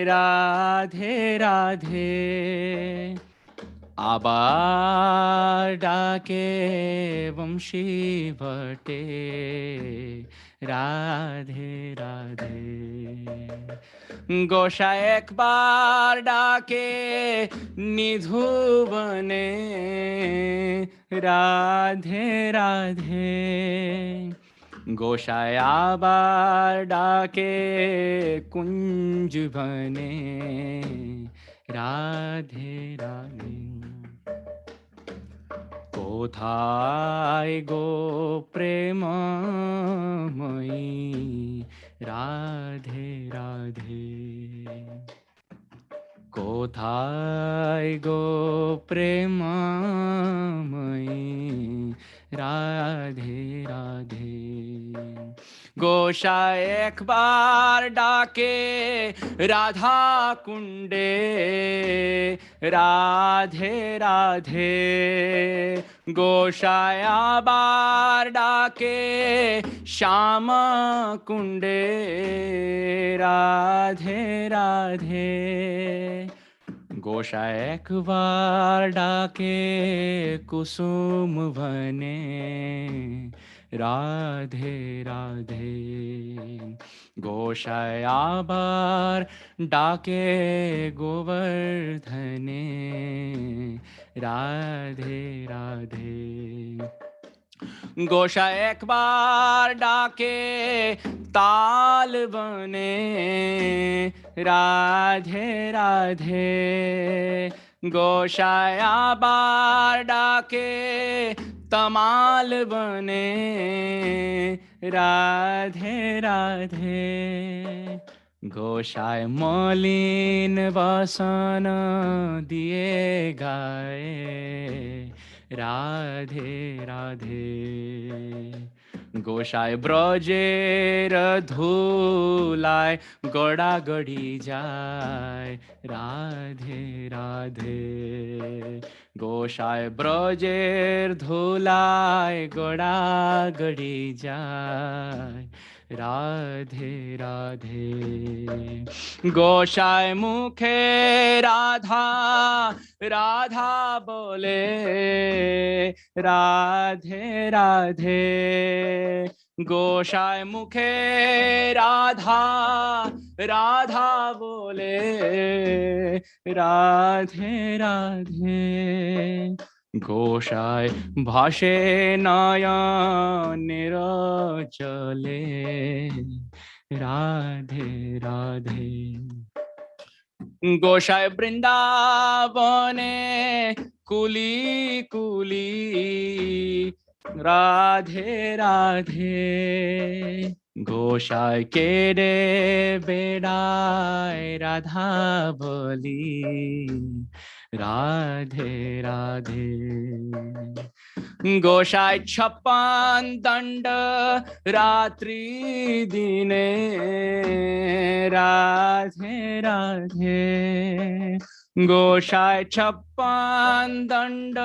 Speaker 4: Radhe Radhe Abar dake Vamshi Bhate Radhe Radhe
Speaker 5: गोसाई एक बार डाके निधु बने राधे राधे। गोसाई आबार डाके कुंज बने राधे राधे। कोथाय गो प्रेममयी राधे राधे। कोथाय गो प्रेममयी राधे राधे। गोसाई एक बार डाके राधा कुंडे राधे राधे। गोसाई आबार डाके श्याम कुंडे राधे राधे। गोसाई एक बार डाके कुसुम बने राधे राधे। गोसाई आबार डाके गोवर्धने राधे राधे। गोसाई एक बार डाके ताल बने राधे राधे। गोसाई आबार डाके तमाल बने राधे राधे। गोसाई मलिन वसन दिए गाए राधे राधे। गोसाई ब्रजेर धूलाय गड़ा गड़ी जाय राधे राधे। गोसाई ब्रजेर धूलाय गड़ा गड़ी जाय राधे राधे। गोसाई मुखे राधा राधा बोले राधे राधे। गोसाई मुखे राधा राधा बोले राधे राधे। गोसाई भाषे नयनेर चले राधे राधे। गोसाई वृंदावने कुली कुली राधे राधे। गोसाई केरे बेड़ाय राधा बोली राधे राधे। गोसाई 56 दंड रात्रि दिने राधे राधे। गोसाई 56 दंड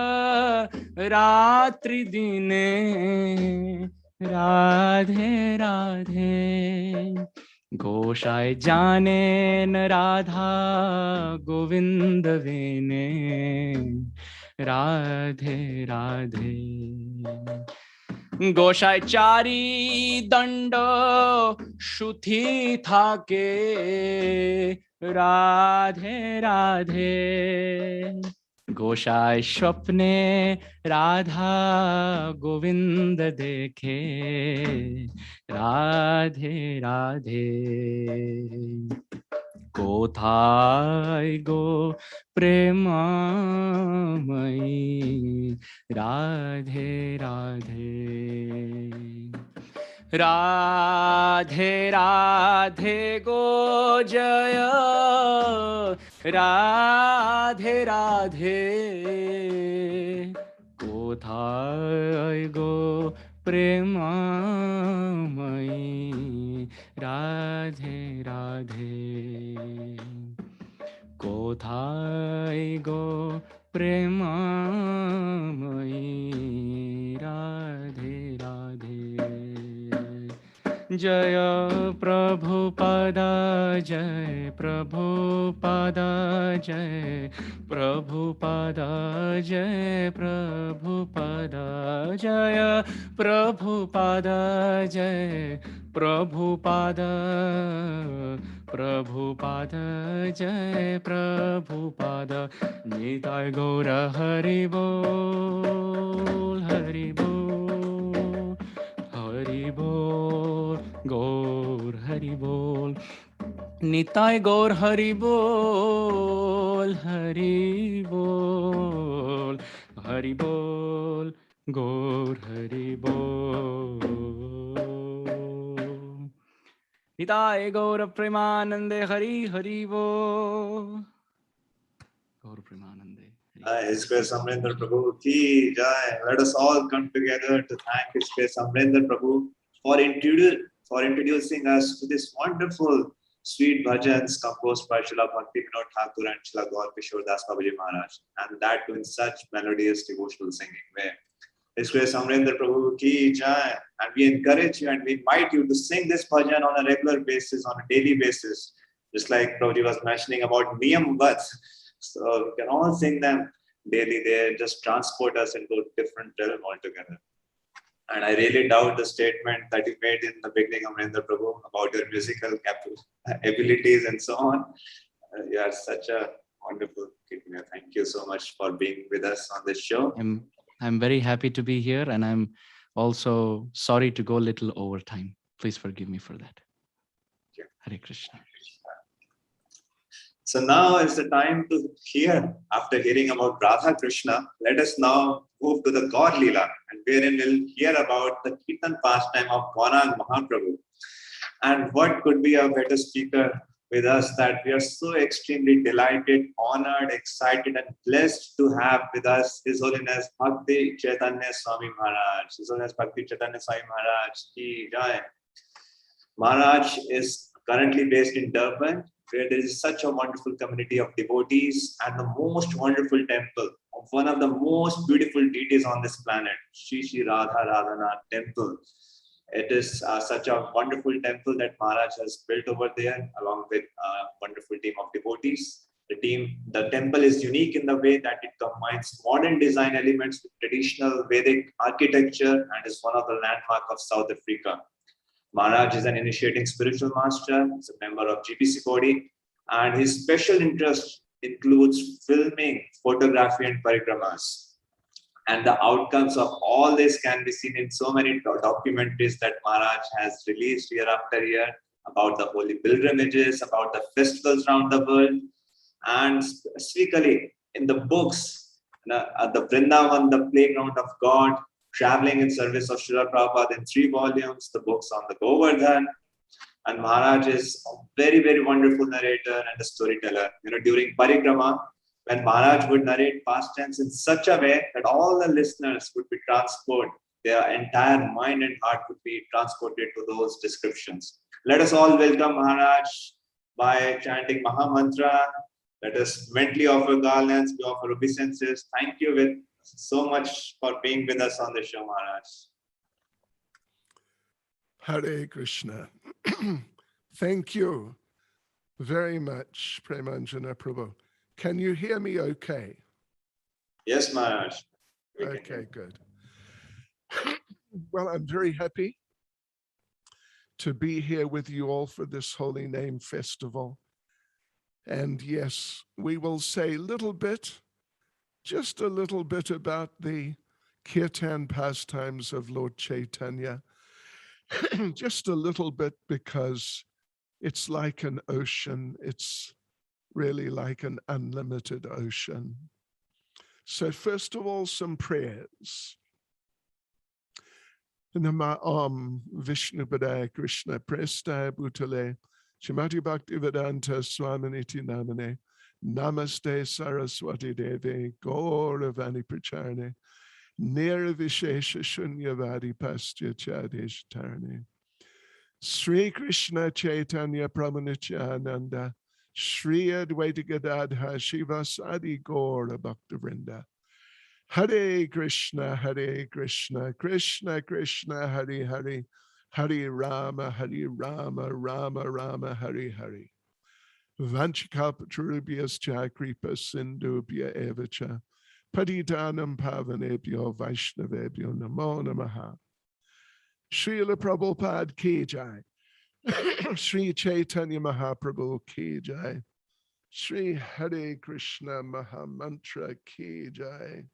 Speaker 5: रात्रि दिने राधे राधे। गोसाई जाने न राधा गोविंद विने राधे राधे। गोसाई चारी दंड शुथि थाके राधे राधे। गोसाई स्वप्ने राधा गोविंद देखे राधे राधे। कोथाय गो प्रेममयी राधे राधे। राधे राधे गो जय राधे राधे। कोथाय गो प्रेममयी राधे राधे। कोथाय गो प्रेममयी राधे राधे। जय प्रभुपाद जय प्रभुपाद जय प्रभुपाद जय प्रभुपाद जय प्रभुपाद जय Prabhupada Prabhupada Jai Prabhupada Nitai Gaura Hari Bol Hari Bol Hari Bol Gaur Hari Bol Nitai Gaur Hari Bol Hari Bol Hari Bol Gaur Hari Bol Nitai Gaur Premanande Hari Hari Bol Gaur Premanande
Speaker 1: His Grace Amarendra Prabhu ki jai. Let us all come together to thank His Grace Amarendra Prabhu for introducing us to this wonderful sweet bhajans composed by Srila Bhakti-Vinod Thakur and Srila ᴅᴇᴇᴘ Das Babaji Maharaj, and that too in such melodious devotional singing way. His Grace Amarendra Prabhu ki jai. And we encourage you and we invite you to sing this bhajan on a regular basis, on a daily basis, just like Prabhuji was mentioning about Niyam Vat. So we can all sing them daily. They just transport us into a different realm altogether. And I really doubt the statement that you made in the beginning, Amarendra Prabhu, about your musical abilities and so on. You are such a wonderful kid. Thank you so much for being with us on this show.
Speaker 4: I'm very happy to be here, and I'm also sorry to go a little over time. Please forgive me for that. Hare Krishna.
Speaker 1: So now is the time to hear. After hearing about Radha Krishna, let us now move to the God Leela, and wherein we'll hear about the Kirtan pastime of Gauranga Mahaprabhu. And what could be a better speaker with us that we are so extremely delighted, honored, excited, and blessed to have with us His Holiness Bhakti Chaitanya Swami Maharaj. His Holiness Bhakti Chaitanya Swami Maharaj ki jai. Maharaj is currently based in Durban, where there is such a wonderful community of devotees and the most wonderful temple of one of the most beautiful deities on this planet, Shri Shri Radha Radhanath Temple. It is such a wonderful temple that Maharaj has built over there along with a wonderful team of devotees. The temple is unique in the way that it combines modern design elements with traditional Vedic architecture and is one of the landmarks of South Africa. Maharaj is an initiating spiritual master, he's a member of GPC body, and his special interest includes filming, photography, and parikramas. And the outcomes of all this can be seen in so many documentaries that Maharaj has released year after year about the holy pilgrimages, about the festivals around the world, and specifically in the books, the Vrindavan, the playground of God, traveling in service of Srila Prabhupada in 3 volumes, the books on the Govardhan. And Maharaj is a very, very wonderful narrator and a storyteller. During parikrama, when Maharaj would narrate past tense in such a way that all the listeners would be transported, their entire mind and heart would be transported to those descriptions. Let us all welcome Maharaj by chanting Maha Mantra. Let us mentally offer garlands, we offer obeisances. Thank you so much for being with us on the show, Maharaj.
Speaker 6: Hare Krishna. Thank you very much, Premanjana Prabhu. Can you hear me okay?
Speaker 1: Yes, Maharaj.
Speaker 6: Okay, good. Well, I'm very happy to be here with you all for this Holy Name Festival. And yes, we will say just a little bit about the Kirtan pastimes of Lord Chaitanya. Just a little bit, because it's like an ocean. It's really like an unlimited ocean. So first of all, some prayers. Nama Vishnu Padaya Krishna Prestaya Bhutale Shrimati Bhakti-Vedanta Swaminiti Namane Namaste Saraswati Devi Gauravani Pracharne Nirvishesha Shunyavadi Pastya Chadesh Tarne Sri Krishna Chaitanya Pramanityananda Shri Advaita Gadadha Shivasadi Gaura Bhakta Vrinda Hare Krishna, Krishna Krishna, Hare Hare, Hare Rama, Rama Rama, Hare Hare. Vanchikalpatarubhyascha kripa sindhubhya evacha, patitanam pavanebhyo Vaishnavebhyo namo namaha. Srila Prabhupada ki jai. Sri Chaitanya Mahaprabhu ki jai. Sri Hare Krishna Mahamantra ki jai.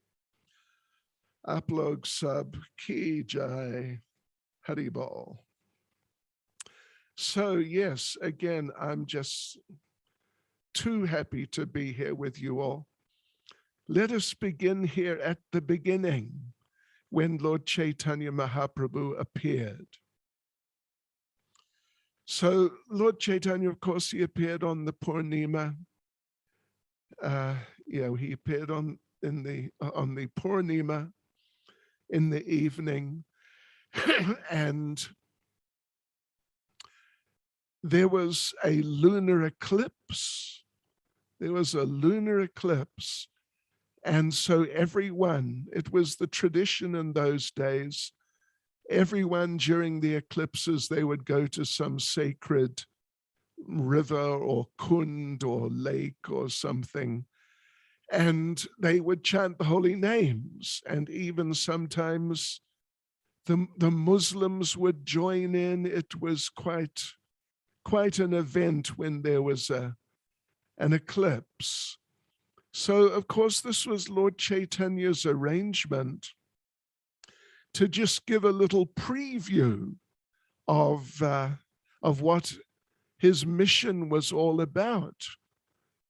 Speaker 6: Aplog Sab ki jai. Haribol. So yes, again, I'm just too happy to be here with you all. Let us begin here at the beginning, when Lord Chaitanya Mahaprabhu appeared. So Lord Chaitanya, of course, he appeared on the Purnima. He appeared on the Purnima in the evening, and there was a lunar eclipse. There was a lunar eclipse. And so everyone, it was the tradition in those days, everyone during the eclipses, they would go to some sacred river or kund or lake or something, and they would chant the holy names. And even sometimes the Muslims would join in. It was quite an event when there was an eclipse. So, of course, this was Lord Chaitanya's arrangement to just give a little preview of what his mission was all about,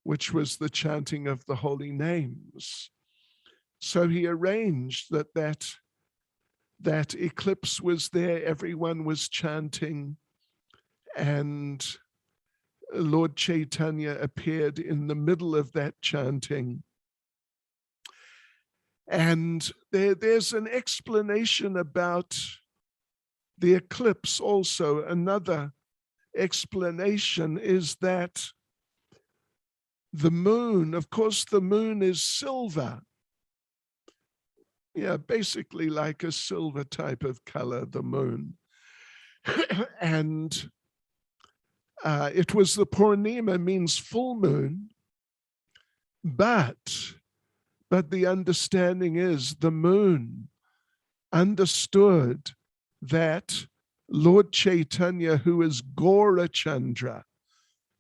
Speaker 6: which was the chanting of the holy names. So he arranged that eclipse was there, everyone was chanting, and Lord Chaitanya appeared in the middle of that chanting. And there's an explanation about the eclipse also. Another explanation is that the moon, of course, the moon is silver. Yeah, basically like a silver type of color, the moon. And it was the Purnima, means full moon, but the understanding is the moon understood that Lord Chaitanya, who is Gaurachandra,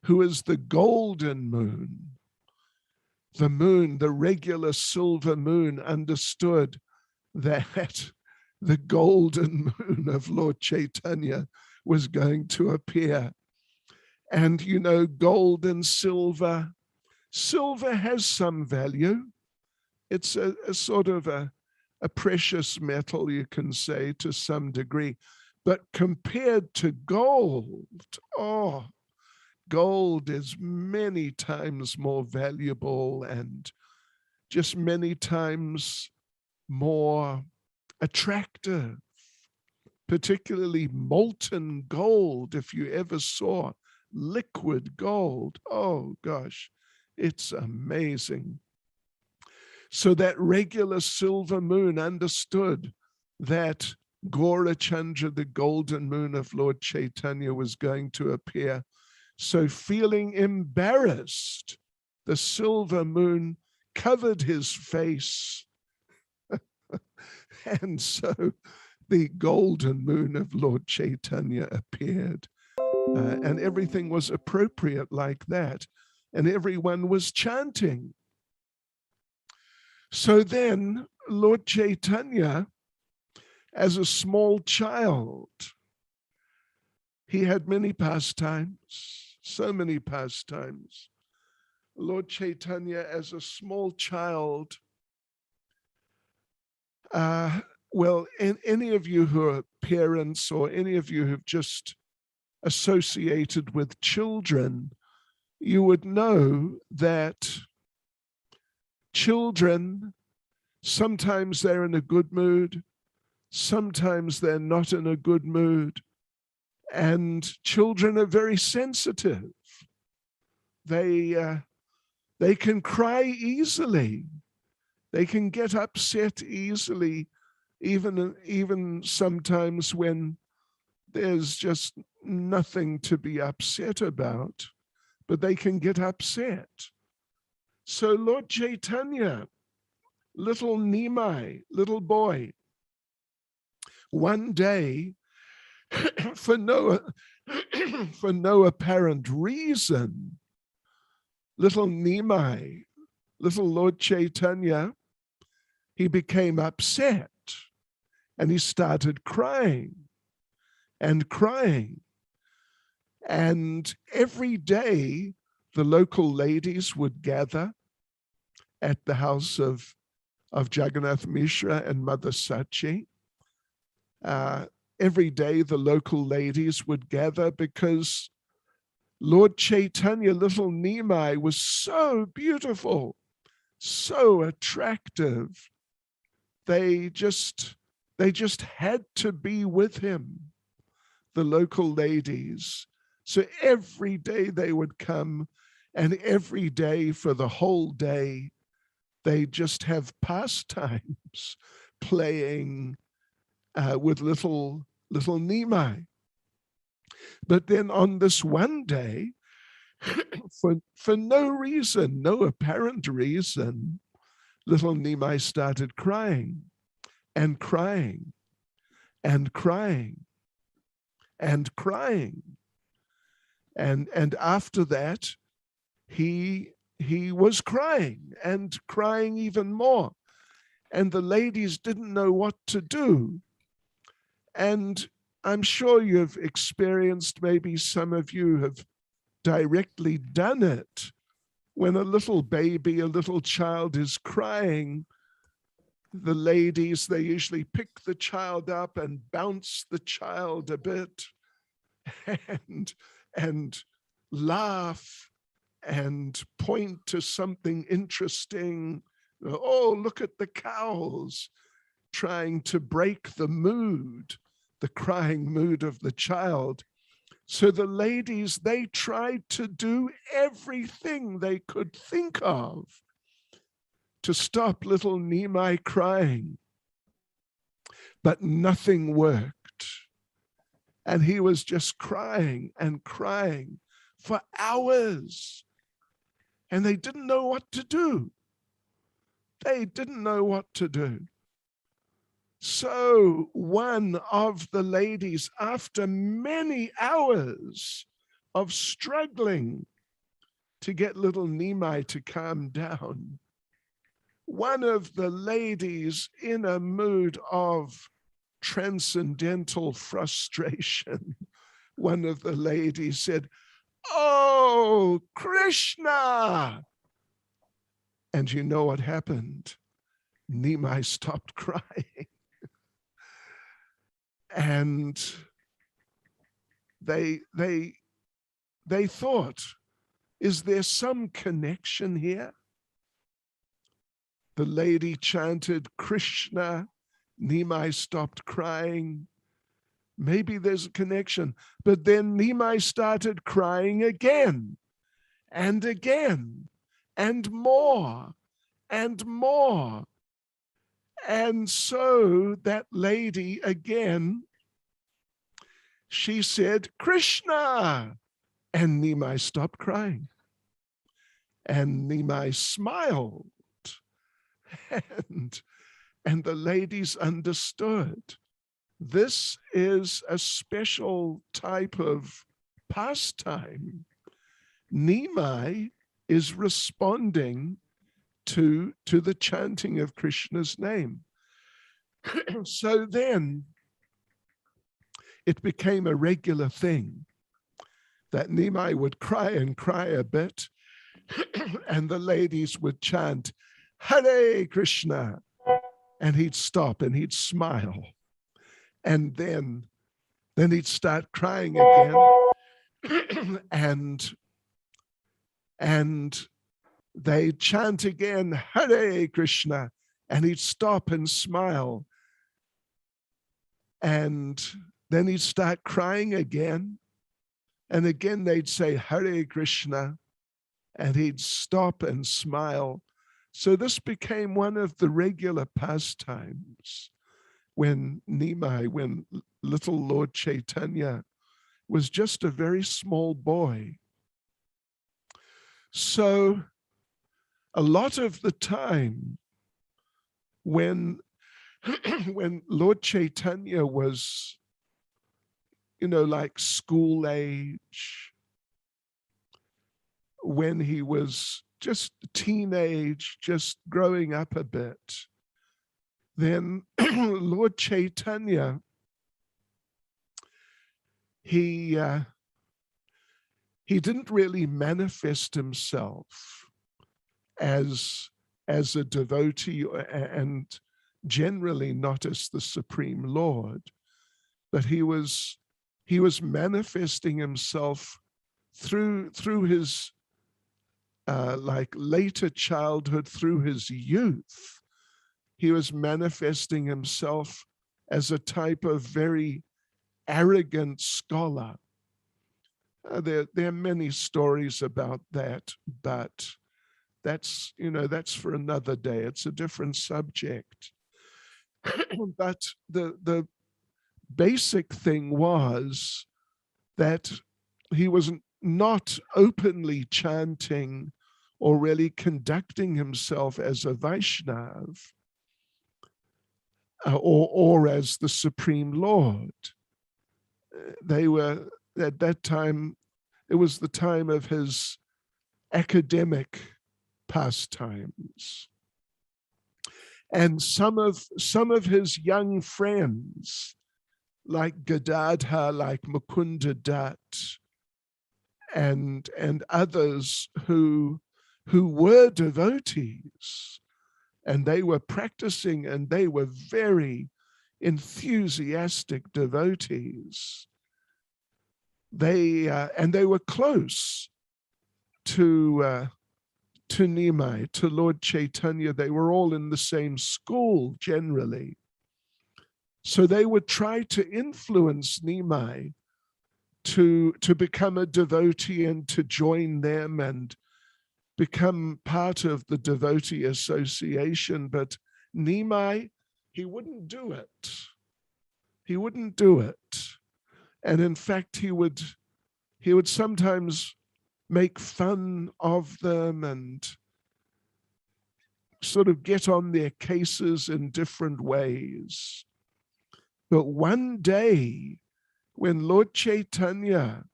Speaker 6: who is the golden moon, the regular silver moon, understood that the golden moon of Lord Chaitanya was going to appear. And, you know, gold and silver has some value. It's a sort of a precious metal, you can say, to some degree. But compared to gold, gold is many times more valuable and just many times more attractive, particularly molten gold. If you ever saw liquid gold, oh gosh, it's amazing. So that regular silver moon understood that Gaurachandra, the golden moon of Lord Chaitanya, was going to appear. So feeling embarrassed, the silver moon covered his face. And so the golden moon of Lord Chaitanya appeared. And everything was appropriate like that. And everyone was chanting. So then Lord Chaitanya, as a small child, he had many pastimes, so many pastimes. Lord Chaitanya, as a small child, well, any of you who are parents or any of you who've just associated with children, you would know that children, sometimes they're in a good mood, sometimes they're not in a good mood, and children are very sensitive. They can cry easily. They can get upset easily, even sometimes when there's just nothing to be upset about, but they can get upset. So Lord Chaitanya, little Nimai, little boy, one day for no apparent reason, little Nimai, little Lord Chaitanya, he became upset and he started crying and crying. And every day the local ladies would gather at the house of Jagannath Mishra and Mother Sachi. Every day the local ladies would gather because Lord Chaitanya, little Nimai, was so beautiful, so attractive. They just had to be with him, the local ladies. So every day they would come, and every day for the whole day, they just have pastimes playing with little Nimai. But then on this one day, for no reason, no apparent reason, little Nimai started crying and crying and crying and crying. And after that, he was crying and crying even more. And the ladies didn't know what to do. And I'm sure you've experienced, maybe some of you have directly done it. When a little baby, a little child is crying, the ladies, they usually pick the child up and bounce the child a bit and laugh and point to something interesting. Oh, look at the cows, trying to break the mood, the crying mood of the child. So the ladies, they tried to do everything they could think of to stop little Nimai crying, but nothing worked. And he was just crying and crying for hours. And they didn't know what to do. They didn't know what to do. So one of the ladies, after many hours of struggling to get little Nimai to calm down, one of the ladies, in a mood of transcendental frustration, one of the ladies said, "Oh, Krishna!" And you know what happened? Nimai stopped crying. And they thought, is there some connection here? The lady chanted Krishna, Nimai stopped crying. Maybe there's a connection. But then Nimai started crying again and again and more and more. And so that lady again, she said, Krishna, and Nimai stopped crying. And Nimai smiled. And the ladies understood. This is a special type of pastime. Nimai is responding to the chanting of Krishna's name. So then it became a regular thing that Nimai would cry and cry a bit, and the ladies would chant, Hare Krishna, and he'd stop and he'd smile. And then he'd start crying again, and they'd chant again, Hare Krishna, and he'd stop and smile. And then he'd start crying again, and again they'd say, Hare Krishna, and he'd stop and smile. So this became one of the regular pastimes when Nimai, when little Lord Chaitanya was just a very small boy. So a lot of the time when Lord Chaitanya was like school age, when he was just teenage, just growing up a bit, then Lord Chaitanya, he didn't really manifest himself as a devotee, and generally not as the Supreme Lord, but he was manifesting himself through his like later childhood, through his youth. He was manifesting himself as a type of very arrogant scholar. There are many stories about that, but that's for another day. It's a different subject. But the basic thing was that he was not openly chanting or really conducting himself as a Vaishnav or as the Supreme Lord. They were, at that time, it was the time of his academic pastimes. And some of his young friends, like Gadadhar, like Mukunda Dutt, and others who were devotees, and they were practicing, and they were very enthusiastic devotees. And they were close to Nimai, to Lord Chaitanya. They were all in the same school generally. So they would try to influence Nimai to become a devotee and to join them and become part of the devotee association. But Nimai, he wouldn't do it. He wouldn't do it. And in fact, he would sometimes make fun of them and sort of get on their cases in different ways. But one day, when Lord Chaitanya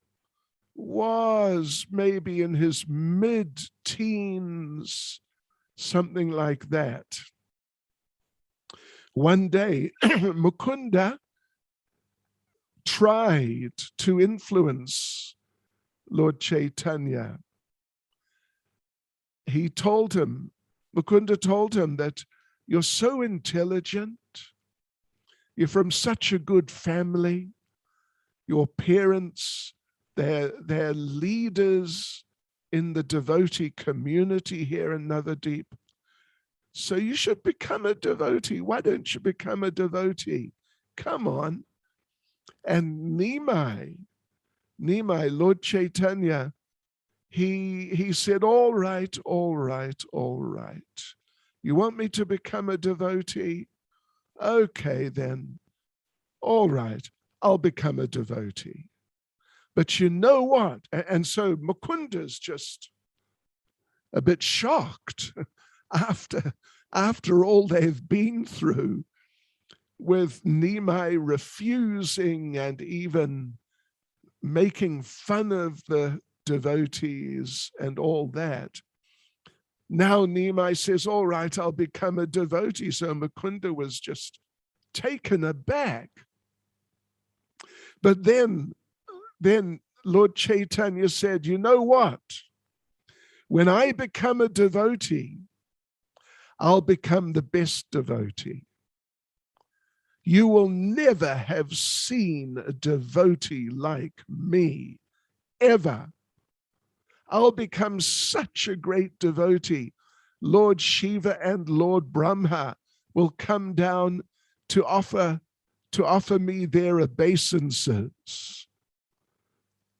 Speaker 6: was maybe in his mid-teens, something like that, one day, Mukunda tried to influence Lord Chaitanya. Mukunda told him that you're so intelligent, you're from such a good family, your parents, they're leaders in the devotee community here in Navadip. So you should become a devotee. Why don't you become a devotee? Come on. And Nimai, Lord Chaitanya, he said, all right. You want me to become a devotee? Okay, then. All right, I'll become a devotee. But you know what? And so Mukunda's just a bit shocked after all they've been through, with Nimai refusing and even making fun of the devotees and all that. Now Nimai says, all right, I'll become a devotee. So Mukunda was just taken aback. But then Lord Chaitanya said, you know what? When I become a devotee, I'll become the best devotee. You will never have seen a devotee like me, ever. I'll become such a great devotee. Lord Shiva and Lord Brahma will come down to offer me their obeisances.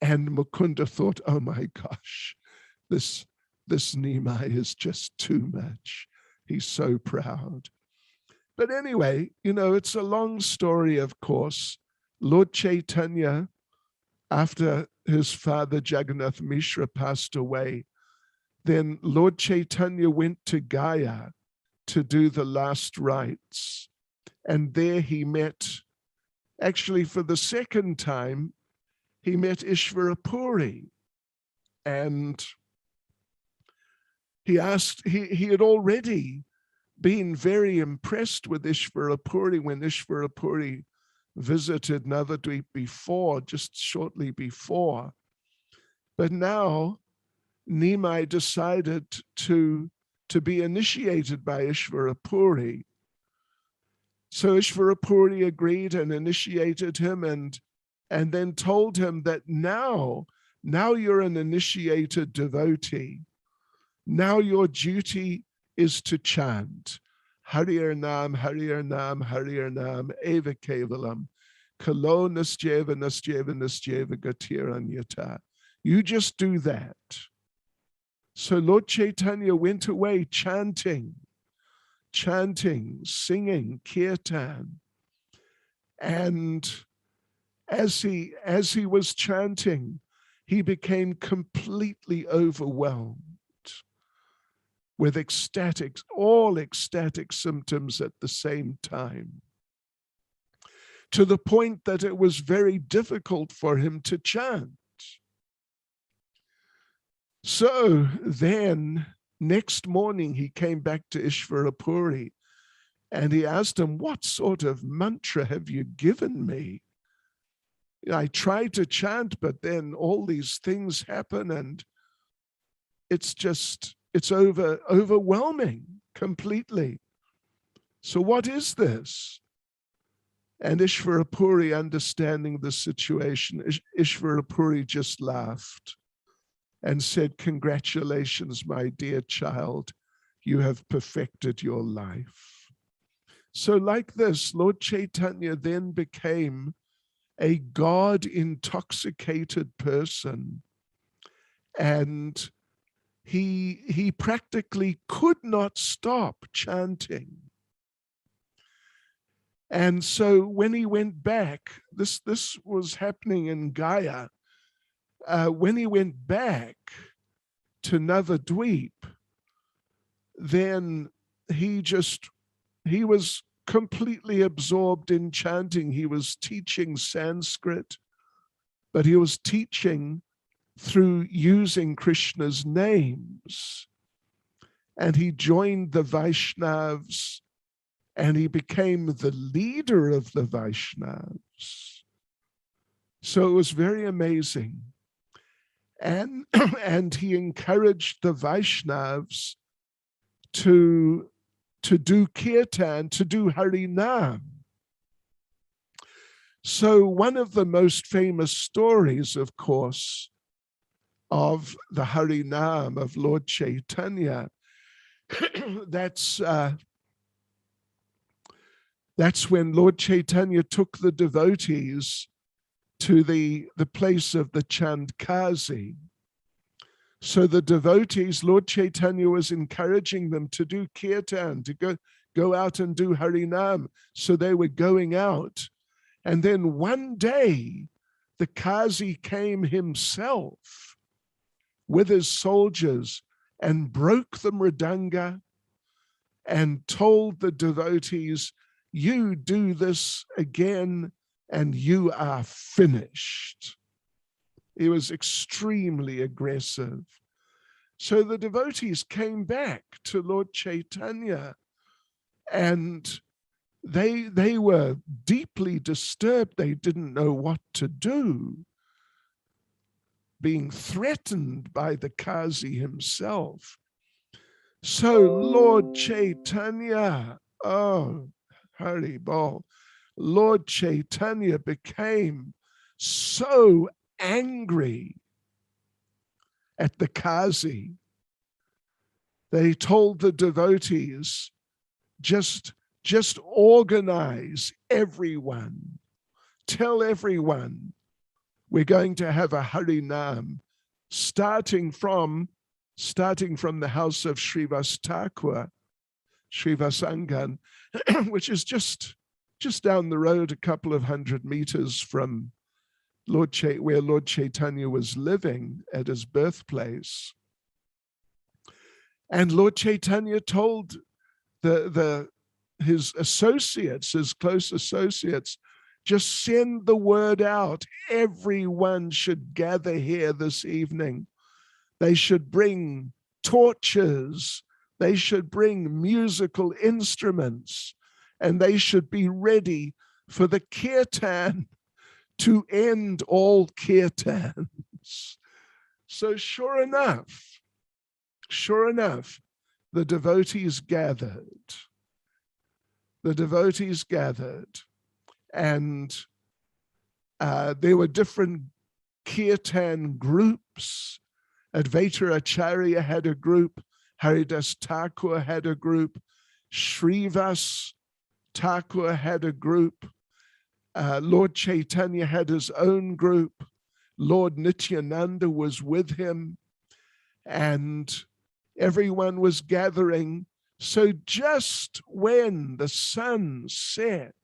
Speaker 6: And Mukunda thought, oh my gosh, this Nimai is just too much. He's so proud. But anyway, it's a long story, of course. Lord Chaitanya, after his father Jagannath Mishra passed away, then Lord Chaitanya went to Gaya to do the last rites. And there he met, actually for the second time, he met Ɪșvara-Puri, and he had already been very impressed with Ɪșvara-Puri when Ɪșvara-Puri visited Navadvip before, just shortly before. But now Nimai decided to be initiated by Ɪșvara-Puri. So Ɪșvara-Puri agreed and initiated him, and then told him that now you're an initiated devotee. Now your duty is to chant ɪṛᴛᴏ, ɪṛᴛᴏ, ɪṛᴛᴏ, eva kevalam, kalo nasjeva, nasjeva, nasjeva ģᴏʟyata. You just do that. So Lord Chaitanya went away chanting, singing kirtan. And as he was chanting, he became completely overwhelmed with all ecstatic symptoms at the same time, to the point that it was very difficult for him to chant. So then, next morning, he came back to Ɪșvara-Puri, and he asked him, "What sort of mantra have you given me? I tried to chant, but then all these things happen, and it's overwhelming completely. So what is this?" And Ɪșvara-Puri, understanding the situation, Ɪșvara-Puri just laughed and said, "Congratulations, my dear child, you have perfected your life." So like this, Lord Chaitanya then became a God-intoxicated person, and he practically could not stop chanting. And so when he went back, this was happening in Gaya. When he went back to Navadvip, then he was completely absorbed in chanting. He was teaching Sanskrit, but he was teaching through using Krishna's names. And he joined the Vaishnavas, and he became the leader of the Vaishnavas. So it was very amazing. And he encouraged the Vaishnavas to do kirtan, to do harinam. So one of the most famous stories, of course, of the harinam of Lord Chaitanya, that's when Lord Chaitanya took the devotees to the place of the Chandkazi. So the devotees, Lord Chaitanya was encouraging them to do kirtan, to go out and do harinam. So they were going out. And then one day, the Kazi came himself with his soldiers and broke the mridanga and told the devotees, "You do this again and you are finished." He was extremely aggressive. So the devotees came back to Lord Chaitanya, and they were deeply disturbed. They didn't know what to do, being threatened by the Kazi himself. So Lord Chaitanya, oh, Hari Bol, Lord Chaitanya became so angry at the Kazi. They told the devotees, just organize everyone, tell everyone we're going to have a harinam starting from the house of Srivas Thakur, Srivasangan, which is just down the road, a couple of 100 meters from where Lord Chaitanya was living at his birthplace. And Lord Chaitanya told his associates, his close associates, Just send the word out. Everyone should gather here this evening. They should bring torches. They should bring musical instruments, and they should be ready for the kirtan to end all kirtans. So sure enough, the devotees gathered. The devotees gathered, and there were different kirtan groups. Advaita Acharya had a group, Haridas Thakur had a group, Srivas Thakur had a group, Lord Chaitanya had his own group, Lord Nityananda was with him, and everyone was gathering. So just when the sun set,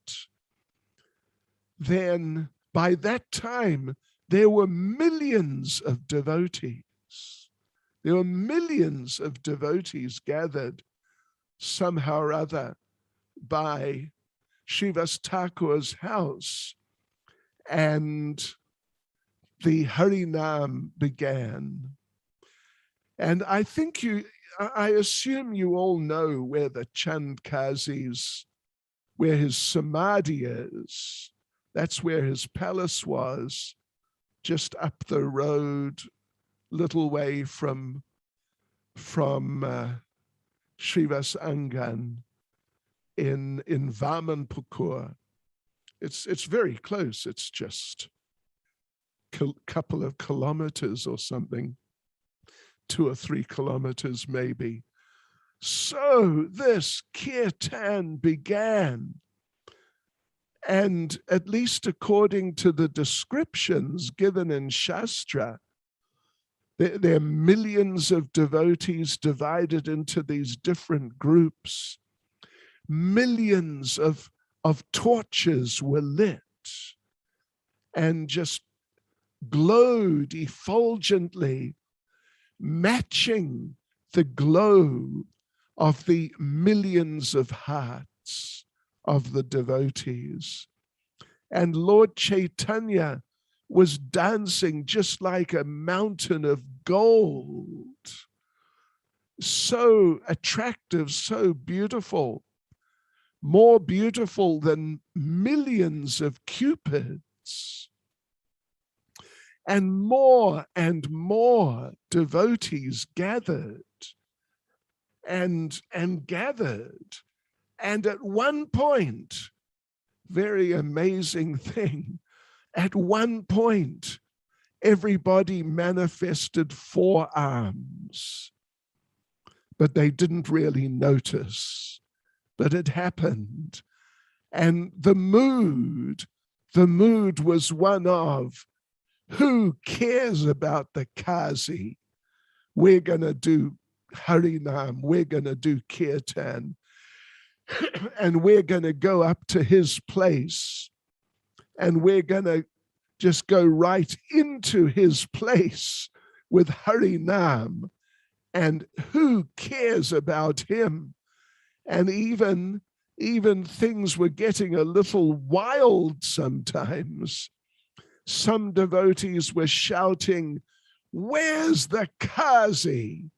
Speaker 6: then by that time, there were millions of devotees. There were millions of devotees gathered somehow or other by Srivas Thakur's house, and the Harinam began. And I assume you all know where the Chandkazi's, where his samadhi is. That's where his palace was, just up the road, little way from Srivas Angan in Vamanpukur. It's very close. It's just a couple of kilometers or something, 2 or 3 kilometers maybe. So this kirtan began. And at least according to the descriptions given in Shastra, there are millions of devotees divided into these different groups. Millions of torches were lit and just glowed effulgently, matching the glow of the millions of hearts of the devotees. And Lord Chaitanya was dancing just like a mountain of gold. So attractive, so beautiful, more beautiful than millions of cupids. And more devotees gathered and gathered. And at one point, very amazing thing, at one point, everybody manifested 4 arms, but they didn't really notice, but it happened. And the mood was one of, who cares about the Kazi? We're going to do Harinam, we're going to do Kirtan, and we're going to go up to his place, and we're going to just go right into his place with Harinam, and who cares about him? And even things were getting a little wild sometimes. Some devotees were shouting, "Where's the Kazi?"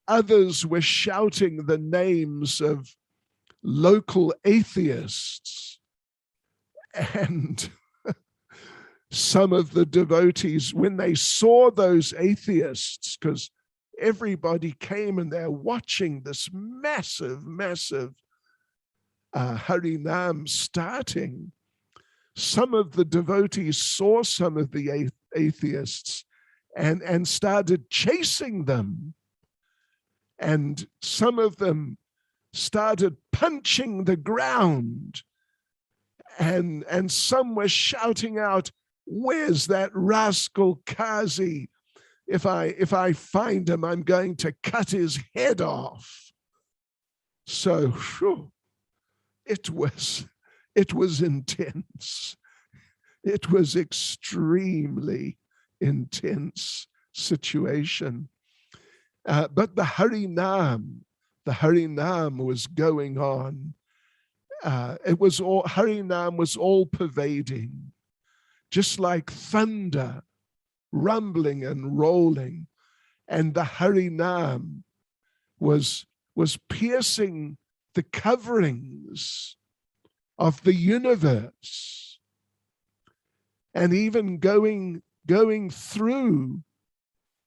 Speaker 6: Others were shouting the names of local atheists. And some of the devotees, when they saw those atheists, because everybody came and they're watching this massive Harinam starting, some of the devotees saw some of the atheists and started chasing them. And some of them started punching the ground. And some were shouting out, "Where's that rascal Kazi? If I find him, I'm going to cut his head off." So it was intense. It was extremely intense situation. But the Harinam was going on. it was all, Harinam was all pervading, just like thunder, rumbling and rolling. And the Harinam was piercing the coverings of the universe, and even going through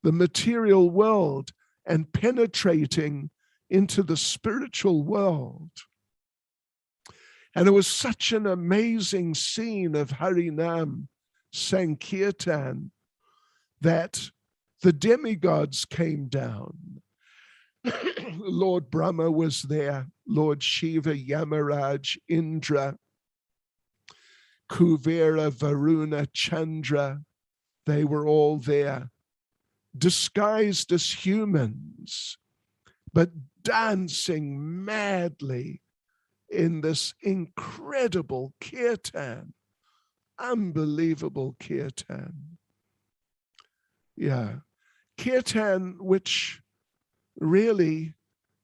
Speaker 6: the material world and penetrating into the spiritual world. And it was such an amazing scene of Harinam Sankirtan that the demigods came down. Lord Brahma was there, Lord Shiva, Yamaraj, Indra, Kuvera, Varuna, Chandra. They were all there, disguised as humans, but dancing madly in this incredible kirtan, unbelievable kirtan. Yeah, kirtan which really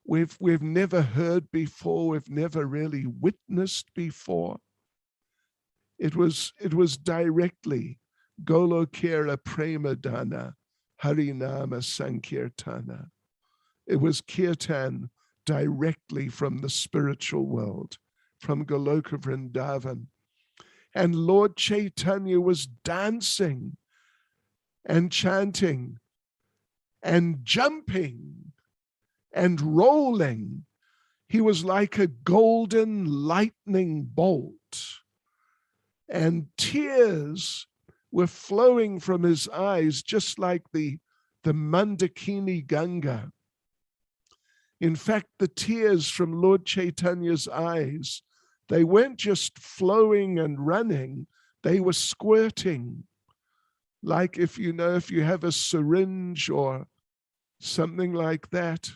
Speaker 6: we've never heard before, we've never really witnessed before. It was directly Golokera Premadana Harinama Sankirtana. It was kirtan directly from the spiritual world, from Goloka Vrindavan. And Lord Chaitanya was dancing and chanting and jumping and rolling. He was like a golden lightning bolt, and tears were flowing from his eyes, just like the Mandakini Ganga. In fact, the tears from Lord Chaitanya's eyes, they weren't just flowing and running, they were squirting. Like if you have a syringe or something like that.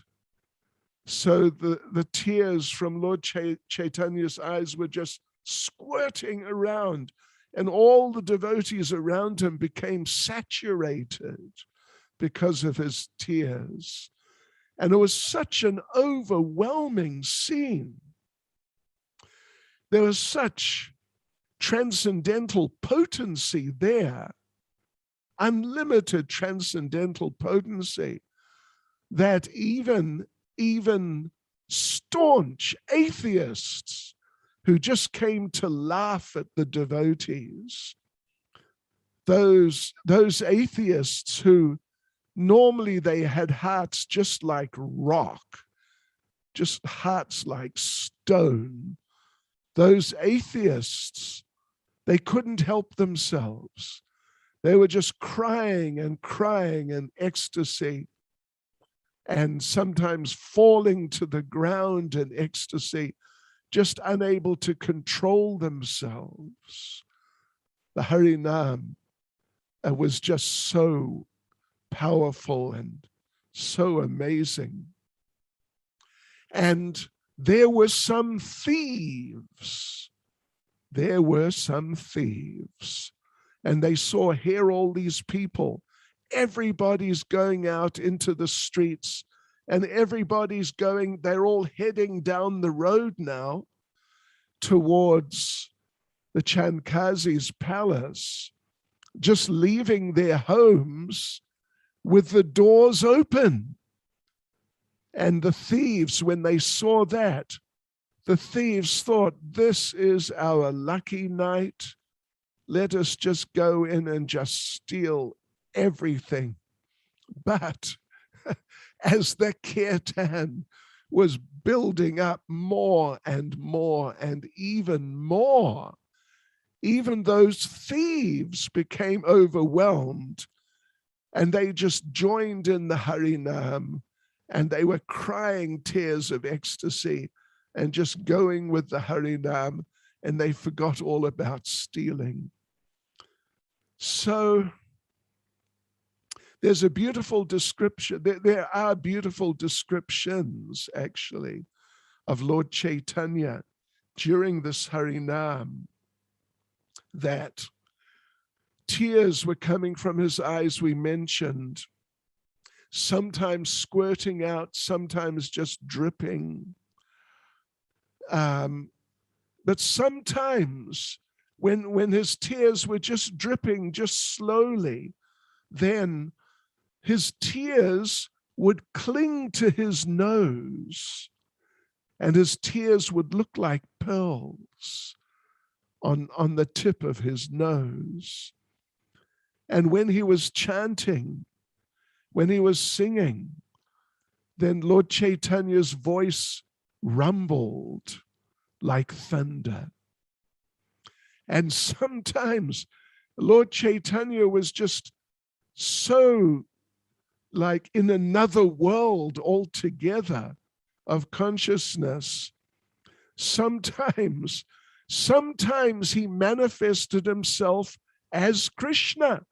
Speaker 6: So the tears from Lord Chaitanya's eyes were just squirting around, and all the devotees around him became saturated because of his tears. And it was such an overwhelming scene. There was such transcendental potency there, unlimited transcendental potency, that even staunch atheists who just came to laugh at the devotees, those atheists who normally they had hearts just like rock, just hearts like stone, those atheists, they couldn't help themselves. They were just crying and crying in ecstasy, and sometimes falling to the ground in ecstasy, just unable to control themselves. The Harinam was just so powerful and so amazing. And there were some thieves. There were some thieves. And they saw here all these people. Everybody's going out into the streets, and everybody's going, they're all heading down the road now towards the Chankazi's palace, just leaving their homes with the doors open. And the thieves, when they saw that, the thieves thought, this is our lucky night. Let us just go in and just steal everything. But as the kirtan was building up more and more and even more, even those thieves became overwhelmed, and they just joined in the Harinam, and they were crying tears of ecstasy and just going with the Harinam, and they forgot all about stealing. So there's a beautiful description, there are beautiful descriptions actually of Lord Chaitanya during this Harinam, that tears were coming from his eyes, we mentioned, sometimes squirting out, sometimes just dripping. But sometimes when his tears were just dripping just slowly, then his tears would cling to his nose, and his tears would look like pearls on the tip of his nose. And when he was chanting, when he was singing, then Lord Chaitanya's voice rumbled like thunder. And sometimes Lord Chaitanya was just so like in another world altogether of consciousness. Sometimes he manifested himself as Krishna.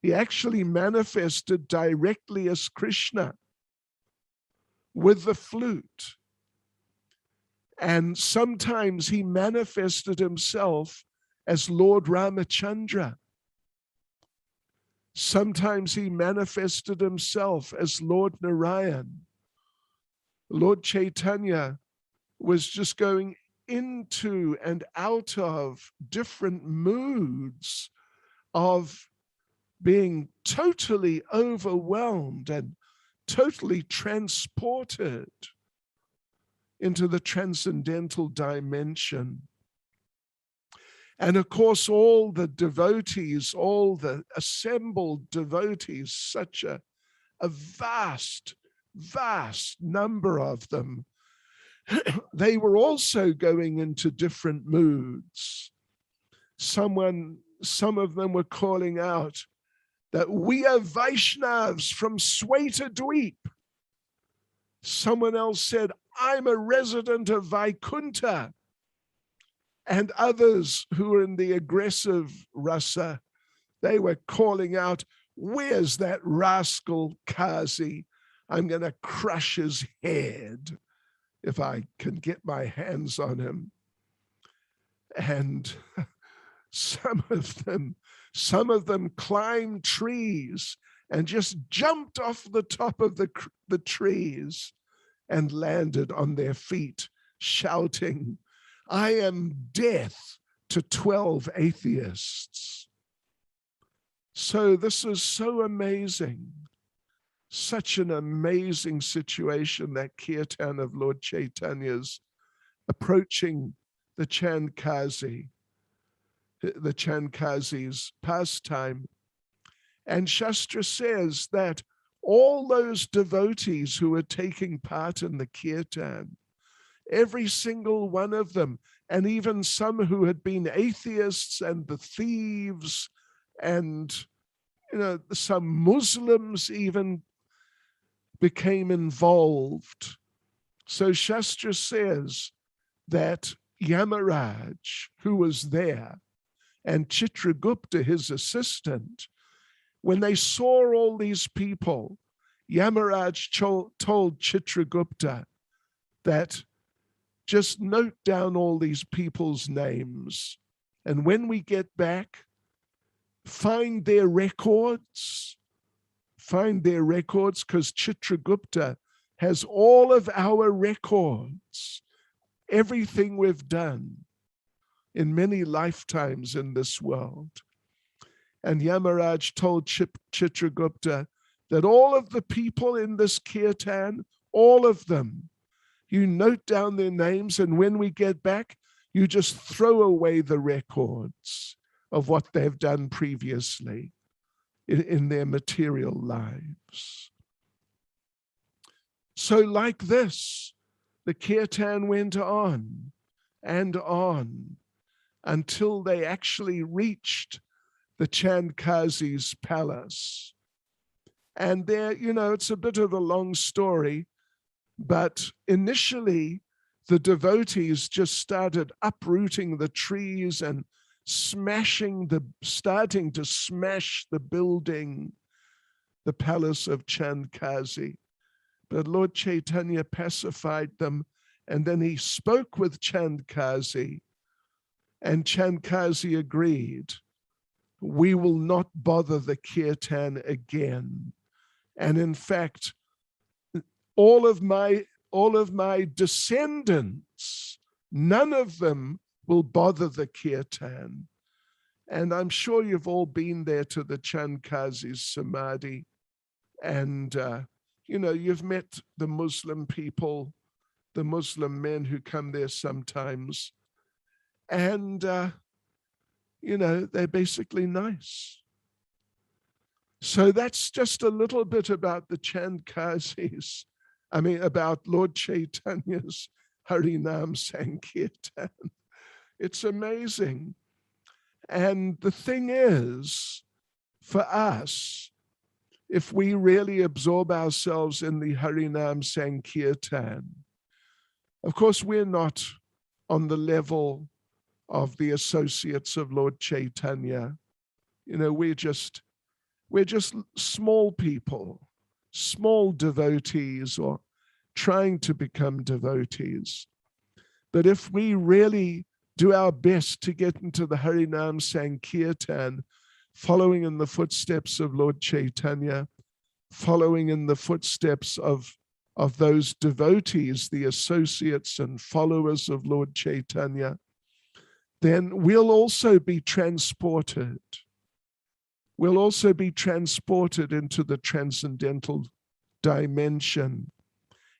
Speaker 6: He actually manifested directly as Krishna with the flute. And sometimes he manifested himself as Lord Ramachandra. Sometimes he manifested himself as Lord Narayan. Lord Chaitanya was just going into and out of different moods of being totally overwhelmed and totally transported into the transcendental dimension. And of course, all the devotees, all the assembled devotees, such a vast number of them, they were also going into different moods. Some of them were calling out that we are Vaishnavas from ᴡɪᴛᴏ. Someone else said, I'm a resident of Vaikuntha. And others who were in the aggressive rasa, they were calling out, where's that rascal Kazi? I'm going to crush his head if I can get my hands on him. And some of them climbed trees and just jumped off the top of the trees and landed on their feet, shouting, I am death to 12 atheists. So this is so amazing. Such an amazing situation, that Kirtan of Lord Chaitanya's approaching the Chandkazi, the Chandkazi's pastime. And Shastra says that all those devotees who were taking part in the Kirtan, every single one of them, and even some who had been atheists and the thieves and some Muslims even became involved. So Shastra says that Yamaraj, who was there, and Chitragupta, his assistant, when they saw all these people, Yamaraj told Chitragupta that just note down all these people's names, and when we get back, find their records, because Chitragupta has all of our records, everything we've done in many lifetimes in this world. And Yamaraj told Chitragupta that all of the people in this kirtan, all of them, you note down their names, and when we get back, you just throw away the records of what they've done previously in their material lives. So like this, the kirtan went on and on until they actually reached the Chandkazi's palace. And there, it's a bit of a long story, but initially the devotees just started uprooting the trees and starting to smash the building, the palace of Chandkazi. But Lord Chaitanya pacified them, and then he spoke with Chandkazi, and Chandkazi agreed, we will not bother the kirtan again. And in fact, all of my descendants none of them will bother the kirtan. And I'm sure you've all been there to the Chandkazi's Samadhi, and you know, you've met the Muslim people, the Muslim men who come there sometimes, and you know, they're basically nice. So that's just a little bit about the Chandkazis. I mean, about Lord Chaitanya's Harinam Sankirtan. It's amazing. And the thing is, for us, if we really absorb ourselves in the Harinam Sankirtan, of course, we're not on the level of the associates of Lord Chaitanya. You know, we're just small people, small devotees, or trying to become devotees. But if we really do our best to get into the Harinam Sankirtan, following in the footsteps of Lord Chaitanya, following in the footsteps of those devotees, the associates and followers of Lord Chaitanya, then we'll also be transported. We'll also be transported into the transcendental dimension.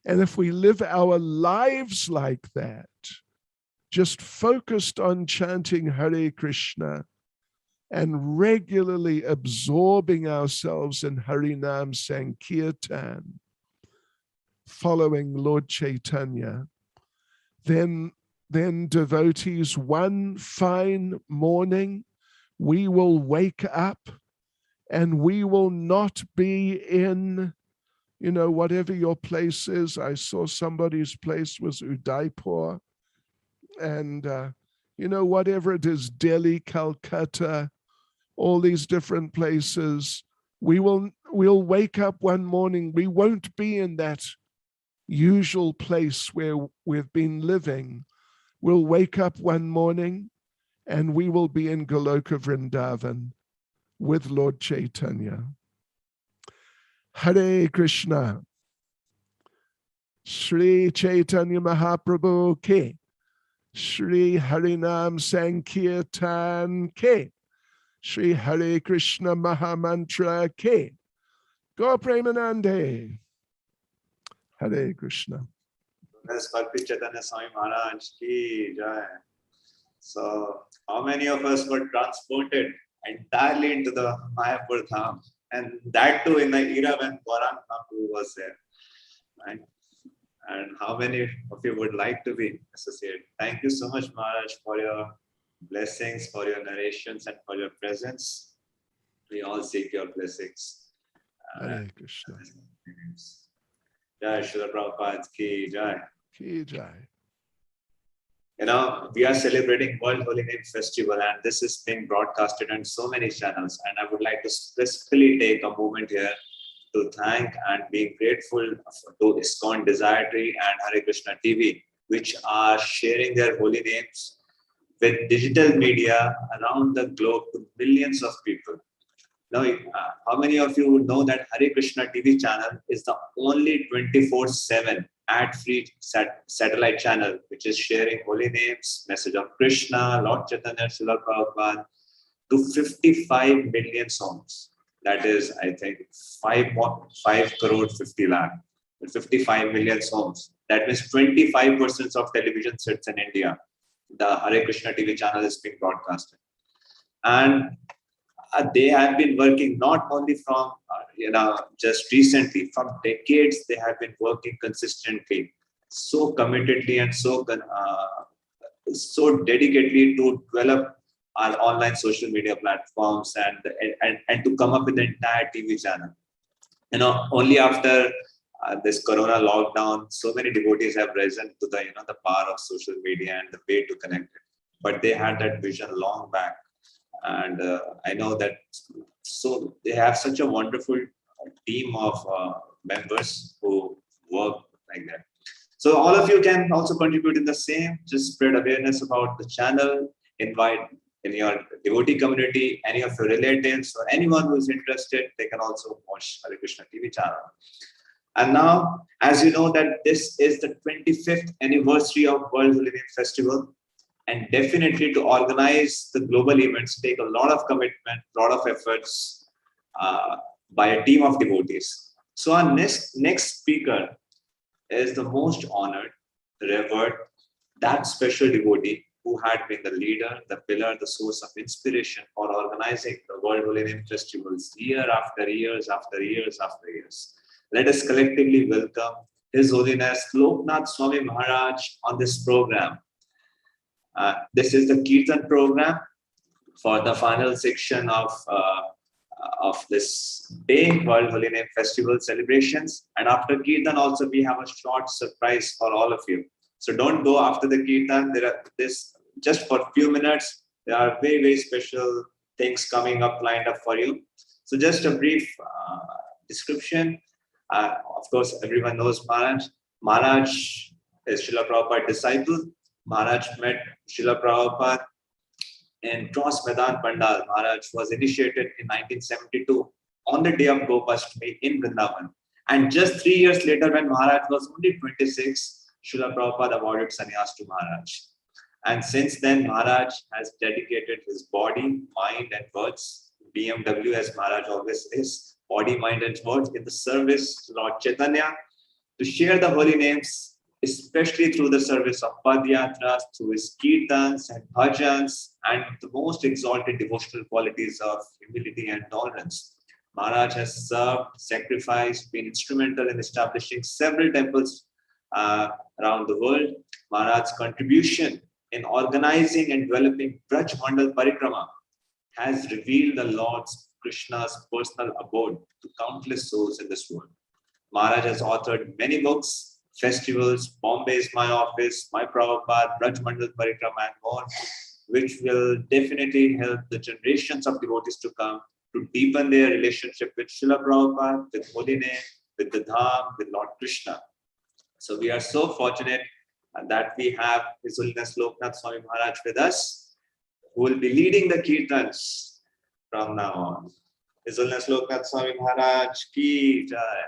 Speaker 6: And if we live our lives like that, just focused on chanting Hare Krishna and regularly absorbing ourselves in Harinam Sankirtan, following Lord Chaitanya, then devotees, one fine morning, we will wake up and we will not be in, you know, whatever your place is. I saw somebody's place was Udaipur. And, you know, whatever it is, Delhi, Calcutta, all these different places, we'll wake up one morning, we won't be in that usual place where we've been living. We'll wake up one morning and we will be in Goloka Vrindavan with Lord Chaitanya. Hare Krishna. Sri Chaitanya Mahaprabhu ke. Shri Harinam Sankirtan ke. Shri Hare Krishna Mahamantra ke. Go Premanande. Hare Krishna.
Speaker 1: Bhakti Chaitanya Swami Maharaj ki jai. So, how many of us were transported entirely into the Mayapur Dham? And that too in the era when ⴍᴏ Prabhu was there. Right? And how many of you would like to be associated? Thank you so much, Maharaj, for your blessings, for your narrations, and for your presence. We all seek your blessings.
Speaker 6: Hare Krishna.
Speaker 1: Jai Srila Prabhupada ki jai.
Speaker 6: Ki jai.
Speaker 1: You know, we are celebrating World Holy Name Festival, and this is being broadcasted on so many channels. And I would like to specifically take a moment here to thank and be grateful to ISKCON Desire Tree and Hare Krsna TV, which are sharing their holy names with digital media around the globe to millions of people. Now, how many of you would know that Hare Krsna TV channel is the only 24/7 ad-free satellite channel which is sharing holy names, message of Krishna, Lord Chaitanya, Srila Prabhupada to 55 million songs. That is, I think, 5 crore 50 lakh, 55 million songs. That means 25% of television sets in India. The Hare Krsna TV channel is being broadcasted. And they have been working not only from, just recently, from decades, they have been working consistently, so committedly and so dedicatedly to develop our online social media platforms and to come up with the entire TV channel. You know, only after this Corona lockdown, so many devotees have risen to the the power of social media and the way to connect it. But they had that vision long back, and I know that. So they have such a wonderful team of members who work like that. So all of you can also contribute in the same. Just spread awareness about the channel. Invite in your devotee community, any of your relatives or anyone who is interested. They can also watch Hare Krsna TV channel. And now, as you know that this is the 25th anniversary of World Holy Name Festival, and definitely to organize the global events take a lot of commitment, a lot of efforts by a team of devotees. So our next speaker is the most honored, revered, that special devotee who had been the leader, the pillar, the source of inspiration for organizing the World Holy Name Festivals year after years after years after years. Let us collectively welcome His Holiness Lokanath Swami Maharaj on this program. This is the Kirtan program for the final section of this day, World Holy Name Festival celebrations. And after Kirtan also we have a short surprise for all of you. So don't go after the Kirtan. There are just for a few minutes, there are very, very special things coming up lined up for you. So just a brief description. Of course, everyone knows Maharaj. Maharaj is Srila Prabhupada's disciple. Maharaj met Srila Prabhupada in Cross Maidan Pandal. Maharaj was initiated in 1972 on the day of Gopashtami in Vrindavan. And just 3 years later, when Maharaj was only 26, Srila Prabhupada awarded sannyas to Maharaj. And since then, Maharaj has dedicated his body, mind, and words, BMW as Maharaj always is, body, mind, and words in the service to Lord Chaitanya, to share the holy names, especially through the service of Padyatras, through his Kirtans and Bhajans, and the most exalted devotional qualities of humility and tolerance. Maharaj has served, sacrificed, been instrumental in establishing several temples around the world. Maharaj's contribution in organizing and developing Braj Mandal Parikrama has revealed the Lord Krishna's personal abode to countless souls in this world. Maharaj has authored many books, festivals, Bombay is my office, my Prabhupada, Braj Mandal Parikrama, and more, which will definitely help the generations of devotees to come to deepen their relationship with Srila Prabhupada, with Holy Name, with the Dham, with Lord Krishna. So we are so fortunate that we have His Holiness Lokanath Swami Maharaj with us, who will be leading the Kirtans from now on. His Holiness Lokanath Swami Maharaj ki jai.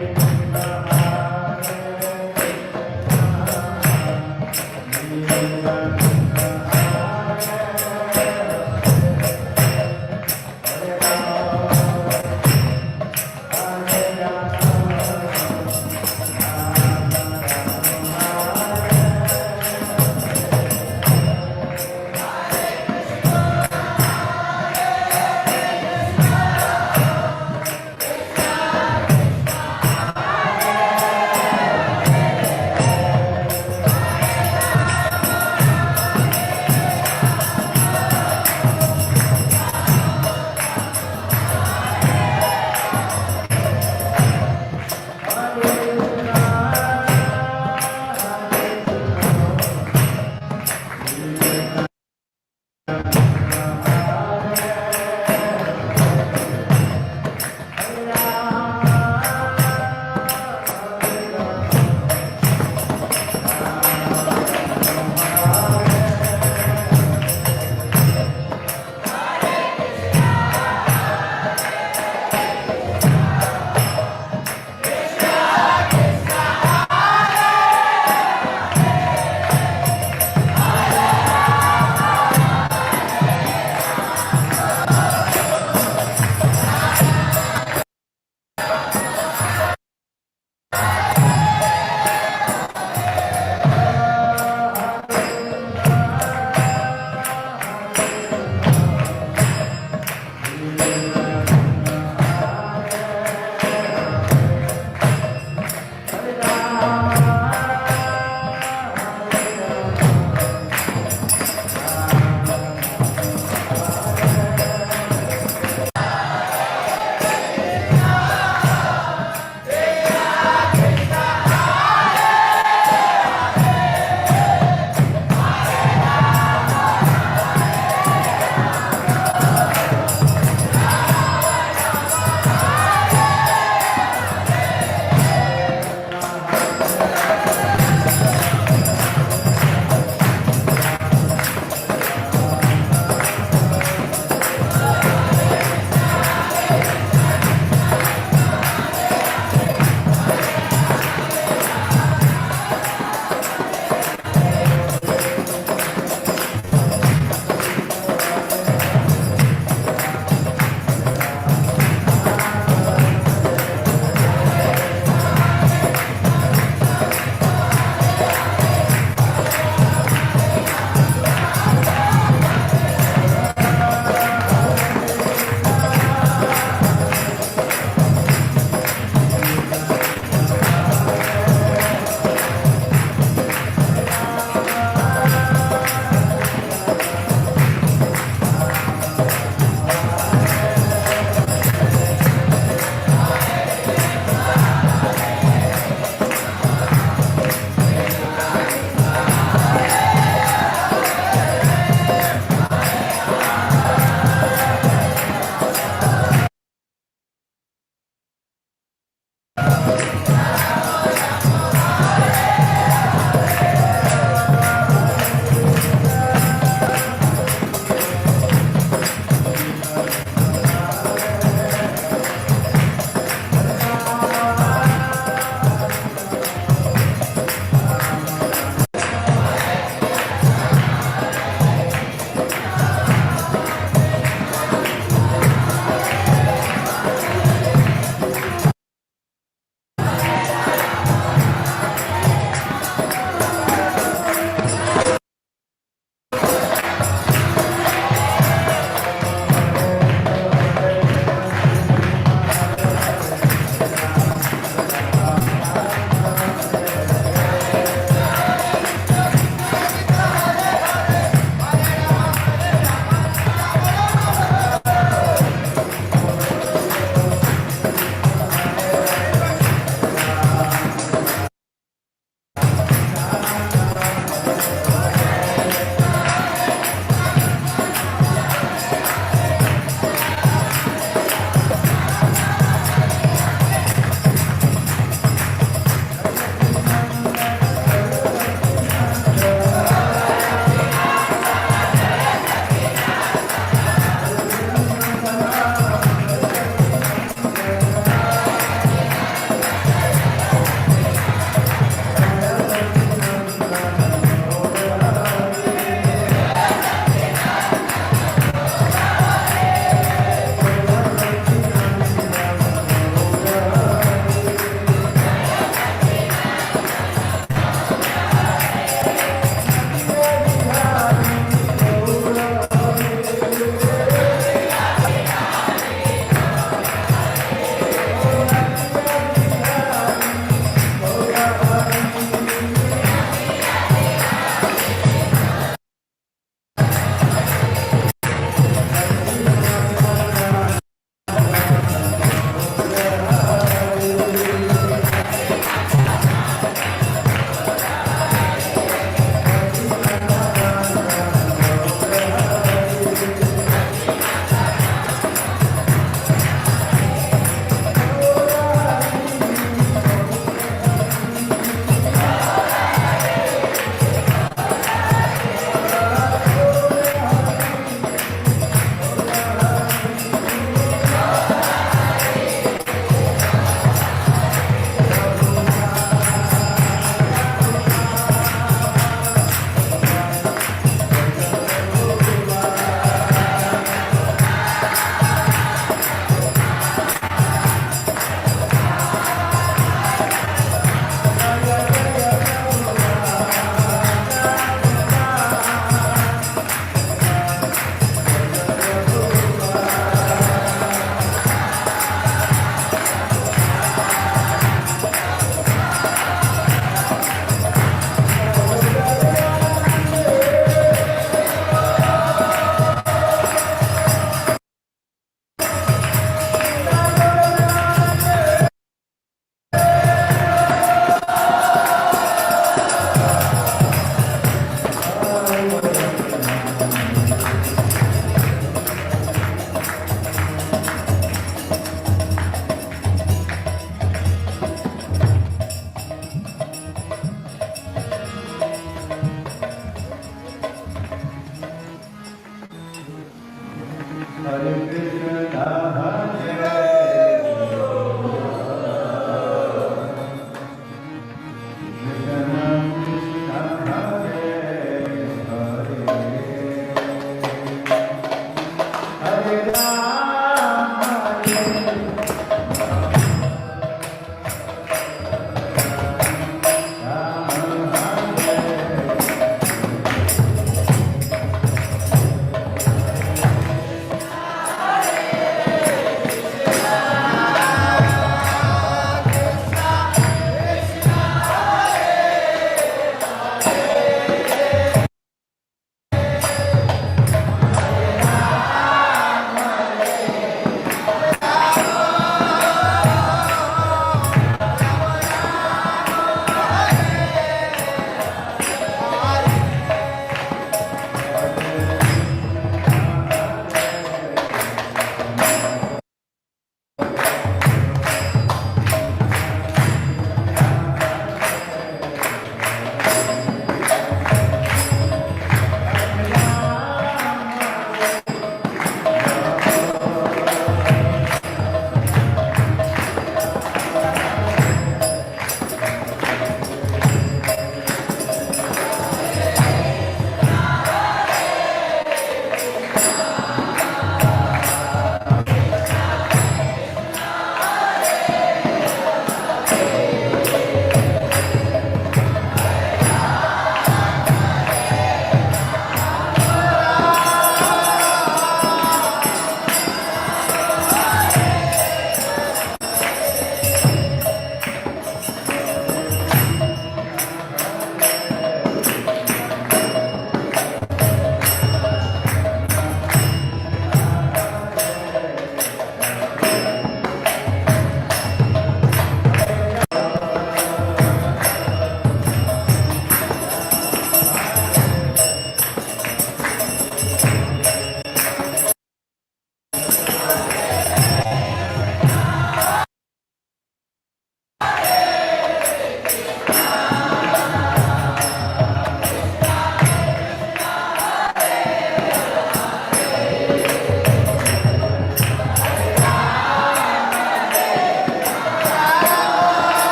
Speaker 7: Hare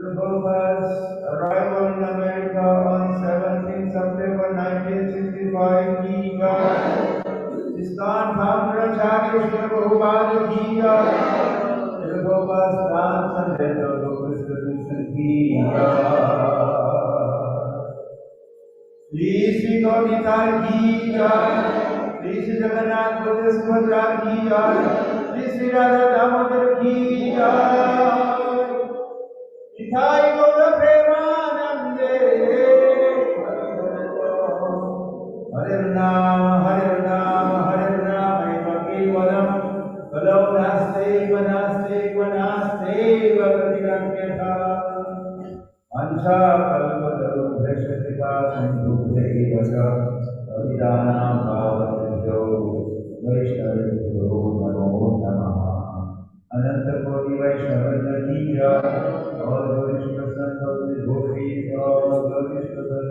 Speaker 7: Prabhupada's arrival in America on 17 September 1965 की जय। स्थान भावना चार्य श्री प्रभुपाद की जय। Prabhupada's transcendental distribution की जय। श्री गौरीताल की जय। श्री जगन्नाथ बलदेव सुभद्रा की जय। श्री राधा दामोदर की जय। ईसाई गौर प्रेमानंदे। हरे नाम केवलम कलौ नास्ति गतिरन्यथा। अंशा कल्पतरुभ्यश्चिता सिन्धुभ्यैव च पतितानां पावनेभ्यो वैष्णवेभ्यो नमो नमः। अनंत कोटि वैष्णव की जय। All the Vaishnavas of the devotees, all the Vaishnavas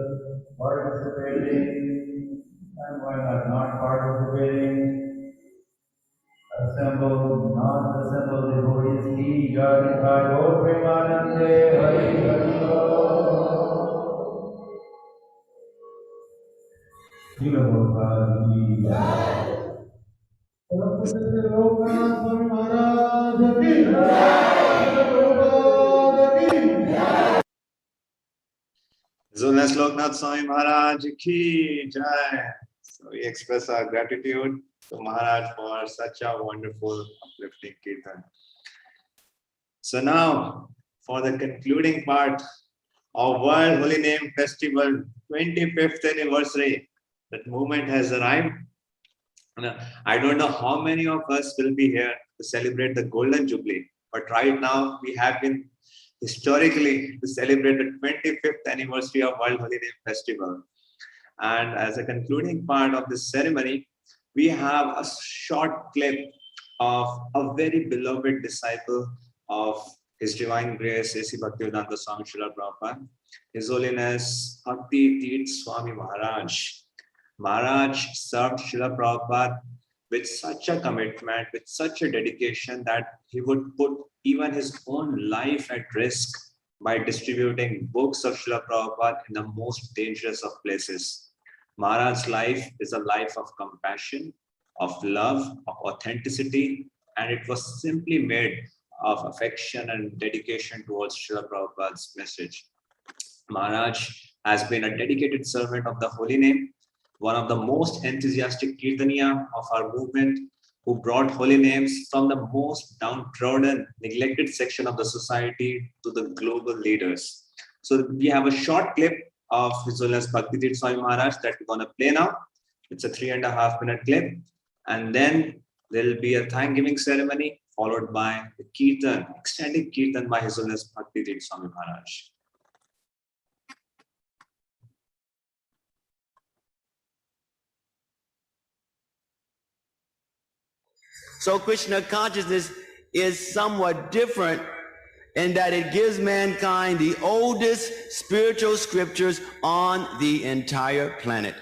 Speaker 7: participating, and why not participating, assembled, not assembled jai, Nitai Gaur Premanande Hari Hari Bol. Lokanath Swami Maharaj ki jai.
Speaker 1: His Holiness Lokanath Swami Maharaj ki jai. So we express our gratitude to Maharaj for such a wonderful, uplifting Kirtan. So now, for the concluding part of World Holy Name Festival 25th anniversary, that moment has arrived. I don't know how many of us will be here to celebrate the Golden Jubilee, but right now we have been historically to celebrate the 25th anniversary of World Holy Name Festival. And as a concluding part of this ceremony, we have a short clip of a very beloved disciple of His Divine Grace, A.C. Bhaktivedanta Swami Srila Prabhupada, His Holiness Bhakti Swami Maharaj. Maharaj served Srila Prabhupada with such a commitment, with such a dedication that he would put even his own life at risk by distributing books of Srila Prabhupada in the most dangerous of places. Maharaj's life is a life of compassion, of love, of authenticity, and it was simply made of affection and dedication towards Srila Prabhupada's message. Maharaj has been a dedicated servant of the Holy Name, one of the most enthusiastic Kirtaniya of our movement, who brought holy names from the most downtrodden, neglected section of the society to the global leaders. So we have a short clip of His Holiness Bhakti Swami Maharaj that we're going to play now. It's a 3.5-minute clip. And then there will be a thanksgiving ceremony followed by the Kirtan, extended Kirtan by His Holiness Bhakti Swami Maharaj.
Speaker 8: So Krishna consciousness is somewhat different in that it gives mankind the oldest spiritual scriptures on the entire planet.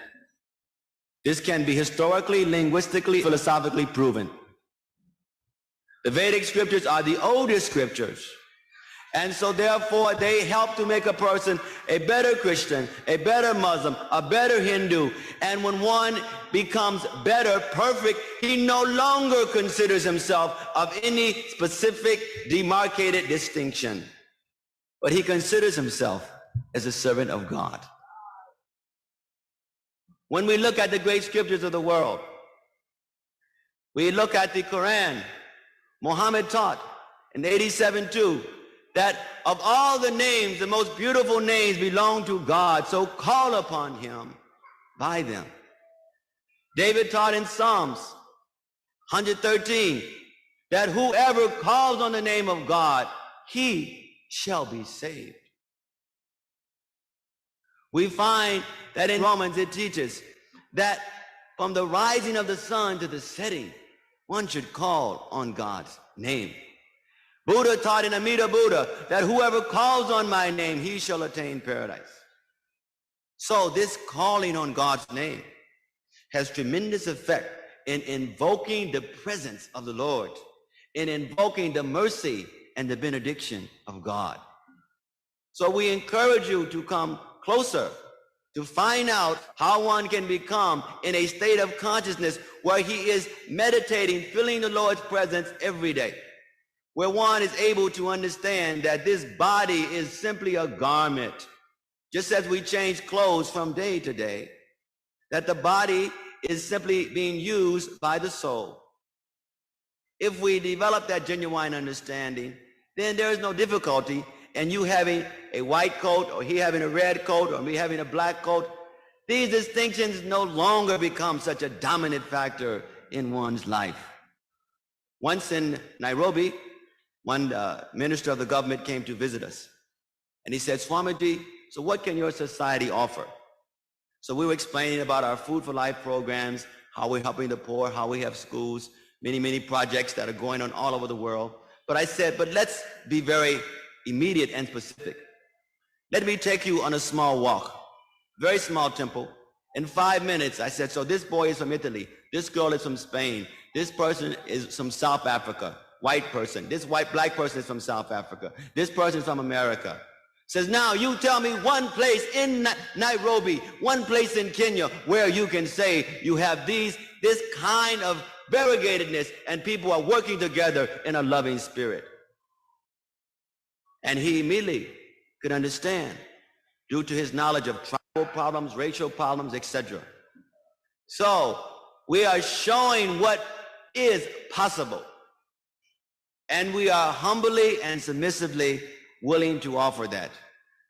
Speaker 8: This can be historically, linguistically, philosophically proven. The Vedic scriptures are the oldest scriptures. And so therefore they help to make a person a better Christian, a better Muslim, a better Hindu. And when one becomes better, perfect, he no longer considers himself of any specific demarcated distinction, but he considers himself as a servant of God. When we look at the great scriptures of the world, we look at the Quran. Muhammad taught in 87:2 that of all the names, the most beautiful names belong to God, so call upon him by them. David taught in Psalms 113 that whoever calls on the name of God, he shall be saved. We find that in Romans it teaches that from the rising of the sun to the setting, one should call on God's name. Buddha taught in Amida Buddha that whoever calls on my name, he shall attain paradise. So this calling on God's name has tremendous effect in invoking the presence of the Lord, in invoking the mercy and the benediction of God. So we encourage you to come closer to find out how one can become in a state of consciousness where he is meditating, feeling the Lord's presence every day, where one is able to understand that this body is simply a garment. Just as we change clothes from day to day, that the body is simply being used by the soul. If we develop that genuine understanding, then there is no difficulty in you having a white coat, or he having a red coat, or me having a black coat. These distinctions no longer become such a dominant factor in one's life. Once in Nairobi, one minister of the government came to visit us. And he said, Swamiji, so what can your society offer? So we were explaining about our Food for Life programs, how we're helping the poor, how we have schools, many, many projects that are going on all over the world. But I said, but let's be very immediate and specific. Let me take you on a small walk, very small temple. In 5 minutes, I said, so this boy is from Italy. This girl is from Spain. This person is from South Africa. white person. This black person is from South Africa. This person is from America. Says, now you tell me one place in Nairobi, one place in Kenya where you can say you have this kind of variegatedness and people are working together in a loving spirit. And he immediately could understand due to his knowledge of tribal problems, racial problems, etc. So we are showing what is possible. And we are humbly and submissively willing to offer that,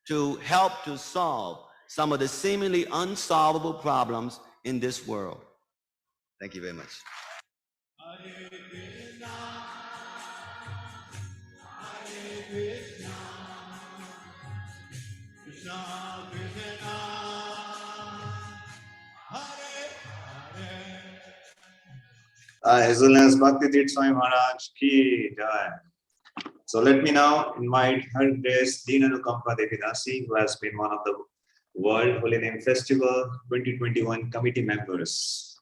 Speaker 8: to help to solve some of the seemingly unsolvable problems in this world. Thank you very much. Hare Krishna, Hare Krishna, Krishna Krishna, Hare Hare.
Speaker 1: His Holiness Bhakti Swami Maharaj ki jai. So let me now invite Her Grace ɪṛᴛᴏ Dasi, who has been one of the World Holy Name Festival 2021 committee members.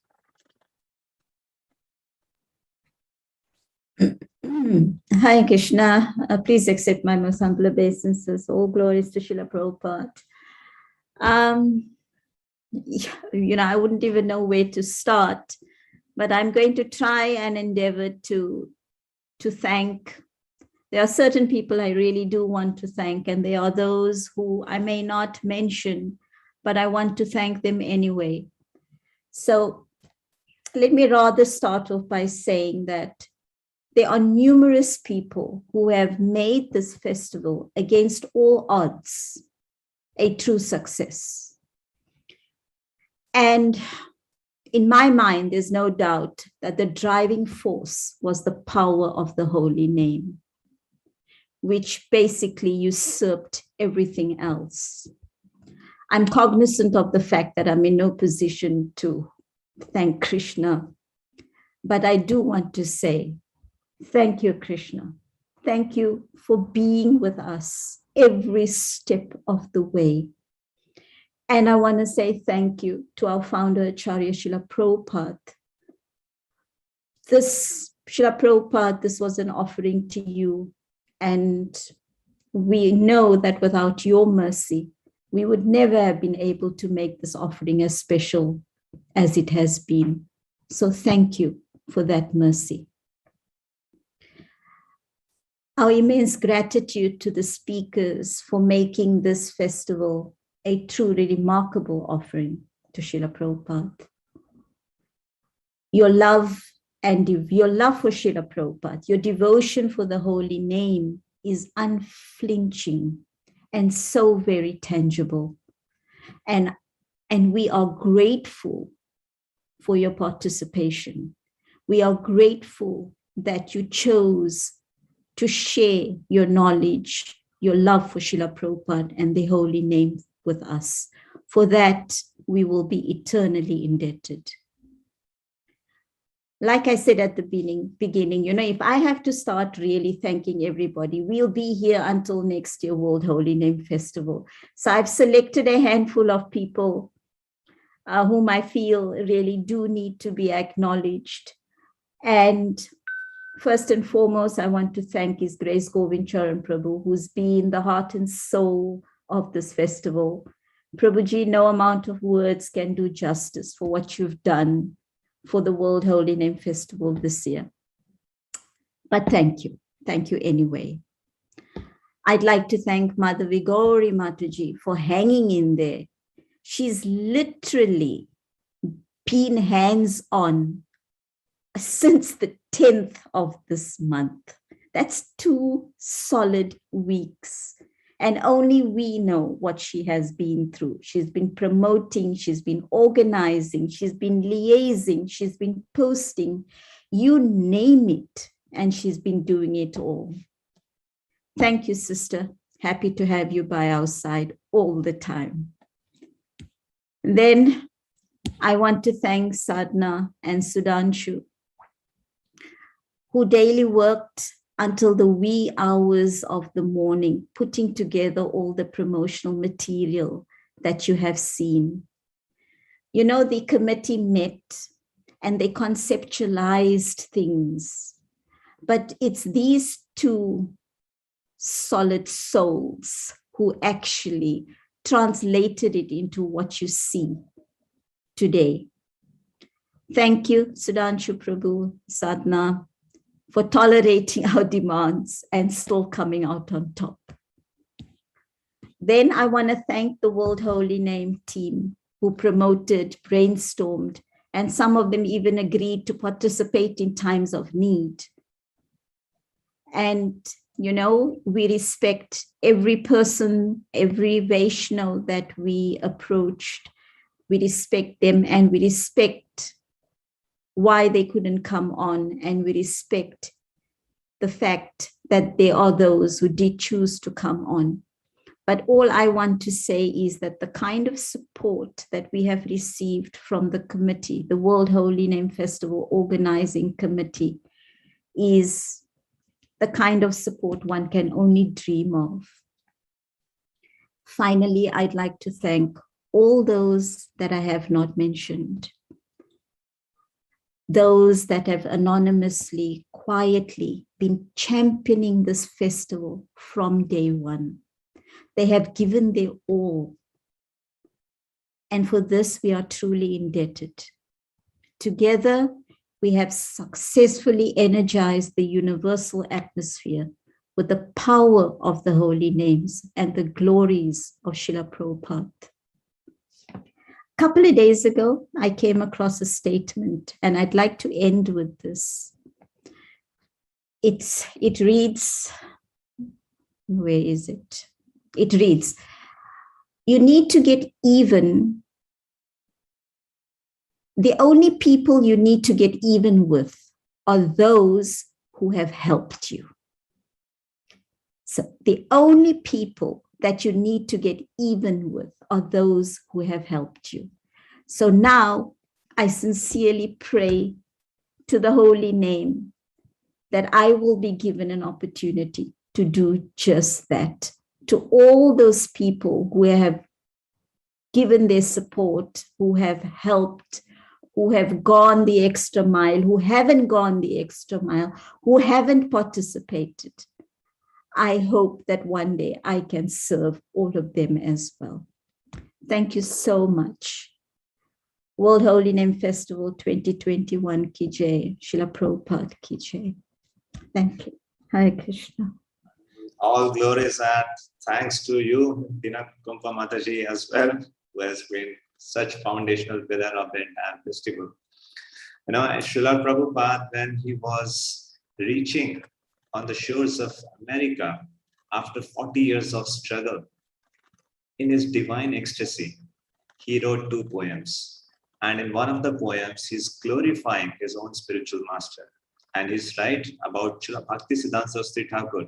Speaker 9: Hare Krishna. Please accept my most humble obeisances. All glories to Srila Prabhupada. I wouldn't even know where to start, but I'm going to try and endeavor to thank. There are certain people I really do want to thank, and there are those who I may not mention, but I want to thank them anyway. So let me rather start off by saying that there are numerous people who have made this festival against all odds a true success. And in my mind, there's no doubt that the driving force was the power of the holy name, which basically usurped everything else. I'm cognizant of the fact that I'm in no position to thank Krishna, but I do want to say, thank you, Krishna. Thank you for being with us every step of the way. And I want to say thank you to our founder, Acharya Srila Prabhupada. Srila Prabhupada, this was an offering to you. And we know that without your mercy, we would never have been able to make this offering as special as it has been. So thank you for that mercy. Our immense gratitude to the speakers for making this festival a truly remarkable offering to Srila Prabhupada. Your love for Srila Prabhupada, your devotion for the holy name is unflinching and so very tangible. And we are grateful for your participation. We are grateful that you chose to share your knowledge, your love for Srila Prabhupada and the holy name with us. For that, we will be eternally indebted. Like I said at the beginning, if I have to start really thanking everybody, we'll be here until next year, World Holy Name Festival. So I've selected a handful of people whom I feel really do need to be acknowledged. And first and foremost, I want to thank His Grace Govind Charan Prabhu, who's been the heart and soul of this festival. Prabhuji, no amount of words can do justice for what you've done for the World Holy Name Festival this year. But thank you anyway. I'd like to thank Madhavi Gauri Mataji for hanging in there. She's literally been hands-on since the 10th of this month. That's 2 solid weeks. And only we know what she has been through. She's been promoting, she's been organizing, she's been liaising, she's been posting, you name it, and she's been doing it all. Thank you, sister. Happy to have you by our side all the time. Then I want to thank Sadhna and Sudhanshu, who daily worked until the wee hours of the morning, putting together all the promotional material that you have seen. The committee met and they conceptualized things. But it's these two solid souls who actually translated it into what you see today. Thank you, Sudhanshu Prabhu, Sadhna, for tolerating our demands and still coming out on top. Then I want to thank the World Holy Name team who promoted, brainstormed, and some of them even agreed to participate in times of need. And, you know, we respect every person, every Vaishnava that we approached. We respect them and we respect why they couldn't come on, and we respect the fact that there are those who did choose to come on. But all I want to say is that the kind of support that we have received from the committee, the World Holy Name Festival Organizing Committee, is the kind of support one can only dream of. Finally, I'd like to thank all those that I have not mentioned, those that have anonymously, quietly been championing this festival from day one. They have given their all. And for this, we are truly indebted. Together, we have successfully energized the universal atmosphere with the power of the holy names and the glories of Srila Prabhupada. A couple of days ago, I came across a statement, and I'd like to end with this. It reads, where is it? It reads, you need to get even. The only people you need to get even with are those who have helped you. So the only people that you need to get even with are those who have helped you. So now I sincerely pray to the holy name that I will be given an opportunity to do just that. To all those people who have given their support, who have helped, who have gone the extra mile, who haven't gone the extra mile, who haven't participated. I hope that one day I can serve all of them as well. Thank you so much. World Holy Name Festival 2021 Ki Jai, Srila Prabhupada Ki Jai. Thank you. Hare Krishna.
Speaker 1: All glories and thanks to you, ɪṛᴛᴏ Mataji, as well, who has been such foundational pillar of the entire festival. You know, Srila Prabhupada, when he was reaching on the shores of America after 40 years of struggle, in his divine ecstasy, he wrote 2 poems. And in one of the poems, he's glorifying his own spiritual master. And he's right about Srila Bhakti Siddhanta Saraswati Thakur.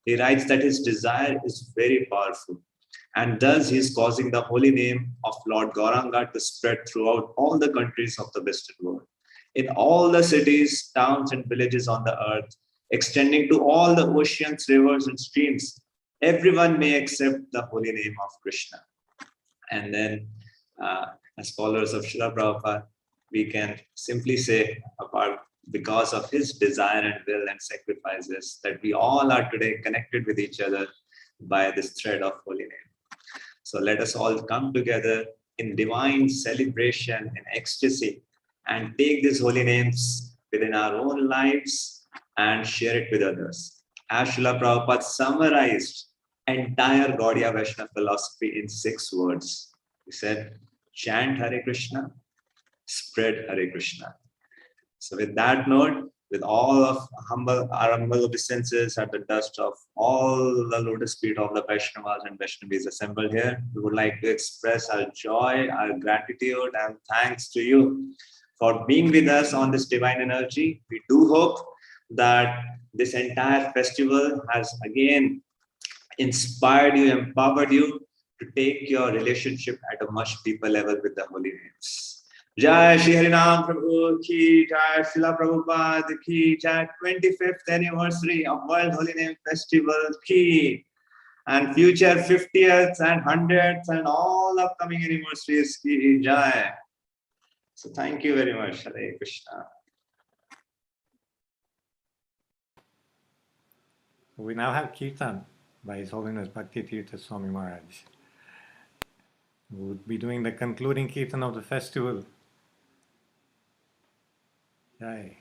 Speaker 1: He writes that his desire is very powerful. And thus he is causing the holy name of Lord Gauranga to spread throughout all the countries of the Western world. In all the cities, towns, and villages on the earth, extending to all the oceans, rivers, and streams, everyone may accept the holy name of Krishna. And then, as followers of Srila Prabhupada, we can simply say, apart because of his desire and will and sacrifices, that we all are today connected with each other by this thread of holy name. So let us all come together in divine celebration and ecstasy and take these holy names within our own lives and share it with others. As Srila Prabhupada summarized entire Gaudiya Vaishnava philosophy in 6 words. He said, chant Hare Krishna, spread Hare Krishna. So with that note, with all of our humble obeisances at the dust of all the lotus feet of the Vaishnavas and Vaishnavis assembled here, we would like to express our joy, our gratitude, and thanks to you for being with us on this divine energy. We do hope that this entire festival has again inspired you, empowered you to take your relationship at a much deeper level with the holy names. Jai Shri Harinam Prabhu Ki Jai, Srila Prabhupada Ki Jai, 25th anniversary of World Holy Name Festival Ki, and future 50th and 100th and all upcoming anniversaries Ki Jai. So thank you very much. Hare Krishna.
Speaker 10: We now have Kirtan by His Holiness Bhakti Tirtha Swami Maharaj. We'll be doing the concluding Kirtan of the festival. Jai.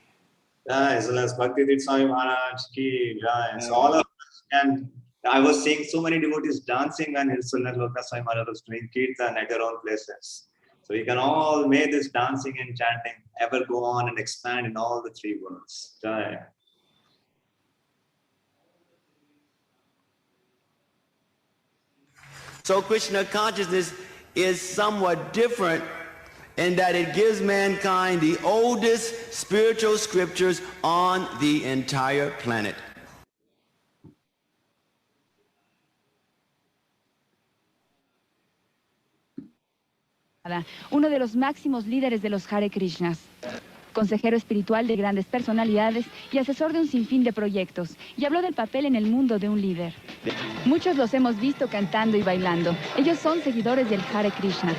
Speaker 1: Jai, His Holiness Bhakti Tirtha Swami Maharaj ki jai. So all of us, and I was seeing so many devotees dancing when His Holiness Lokanath Swami Maharaj was doing Kirtan at their own places. So we can all make this dancing and chanting ever go on and expand in all the three worlds. Jai.
Speaker 8: So Krishna consciousness is somewhat different in that it gives mankind the oldest spiritual scriptures on the entire planet.
Speaker 11: Uno de los máximos líderes de los Hare Krishnas, consejero espiritual de grandes personalidades y asesor de un sinfín de proyectos, y habló del papel en el mundo de un líder. Muchos los hemos visto cantando y bailando. Ellos son seguidores del Hare Krishna.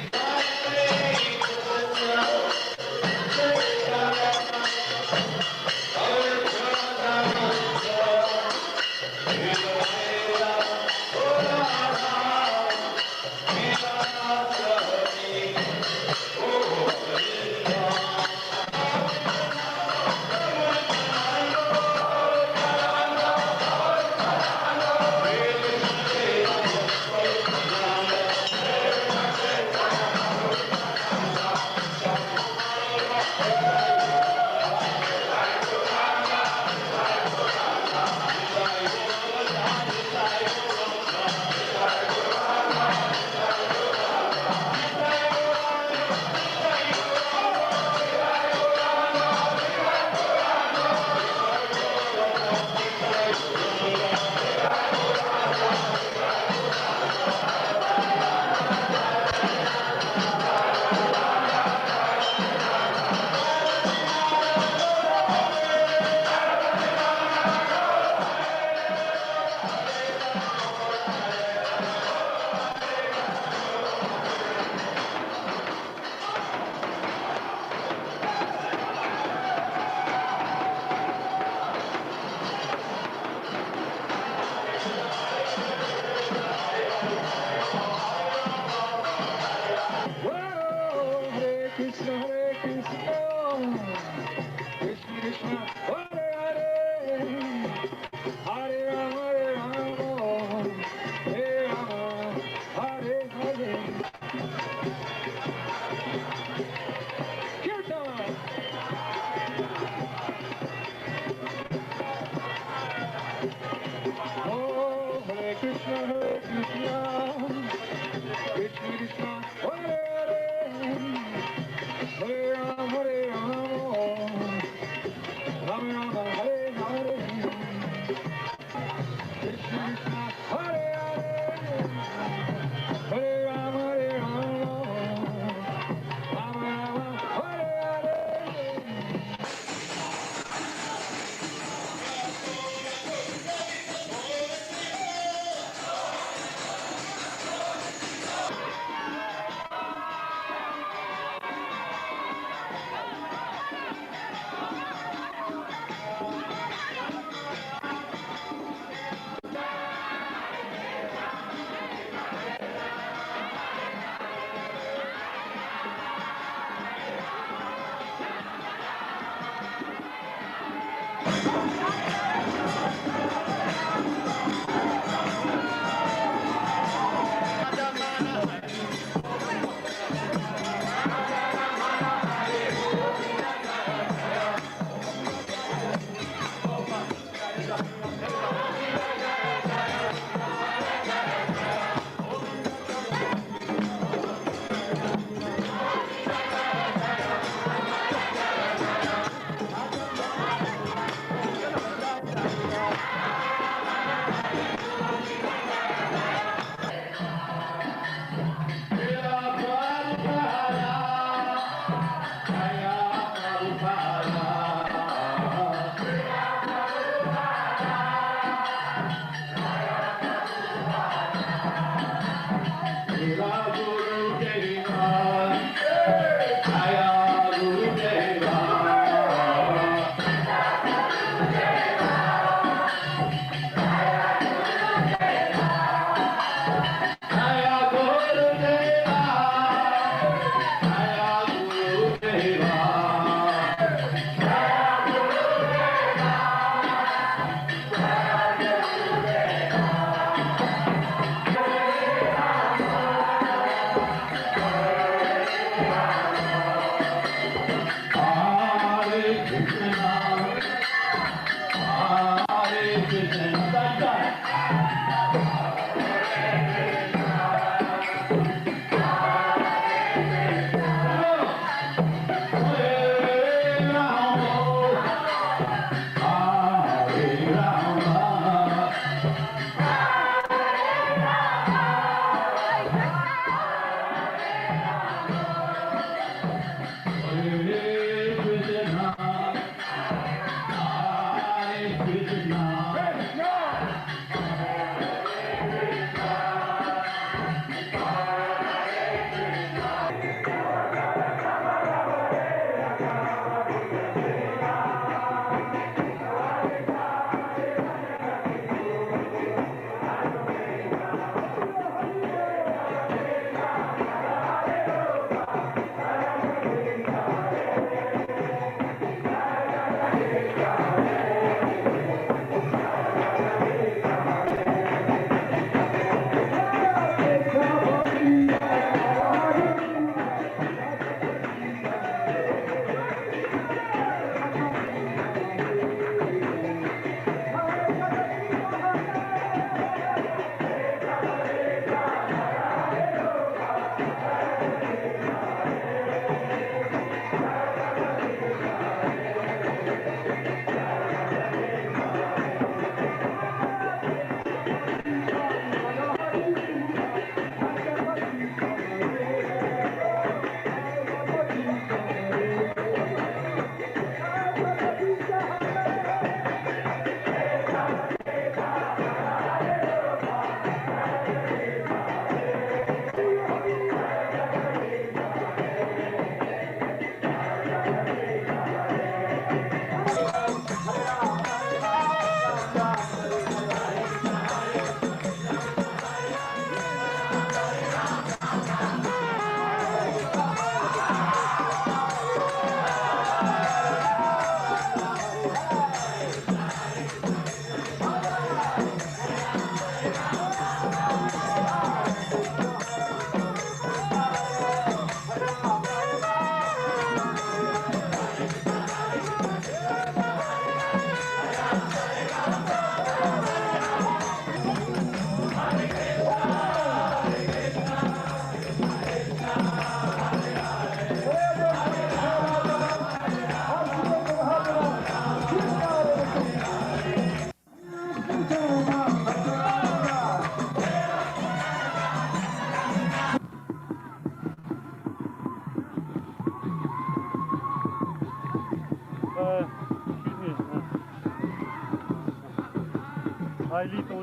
Speaker 7: Hare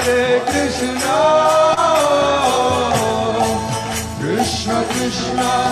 Speaker 7: Hare Krishna, Krishna Krishna